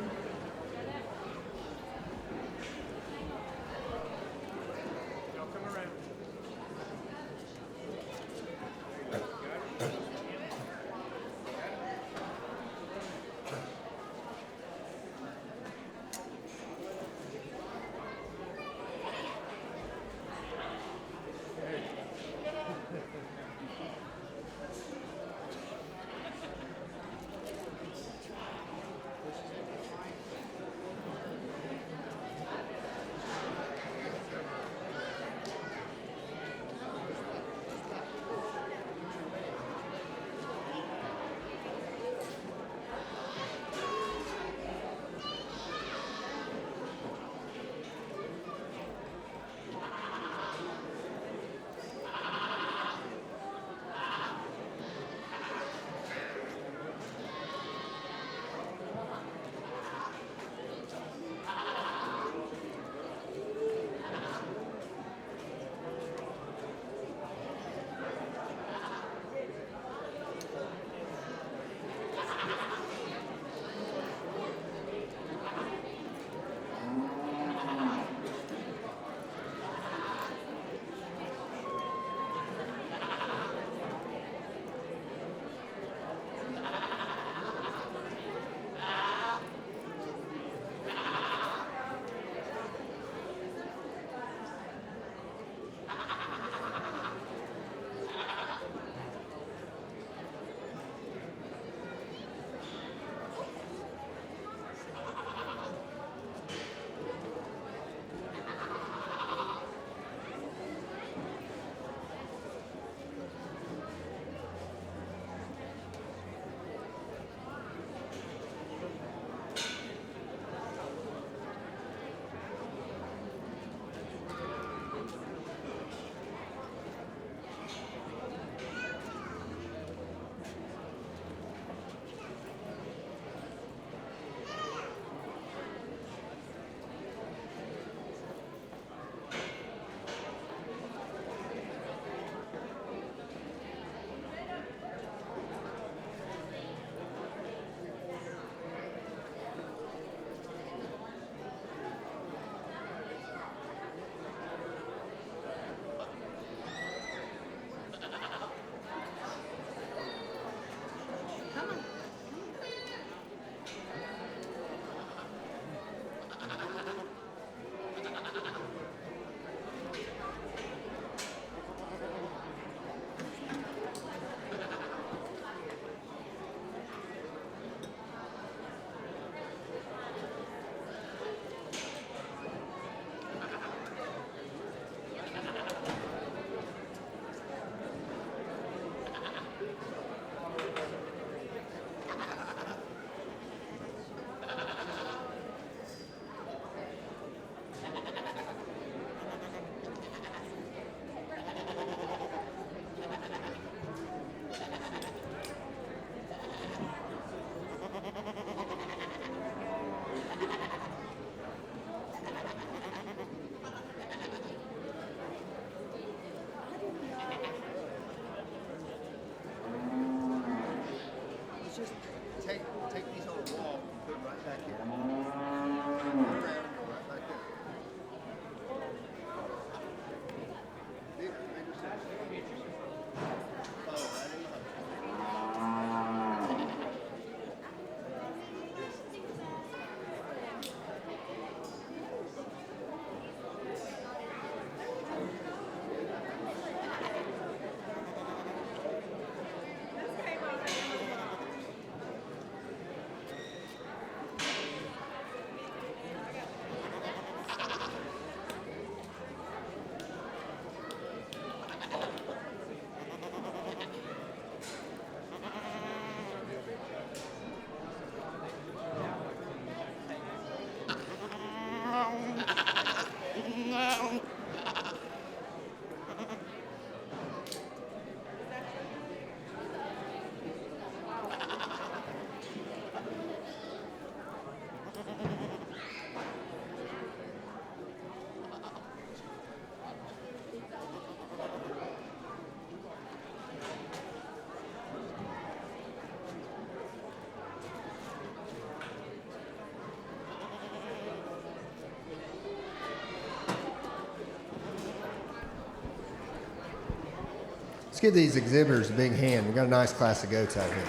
Let's give these exhibitors a big hand. We've got a nice class of goats out here.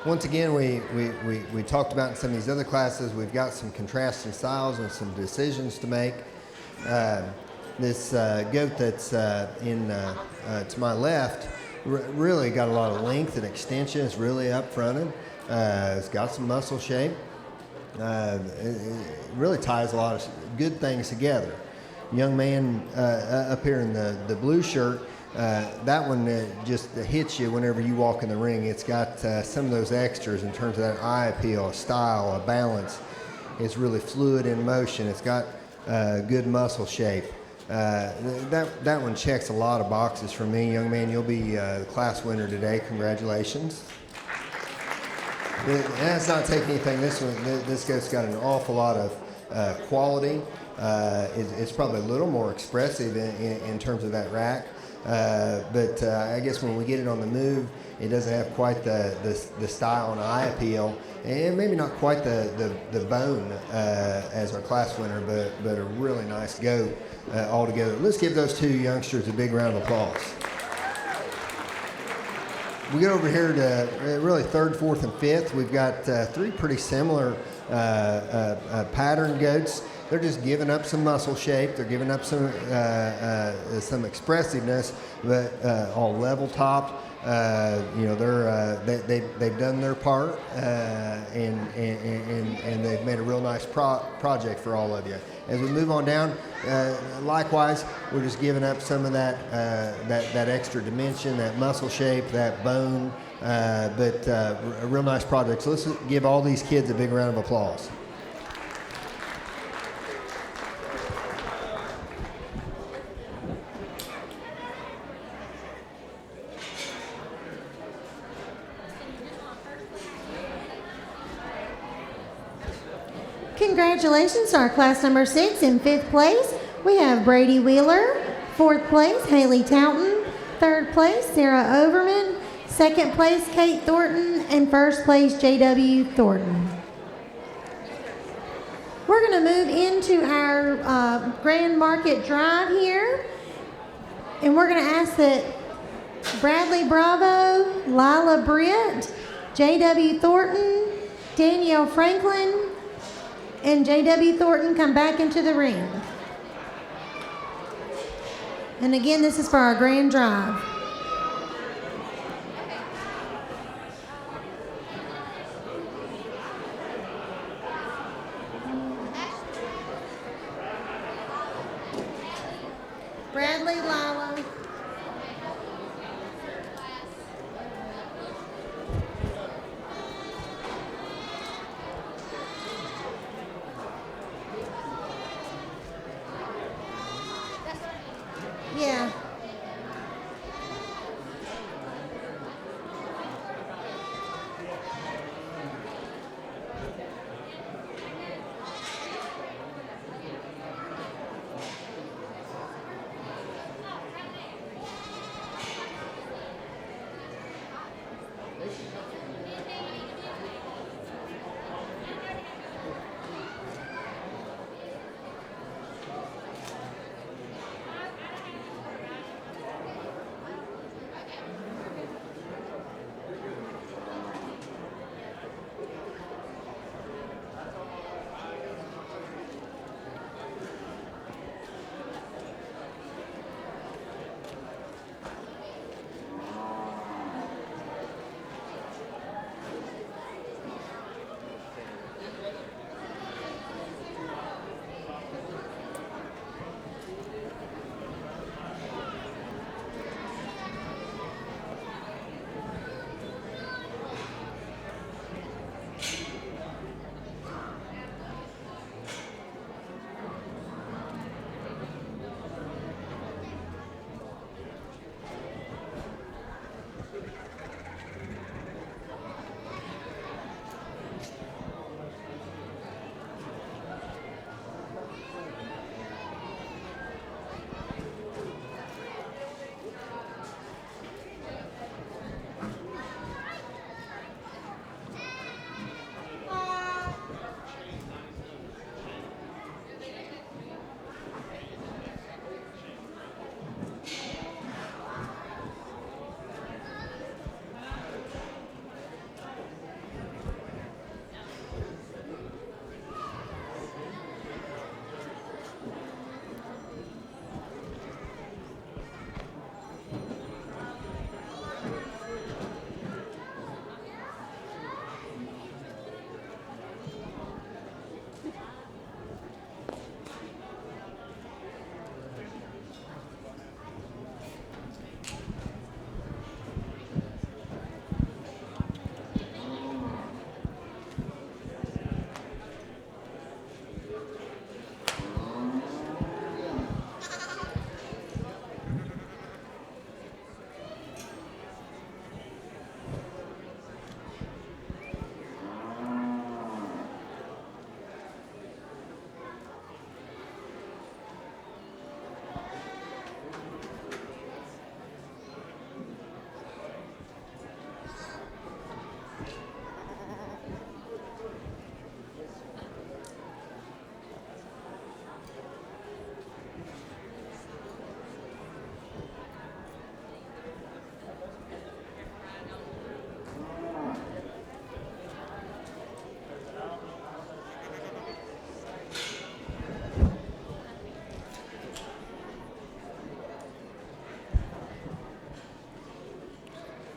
Once again, we talked about in some of these other classes, we've got some contrasting styles and some decisions to make. This goat that's to my left really got a lot of length and extension. It's really up-fronted. It's got some muscle shape. It really ties a lot of good things together. Young man up here in the blue shirt, that one just hits you whenever you walk in the ring. It's got some of those extras in terms of that eye appeal, a style, a balance. It's really fluid in motion. It's got good muscle shape. That one checks a lot of boxes for me. Young man, you'll be the class winner today. Congratulations. That's not taking anything. This goat's got an awful lot of quality. It's probably a little more expressive in terms of that rack. But I guess when we get it on the move, it doesn't have quite the style and eye appeal, and maybe not quite the bone as our class winner, but a really nice goat altogether. Let's give those two youngsters a big round of applause. We get over here to really third, fourth, and fifth. We've got three pretty similar pattern goats. They're just giving up some muscle shape. They're giving up some expressiveness, but all level topped. They've done their part, and they've made a real nice project for all of you. As we move on down, likewise, we're just giving up some of that extra dimension, that muscle shape, that bone, but a real nice project. So let's give all these kids a big round of applause. Congratulations to our class number 6 in 5th place. We have Brady Wheeler. 4th place, Haley Towton. 3rd place, Sarah Overman. 2nd place, Kate Thornton. And 1st place, J.W. Thornton. We're going to move into our Grand Market Drive here. And we're going to ask that Bradley Bravo, Lila Britt, J.W. Thornton, Danielle Franklin, and J.W. Thornton come back into the ring. And again, this is for our grand drive. Bradley, Lila. Yeah.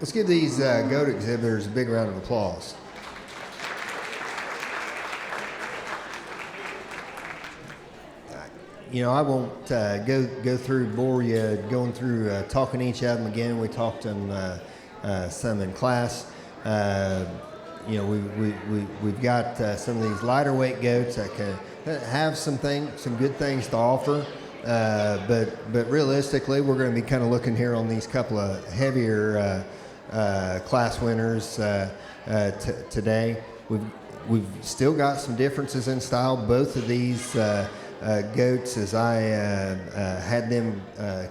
Let's give these goat exhibitors a big round of applause. You know, I won't go through, bore you going through talking each of them again. We talked them some in class. You know, we've got some of these lighter weight goats that can have some good things to offer. But realistically, we're going to be kind of looking here on these couple of heavier class winners today. We've still got some differences in style. Both of these goats, as I had them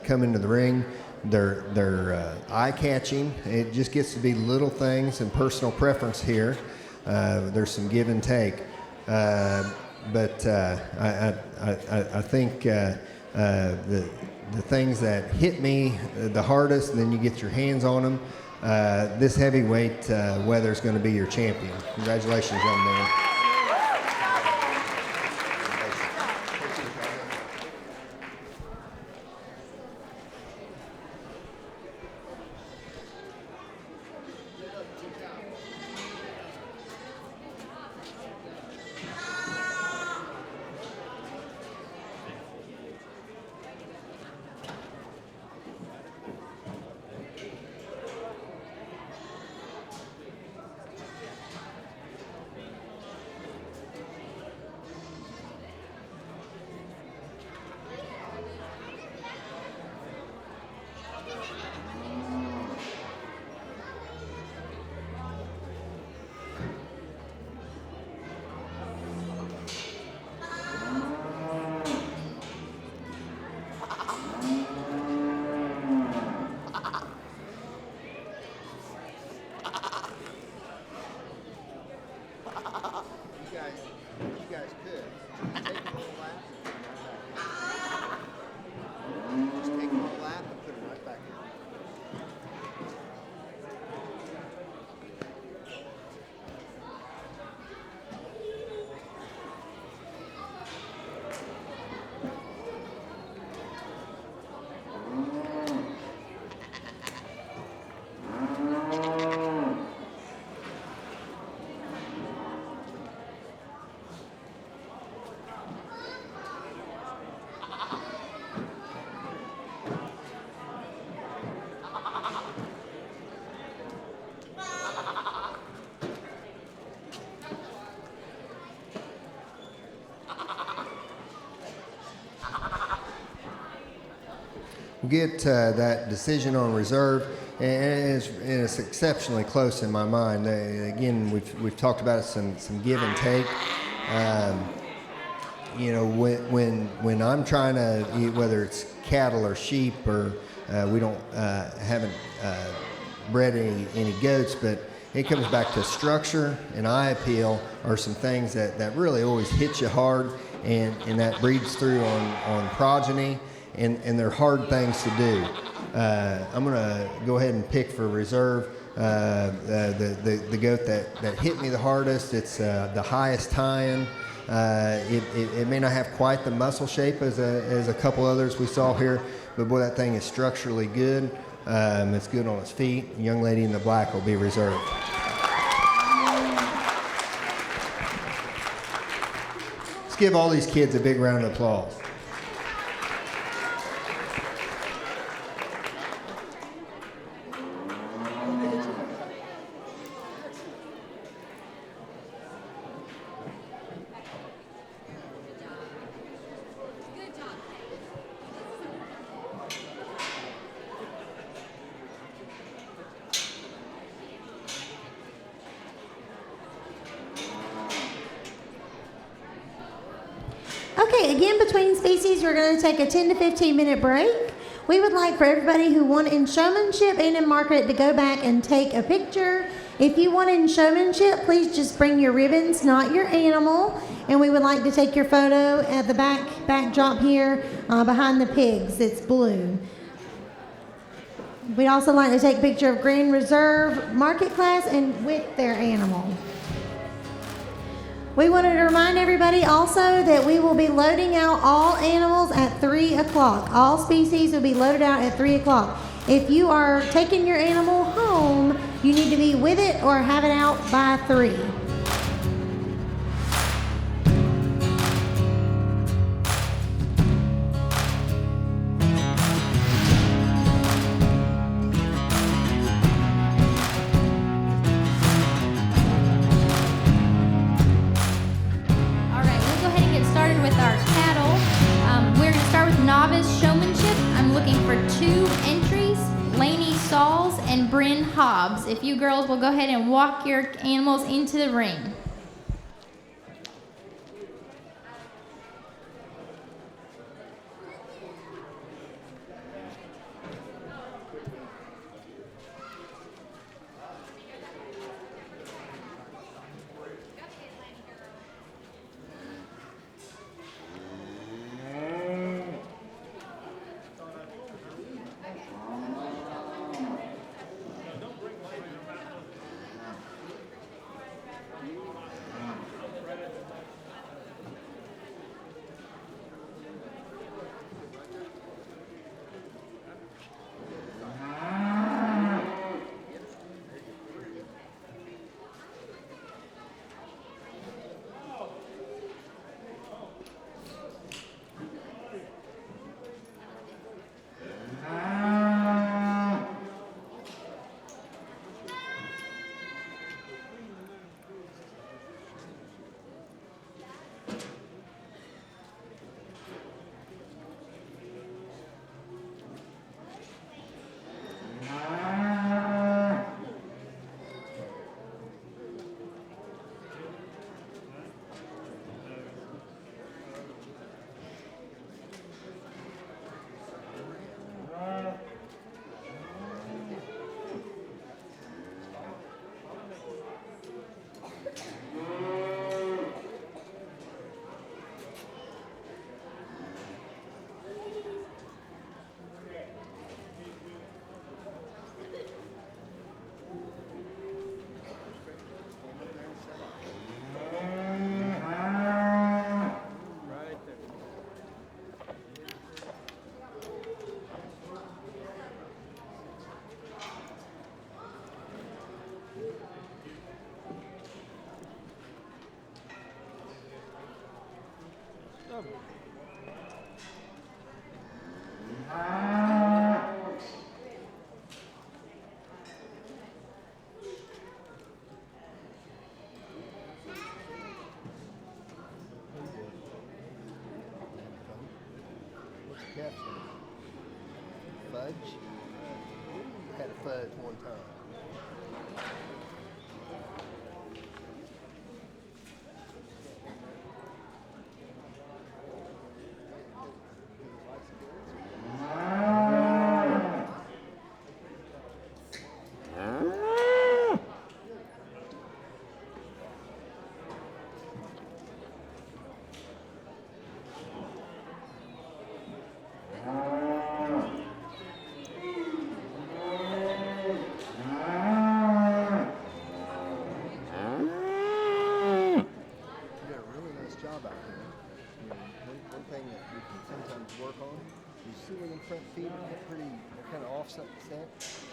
come into the ring, they're eye-catching. It just gets to be little things and personal preference here. There's some give and take, but I think the things that hit me the hardest, and then you get your hands on them. This heavyweight Weather is going to be your champion. Congratulations, young man. Get that decision on reserve, and it's exceptionally close in my mind. Again, we've talked about some give and take. You know, when I'm trying to, whether it's cattle or sheep, or we haven't bred any goats, but it comes back to structure and eye appeal are some things that really always hit you hard, and that breeds through on progeny. And they're hard things to do. I'm going to go ahead and pick for reserve the goat that hit me the hardest. It's the highest tie-in. It may not have quite the muscle shape as a couple others we saw here, but boy, that thing is structurally good. It's good on its feet. The young lady in the black will be reserved. Let's give all these kids a big round of applause. Okay, again, between species, we're going to take a 10 to 15 minute break. We would like for everybody who won in showmanship and in market to go back and take a picture. If you won in showmanship, please just bring your ribbons, not your animal. And we would like to take your photo at the backdrop here behind the pigs. It's blue. We'd also like to take a picture of Grand Reserve market class and with their animal. We wanted to remind everybody also that we will be loading out all animals at 3 o'clock. All species will be loaded out at 3 o'clock. If you are taking your animal home, you need to be with it or have it out by 3. Novice showmanship. I'm looking for 2 entries, Lainey Sauls and Bryn Hobbs. If you girls will go ahead and walk your animals into the ring. Fudge. Had a fudge one time.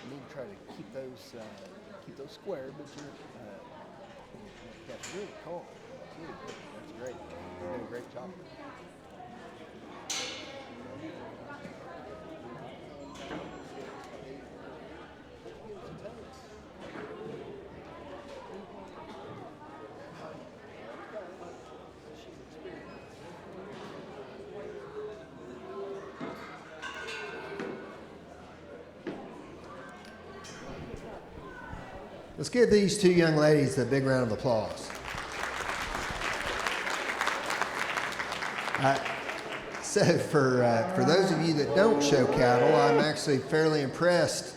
You need to try to keep those square, but that's really calm. Really good. That's great. You did a great job. Let's give these 2 young ladies a big round of applause. So for those of you that don't show cattle, I'm actually fairly impressed.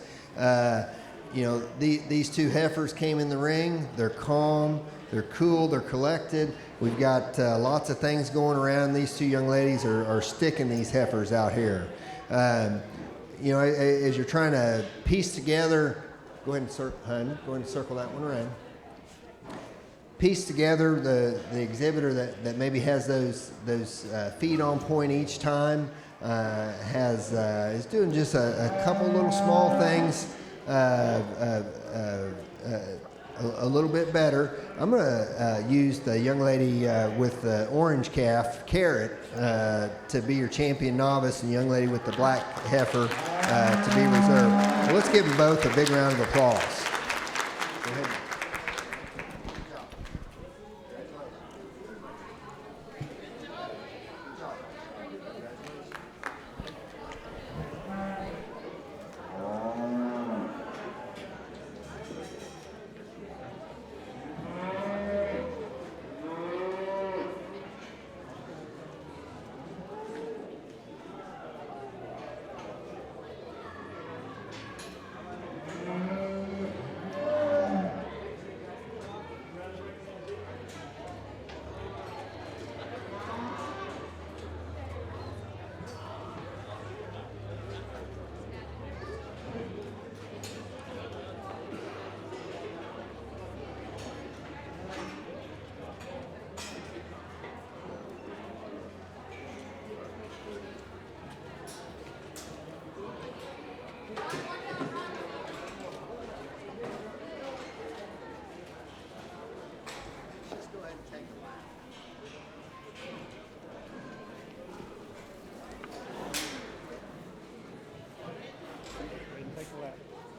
These 2 heifers came in the ring. They're calm, they're cool, they're collected. We've got lots of things going around. These 2 young ladies are sticking these heifers out here. As you're trying to piece together. Go ahead and circle that one around. Piece together the exhibitor that maybe has those feet on point each time. is doing just a couple little small things a little bit better. I'm going to use the young lady with the orange calf, Carrot, to be your champion novice, and the young lady with the black heifer to be reserve. So let's give them both a big round of applause. Go ahead.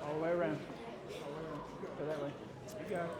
All the way around. Go that way. You got it.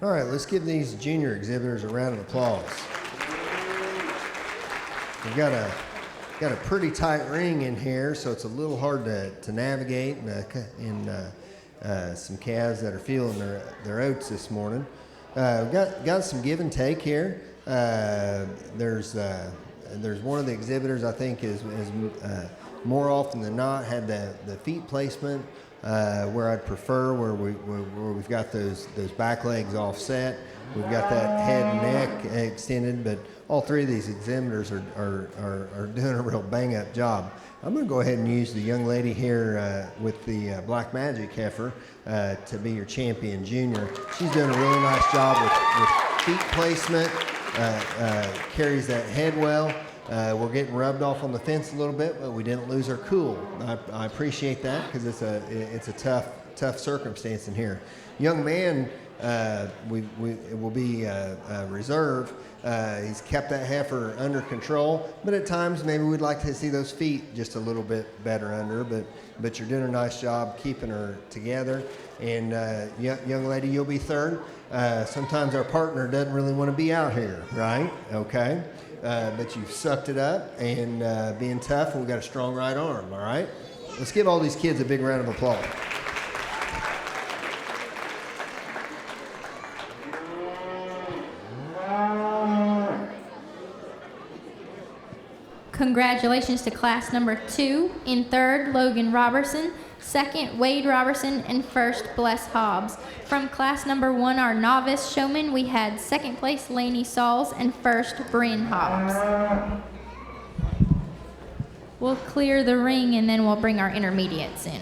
All right, let's give these junior exhibitors a round of applause. We've got a pretty tight ring in here, so it's a little hard to navigate in some calves that are feeling their oats this morning. We've got some give and take here. There's one of the exhibitors I think is more often than not had the feet placement where I'd prefer, where we've got those back legs offset. We've got that head and neck extended, but all three of these exhibitors are doing a real bang-up job. I'm going to go ahead and use the young lady here with the Black Magic heifer to be your champion junior. She's doing a really nice job with feet placement, carries that head well. We're getting rubbed off on the fence a little bit, but we didn't lose our cool. I appreciate that because it's a tough circumstance in here. Young man, will be reserve. He's kept that heifer under control, but at times maybe we'd like to see those feet just a little bit better under. But you're doing a nice job keeping her together. And young lady, you'll be third. Sometimes our partner doesn't really want to be out here, right? Okay. But you've sucked it up and being tough, and we've got a strong right arm, all right? Let's give all these kids a big round of applause. Congratulations to class number 2. In third, Logan Robertson. Second, Wade Robertson. And first, Bless Hobbs. From class number 1, our novice showman, we had second place, Lainey Sauls, and first, Bryn Hobbs. We'll clear the ring and then we'll bring our intermediates in.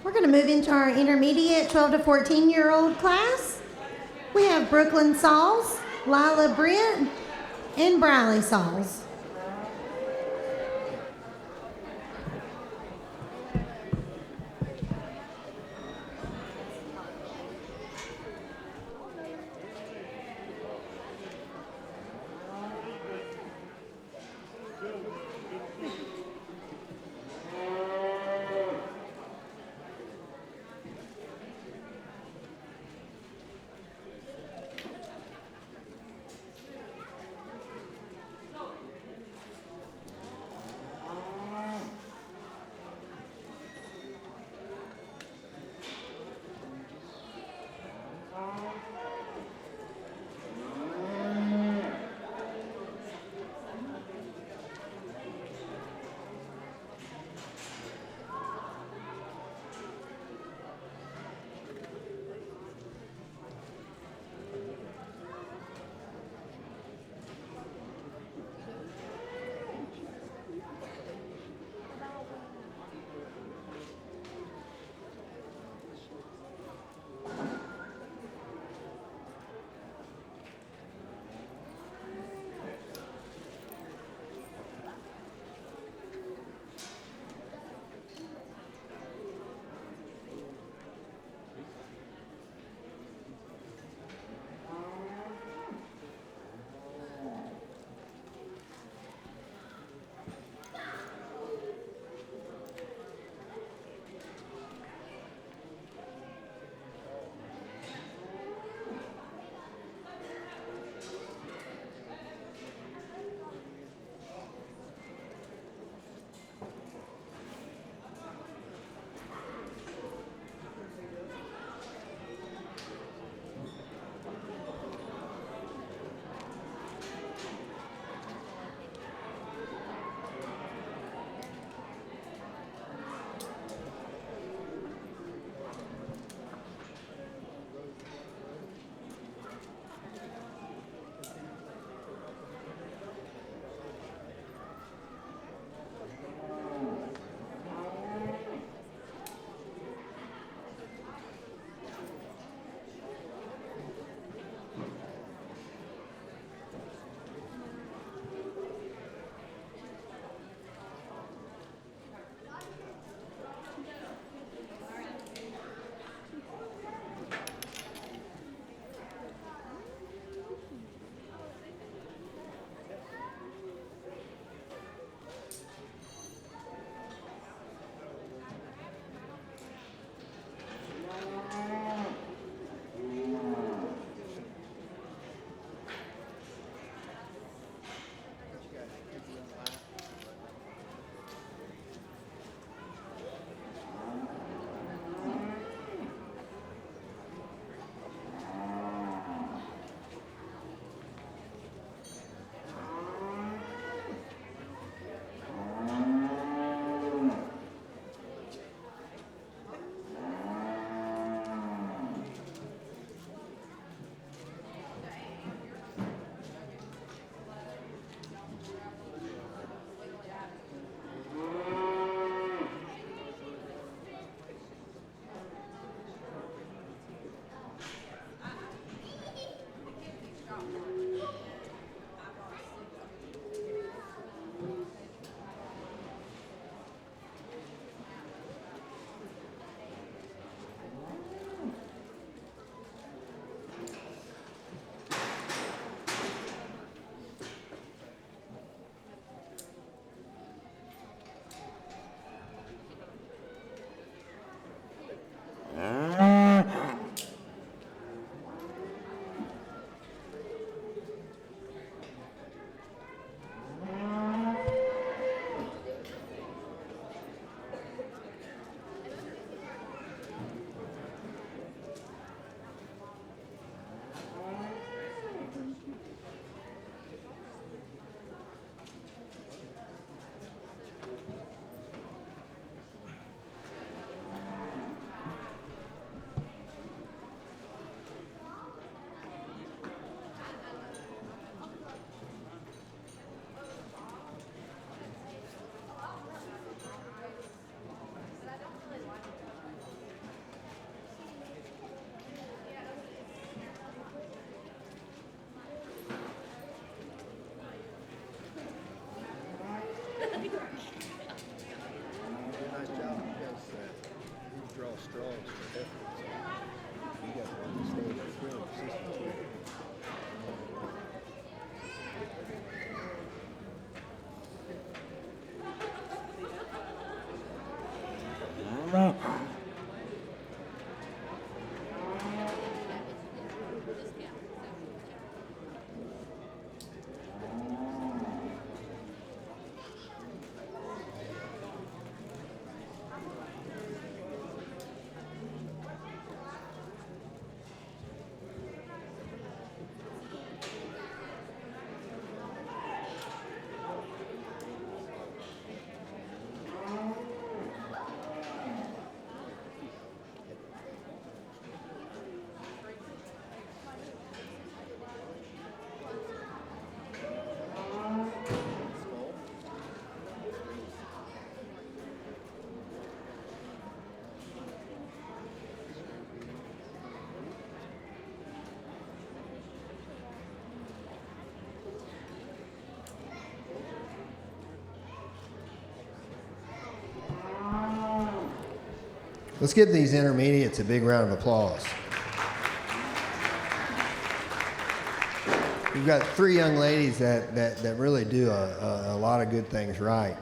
We're going to move into our intermediate 12 to 14-year-old class. We have Brooklyn Sauls, Lila Brent, and Briley Sauls. Let's give these intermediates a big round of applause. We've got 3 young ladies that really do a lot of good things right.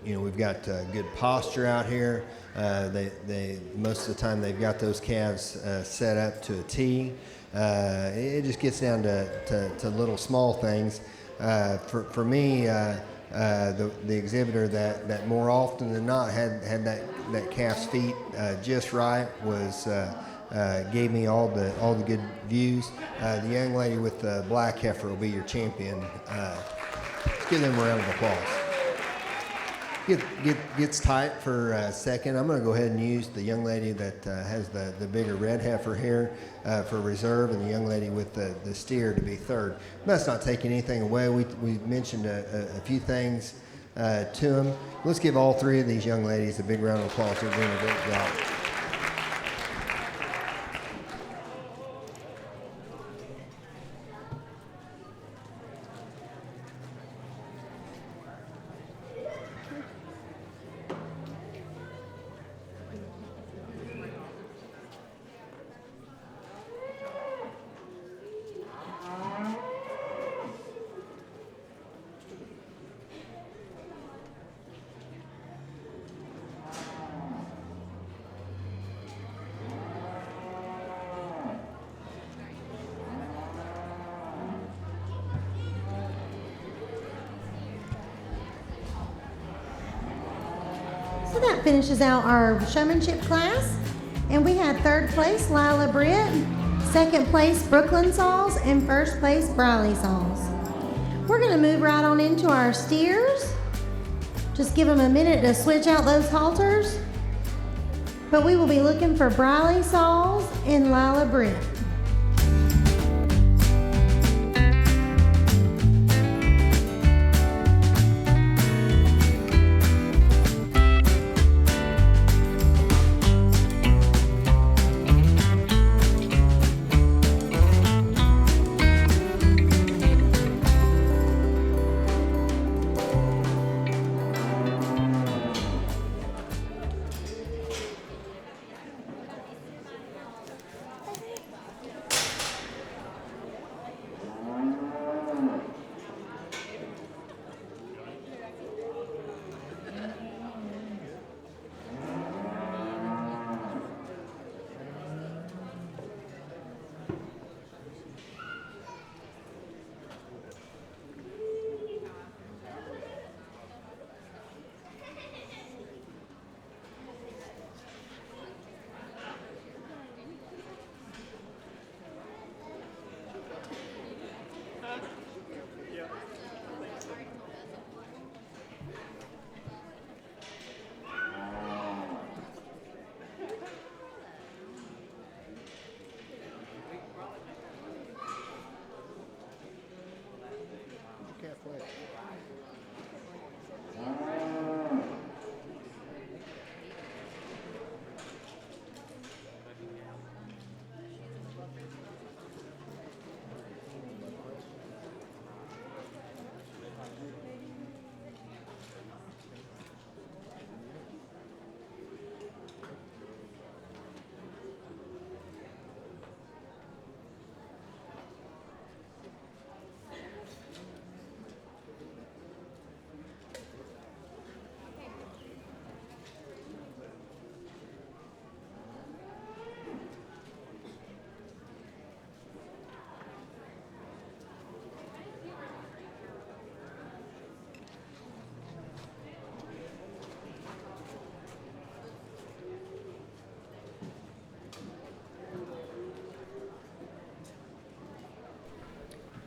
We've got good posture out here. They most of the time they've got those calves set up to a T. It just gets down to little small things. For me, the exhibitor that more often than not had that calf's feet just right was gave me all the good views. The young lady with the black heifer will be your champion. Let's give them a round of applause. Gets tight for second. I'm going to go ahead and use the young lady that has the bigger red heifer here for reserve, and the young lady with the steer to be third. That's not taking anything away. We mentioned a few things to them. Let's give all 3 of these young ladies a big round of applause. They're doing a great job. So that finishes out our showmanship class. And we had 3rd place, Lila Britt, 2nd place, Brooklyn Sauls, and 1st place, Briley Sauls. We're gonna move right on into our steers. Just give them a minute to switch out those halters. But we will be looking for Briley Sauls and Lila Britt.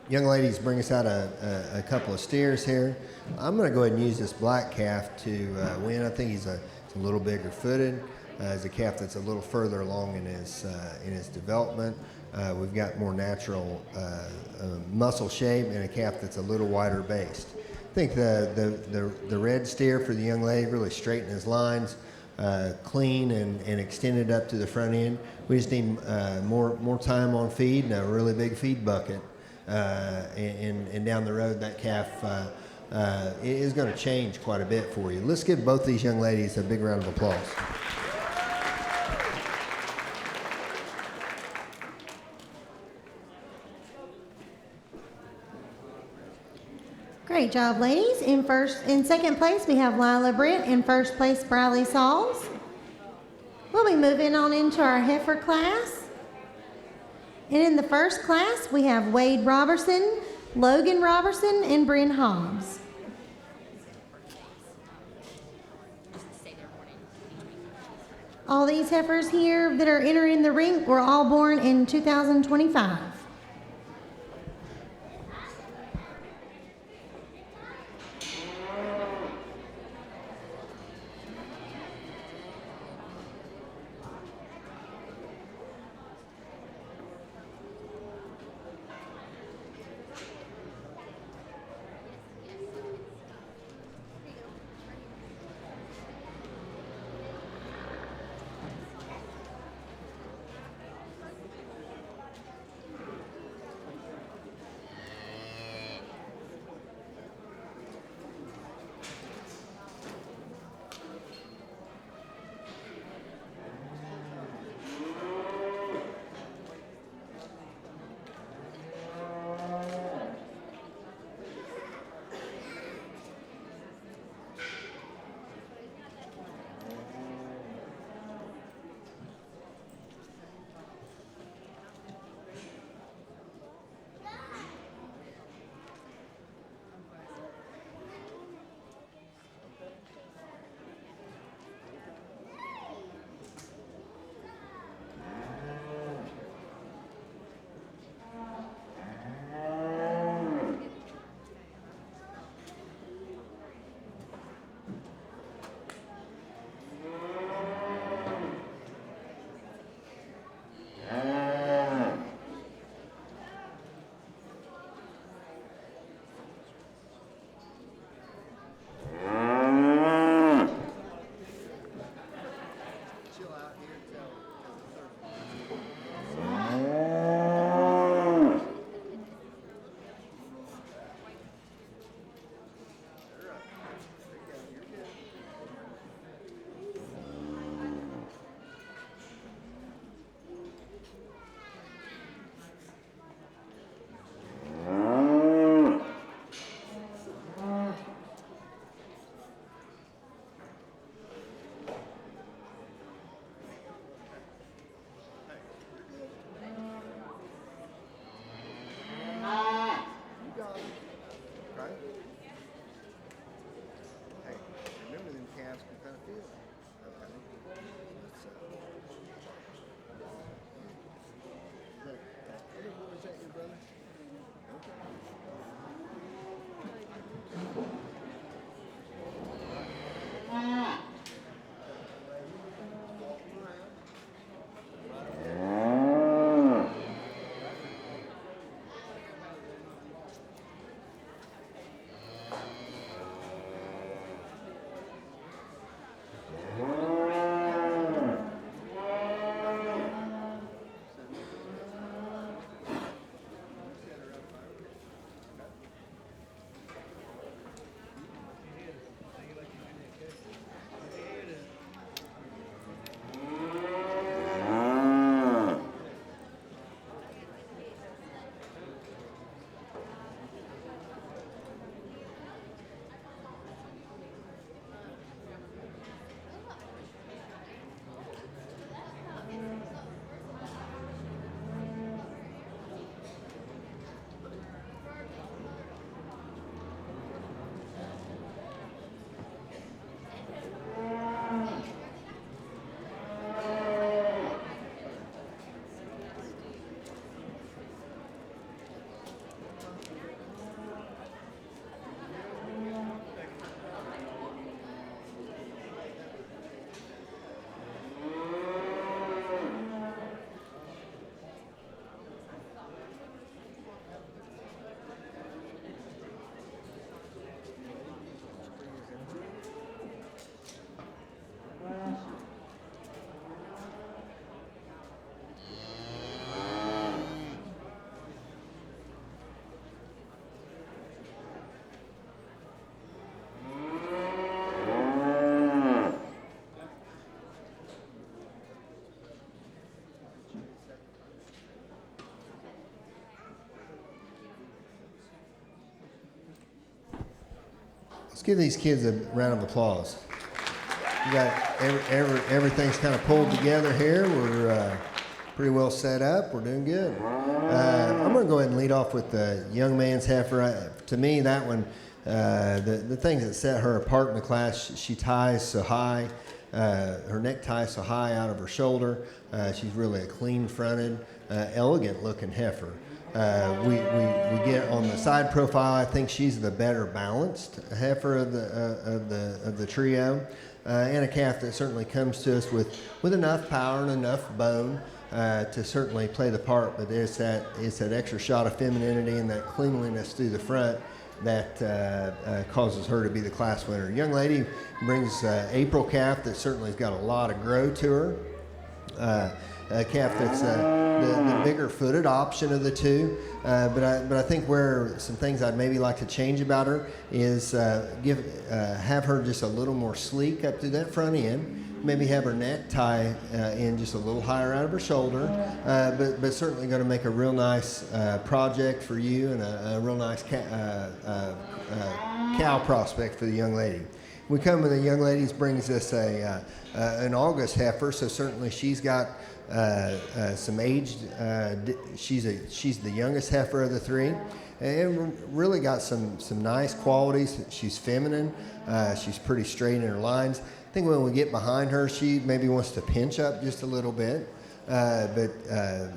Young ladies bring us out a couple of steers here. I'm going to go ahead and use this black calf to win. I think he's a little bigger footed. He's a calf that's a little further along in his development. We've got more natural muscle shape and a calf that's a little wider based. I think the red steer for the young lady really straightened his lines, clean and extended up to the front end. We just need more time on feed and a really big feed bucket. And down the road, that calf is going to change quite a bit for you. Let's give both these young ladies a big round of applause. Great job, ladies. In second place, we have Lila Britt. In first place, Bradley Sauls. We'll be moving on into our heifer class. And in the first class, we have Wade Robertson, Logan Robertson, and Bryn Hobbs. All these heifers here that are entering the ring were all born in 2025. Let's give these kids a round of applause. You got everything's kind of pulled together here. We're pretty well set up. We're doing good. I'm going to go ahead and lead off with the young man's heifer. To me, that one, the things that set her apart in the class, she ties so high. Her neck ties so high out of her shoulder. She's really a clean-fronted, elegant-looking heifer. We get on the side profile. I think she's the better balanced heifer of the trio, and a calf that certainly comes to us with enough power and enough bone to certainly play the part. But it's that extra shot of femininity and that cleanliness through the front that causes her to be the class winner. Young lady brings April calf that certainly has got a lot of grow to her. A calf that's the bigger footed option of the two, but I think where some things I'd maybe like to change about her is have her just a little more sleek up through that front end. Maybe have her neck tie in just a little higher out of her shoulder, but certainly going to make a real nice project for you and a real nice cow prospect for the young lady. We come with the young ladies brings us an August heifer, so certainly she's got some aged. She's the youngest heifer of the three, and really got some nice qualities. She's feminine. She's pretty straight in her lines. I think when we get behind her, she maybe wants to pinch up just a little bit. But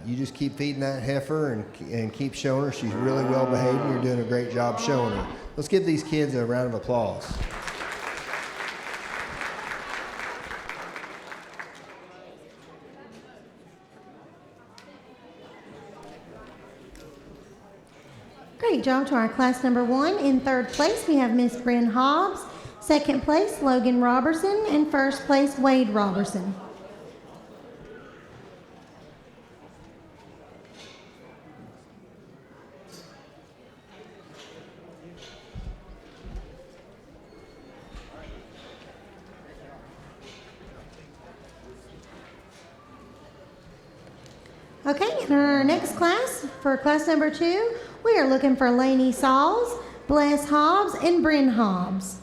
you just keep feeding that heifer and keep showing her she's really well behaved, and you're doing a great job showing her. Let's give these kids a round of applause. Great job to our class number 1. In third place, we have Miss Bryn Hobbs. Second place, Logan Robertson. And first place, Wade Robertson. Okay, in our next class, for class number 2, we are looking for Lainey Sauls, Bless Hobbs, and Bryn Hobbs.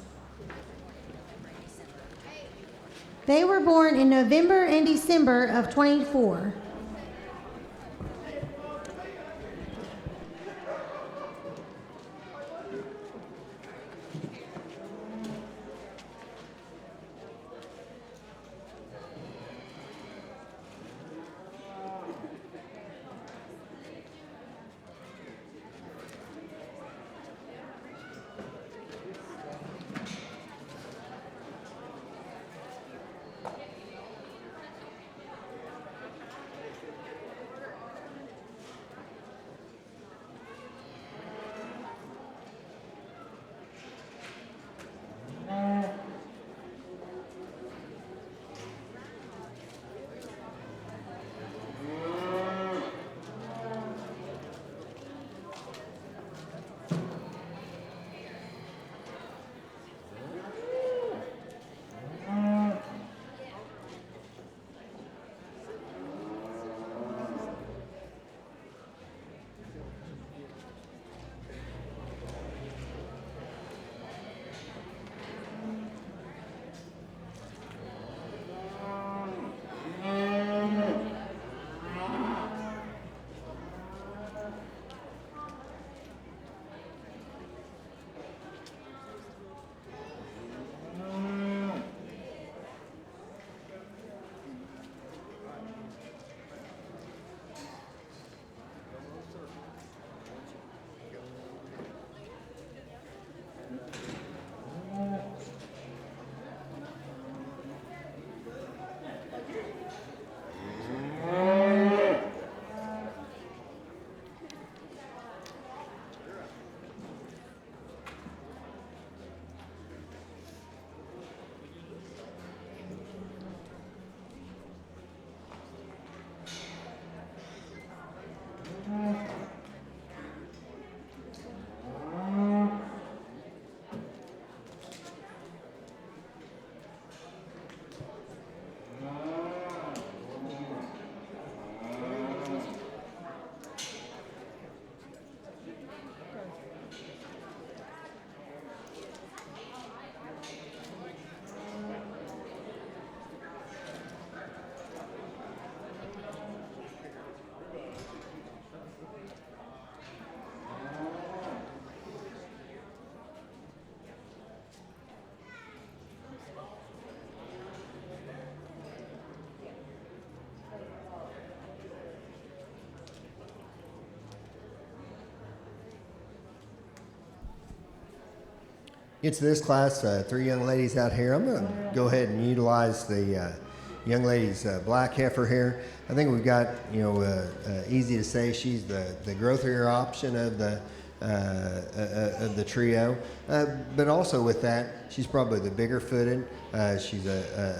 They were born in November and December of 24. Get to this class, 3 young ladies out here. I'm going to go ahead and utilize the young lady's black heifer here. I think we've got, easy to say she's the growthier option of the trio, but also with that, she's probably the bigger footed. She's a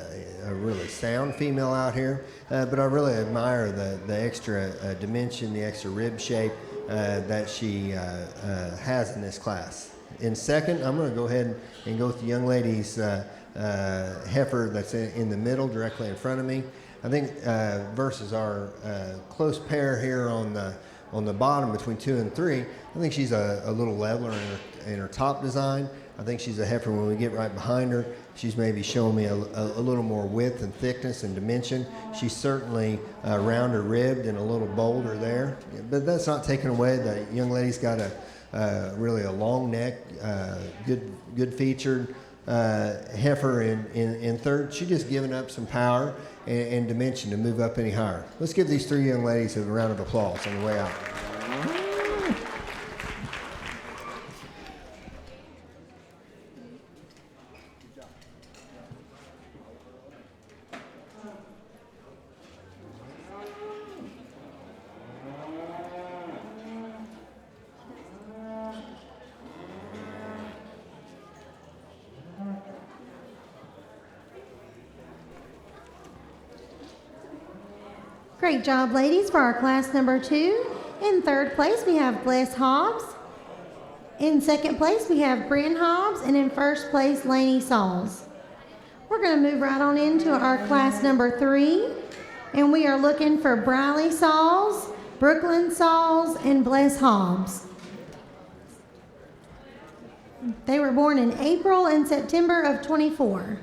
really sound female out here, but I really admire the extra dimension, the extra rib shape that she has in this class. In second, I'm going to go ahead and go with the young lady's heifer that's in the middle, directly in front of me. I think versus our close pair here on the bottom between 2 and 3, I think she's a little leveler in her top design. I think she's a heifer when we get right behind her. She's maybe showing me a little more width and thickness and dimension. She's certainly rounder ribbed and a little bolder there. But that's not taken away. The young lady's got really a long neck, good featured heifer in third. She's just giving up some power and dimension to move up any higher. Let's give these 3 young ladies a round of applause on the way out. Great job, ladies, for our class number 2. In third place, we have Bless Hobbs. In second place, we have Bryn Hobbs. And in first place, Lainey Sauls. We're going to move right on into our class number 3. And we are looking for Briley Sauls, Brooklyn Sauls, and Bless Hobbs. They were born in April and September of 24.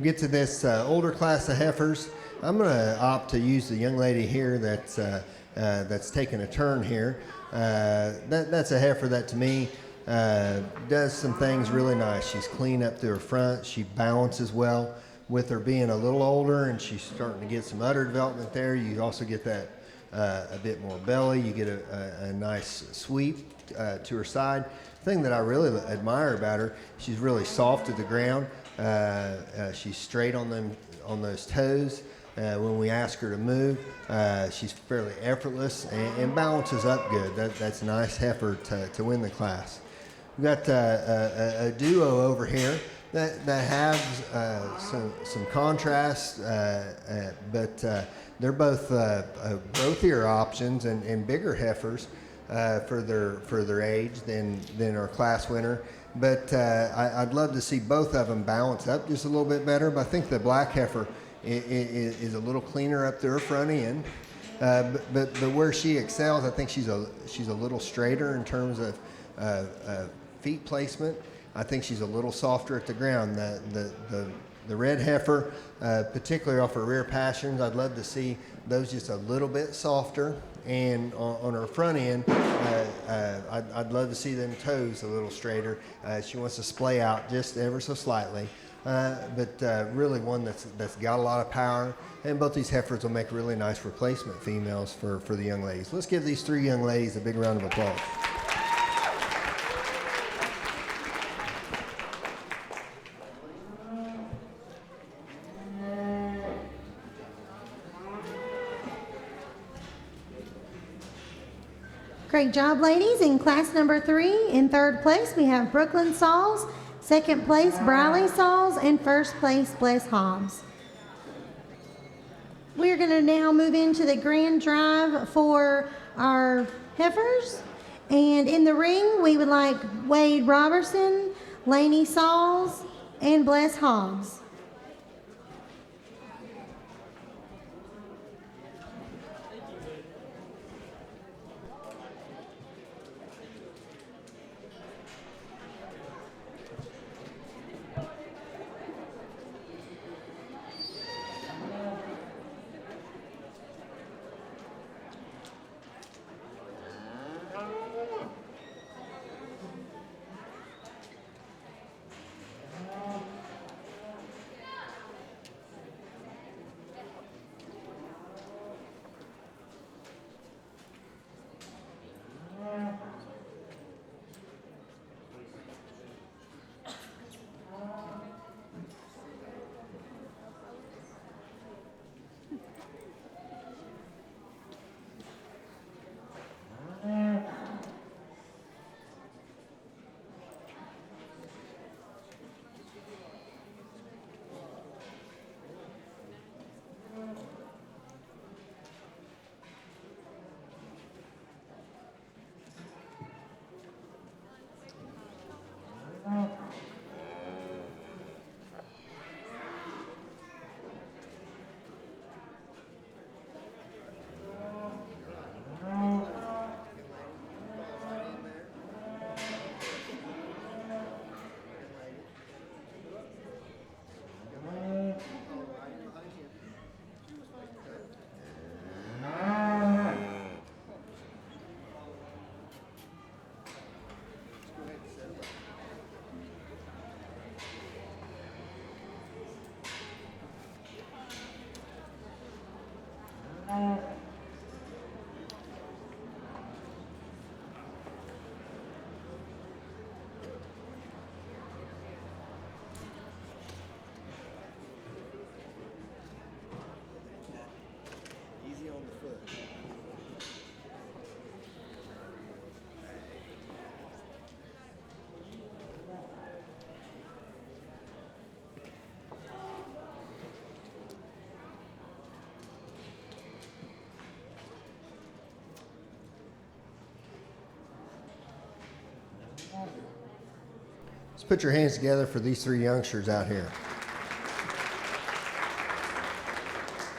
Get to this older class of heifers. I'm going to opt to use the young lady here that's taking a turn here. That's a heifer that to me does some things really nice. She's clean up through her front. She balances well. With her being a little older and she's starting to get some udder development there, you also get that a bit more belly. You get a nice sweep to her side. The thing that I really admire about her, she's really soft to the ground. She's straight on those toes. When we ask her to move, she's fairly effortless and balances up good. That's a nice heifer to win the class. We've got a duo over here that has some contrast, but they're both growthier options and bigger heifers for their age than our class winner. But I'd love to see both of them balance up just a little bit better. But I think the black heifer is a little cleaner up to her front end. But where she excels, I think she's a little straighter in terms of feet placement. I think she's a little softer at the ground. The red heifer, particularly off her rear passions, I'd love to see those just a little bit softer. And on her front end, I'd love to see them toes a little straighter. She wants to splay out just ever so slightly. But really one that's got a lot of power. And both these heifers will make really nice replacement females for the young ladies. Let's give these three young ladies a big round of applause. Great job, ladies. In class number 3, in third place, we have Brooklyn Sauls, second place, Briley Sauls, and first place, Bless Hobbs. We're going to now move into the grand drive for our heifers. And in the ring, we would like Wade Robertson, Laney Sauls, and Bless Hobbs. Let's put your hands together for these three youngsters out here.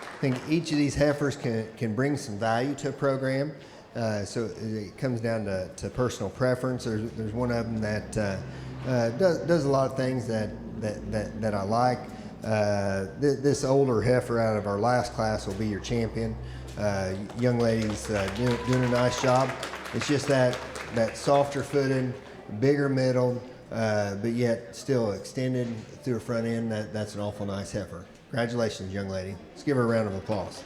I think each of these heifers can bring some value to a program. So it comes down to personal preference. There's one of them that does a lot of things that I like. This older heifer out of our last class will be your champion. Young lady's doing a nice job. It's just that softer footed, bigger middle, but yet still extended through her front end. That's an awful nice heifer. Congratulations, young lady. Let's give her a round of applause.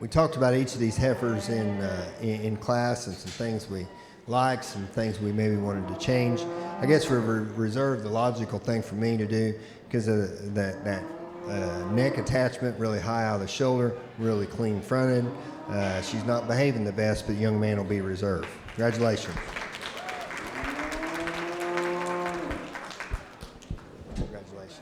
We talked about each of these heifers in class and some things we liked, some things we maybe wanted to change. I guess for reserve, the logical thing for me to do, because of that neck attachment really high out of the shoulder, really clean fronted. She's not behaving the best, but young man will be reserve. Congratulations. Congratulations.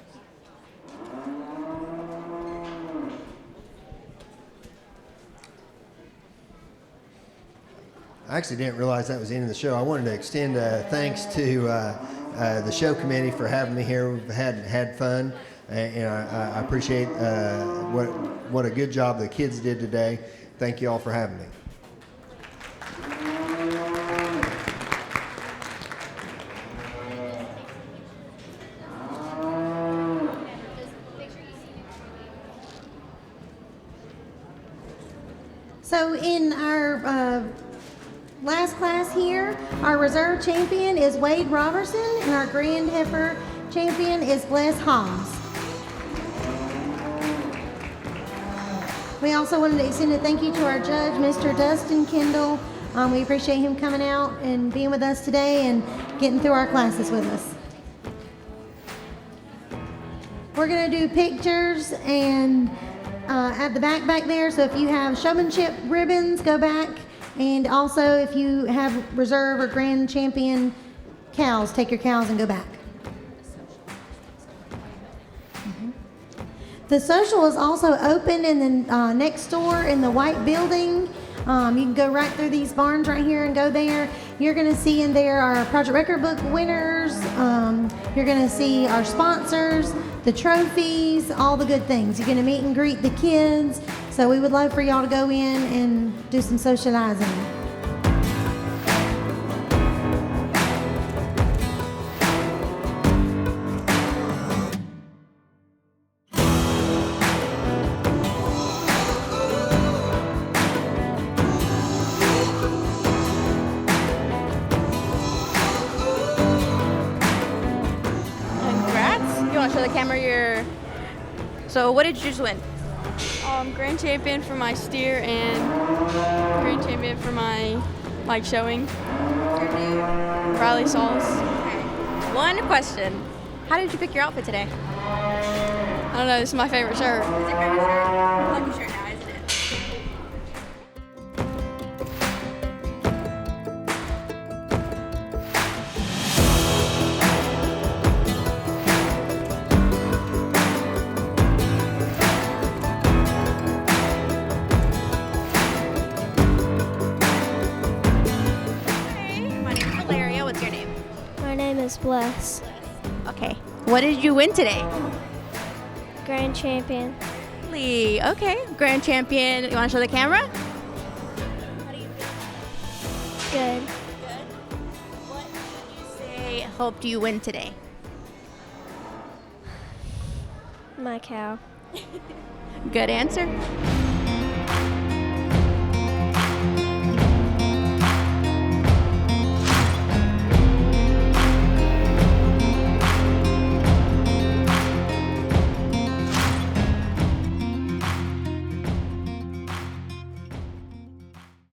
I actually didn't realize that was the end of the show. I wanted to extend thanks to the show committee for having me here. We've had fun, and I appreciate what a good job the kids did today. Thank you all for having me. So in our last class here, our reserve champion is Wade Robertson, and our grand heifer champion is Bless Hobbs. We also wanted to extend a thank you to our judge, Mr. Dustin Kendall. We appreciate him coming out and being with us today and getting through our classes with us. We're going to do pictures and at the back there, so if you have showmanship ribbons, go back. And also, if you have reserve or grand champion cows, take your cows and go back. The social is also open in the next door in the white building. You can go right through these barns right here and go there. You're going to see in there our Project Record Book winners. You're going to see our sponsors, the trophies, all the good things. You're going to meet and greet the kids. So we would love for y'all to go in and do some socializing. So what did you just win? Grand champion for my steer and grand champion for my showing. Your name? Riley Sauls. Okay. One question. How did you pick your outfit today? I don't know, this is my favorite shirt. Is it your favorite shirt? Lucky shirt now, isn't it? Bless. Okay. What did you win today? Grand champion. Okay. Grand champion. You want to show the camera? How do you feel? Good. Good. What did you say helped you win today? My cow. Good answer.